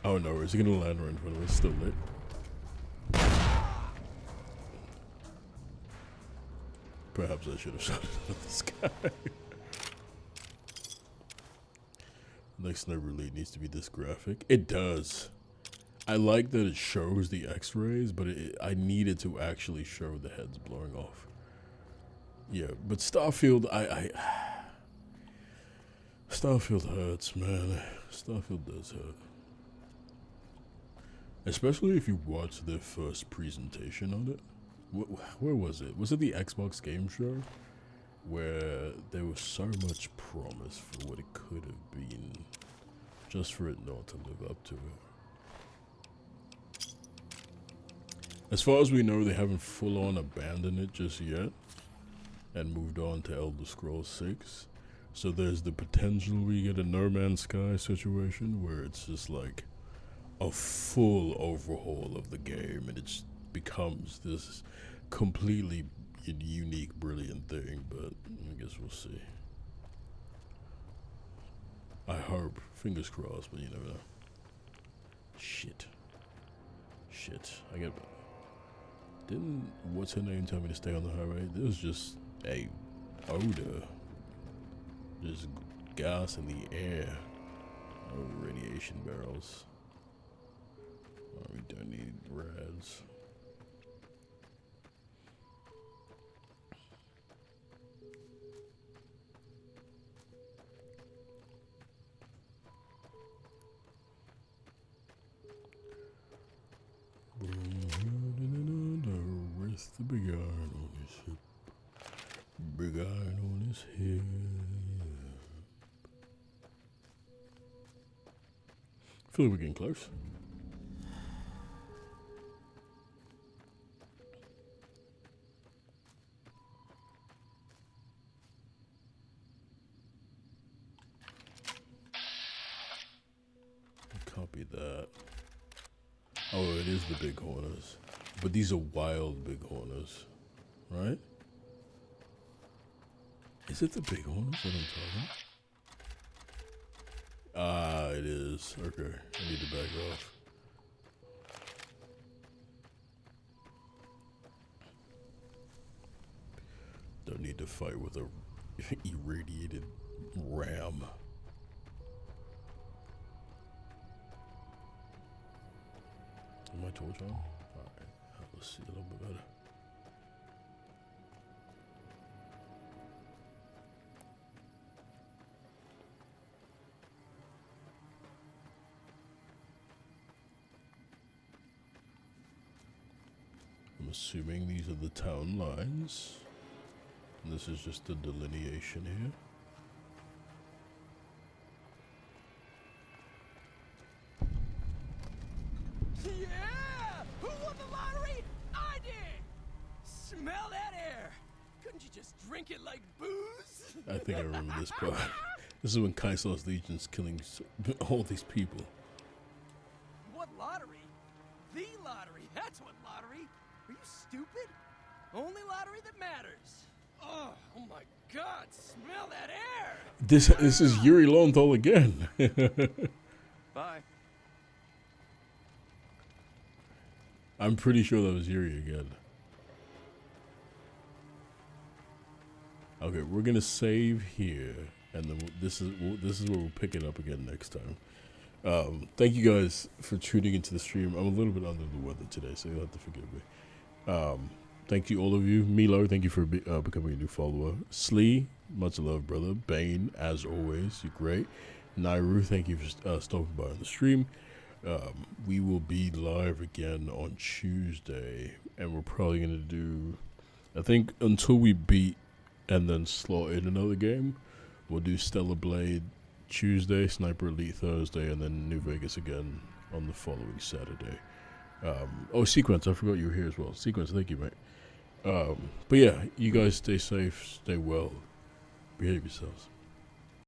oh no, is he gonna land right in front of us? Still lit. Perhaps I should have shot it out of the sky. Next Never Elite needs to be this graphic. It does. I like that it shows the X-rays, but I needed to actually show the heads blowing off. Yeah, but Starfield, Starfield hurts, man. Starfield does hurt. Especially if you watch their first presentation on it. Where was it? Was it the Xbox Game Show? Where there was so much promise for what it could have been, just for it not to live up to it. As far as we know, they haven't full-on abandoned it just yet and moved on to Elder Scrolls 6. So there's the potential we get a No Man's Sky situation where it's just like a full overhaul of the game and it becomes this completely unique, brilliant thing, but I guess we'll see. I hope. Fingers crossed, but you never know. Shit. Didn't what's her name tell me to stay on the highway? There was just a odor. Just gas in the air. Oh, radiation barrels. Oh, we don't need rads. With the big iron on his hip. Big iron on his hip. I feel like we're getting close. Copy that. Oh, it is the big horners. But these are wild bighorners, right? Is it the bighorners that I'm talking? Ah, it is. Okay, I need to back off. Don't need to fight with a irradiated ram. Is my torch on? Alright, let's see a little bit better. I'm assuming these are the town lines. And this is just a delineation here. Yeah! Who won the lottery? I did! Smell that air! Couldn't you just drink it like booze? I think I remember this part. This is when Kaiser's Legion's killing all these people. What lottery? The lottery! That's what lottery! Are you stupid? Only lottery that matters. Oh my God! Smell that air! This is Yuri Lowenthal again. Bye. I'm pretty sure that was Yuri again. Okay, we're gonna save here, and then this is where we'll pick it up again next time. Thank you guys for tuning into the stream. I'm a little bit under the weather today, so you'll have to forgive me. Thank you, all of you. Milo, thank you for becoming a new follower. Slee, much love, brother. Bane, as always, you're great. Nairu, thank you for stopping by on the stream. We will be live again on Tuesday, and we're probably going to do, I think, until we beat and then slot in another game, we'll do Stellar Blade Tuesday, Sniper Elite Thursday, and then New Vegas again on the following Saturday. Oh, Sequence, I forgot you were here as well. Sequence, thank you, mate. But yeah, you guys stay safe, stay well, behave yourselves.